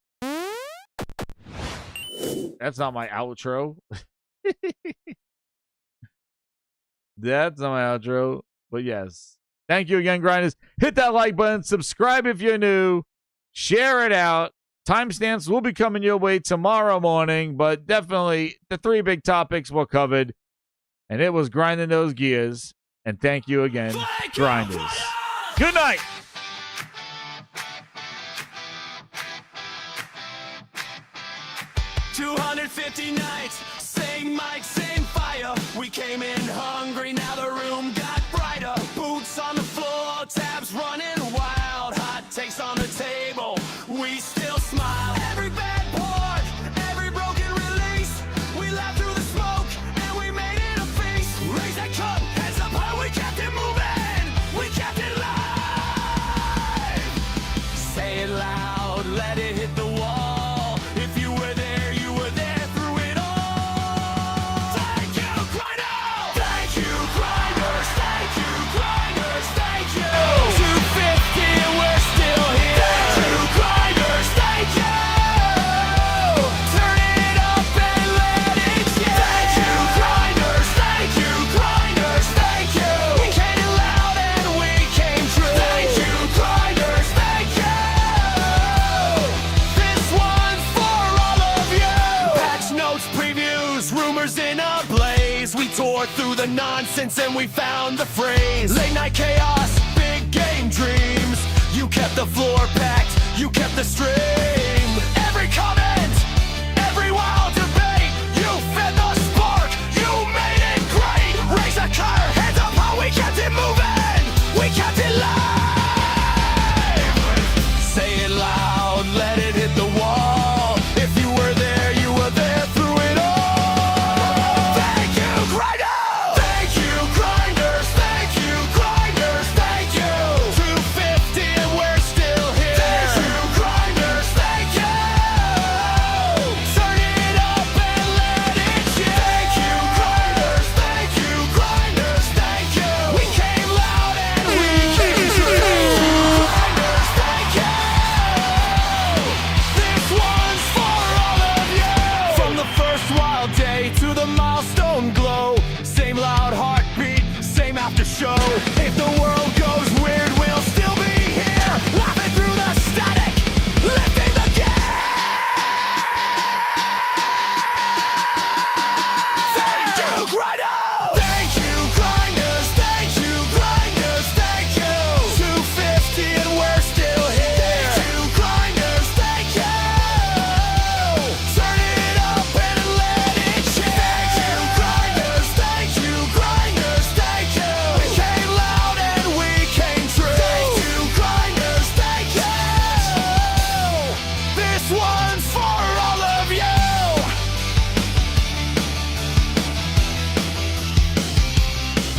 That's not my outro. That's not my outro, but yes. Thank you again, grinders. Hit that like button. Subscribe if you're new. Share it out. Timestamps will be coming your way tomorrow morning, but definitely the 3 big topics were covered, and it was grinding those gears. And thank you again, grinders. Good night. $250 nights, same mic, same fire. We came in hungry, now the room got brighter. Boots on the floor, tabs running wild. Hot takes on the table, we still smile. Every bad port, every broken release. We laughed through the smoke, and we made it a feast. Raise that cup, hands up high, we kept it moving. We kept it live. Say it loud, let it hit the wall. If you were there, you were there through it all. Thank you, grinders! Thank you, grinders! Thank you, grinders! Thank you! 250, we're still here. Thank you, grinders! Thank you! Turn it up and let it get. Thank you, grinders! Thank you, grinders! Thank you! We came in loud and we came true. Thank you, grinders! Thank you! This one's for all of you. Patch notes, previews, rumors in a blaze. We tore through the nonsense and we found the phrase. Late night chaos, big game dreams. You kept the floor packed, you kept the stream. Every comment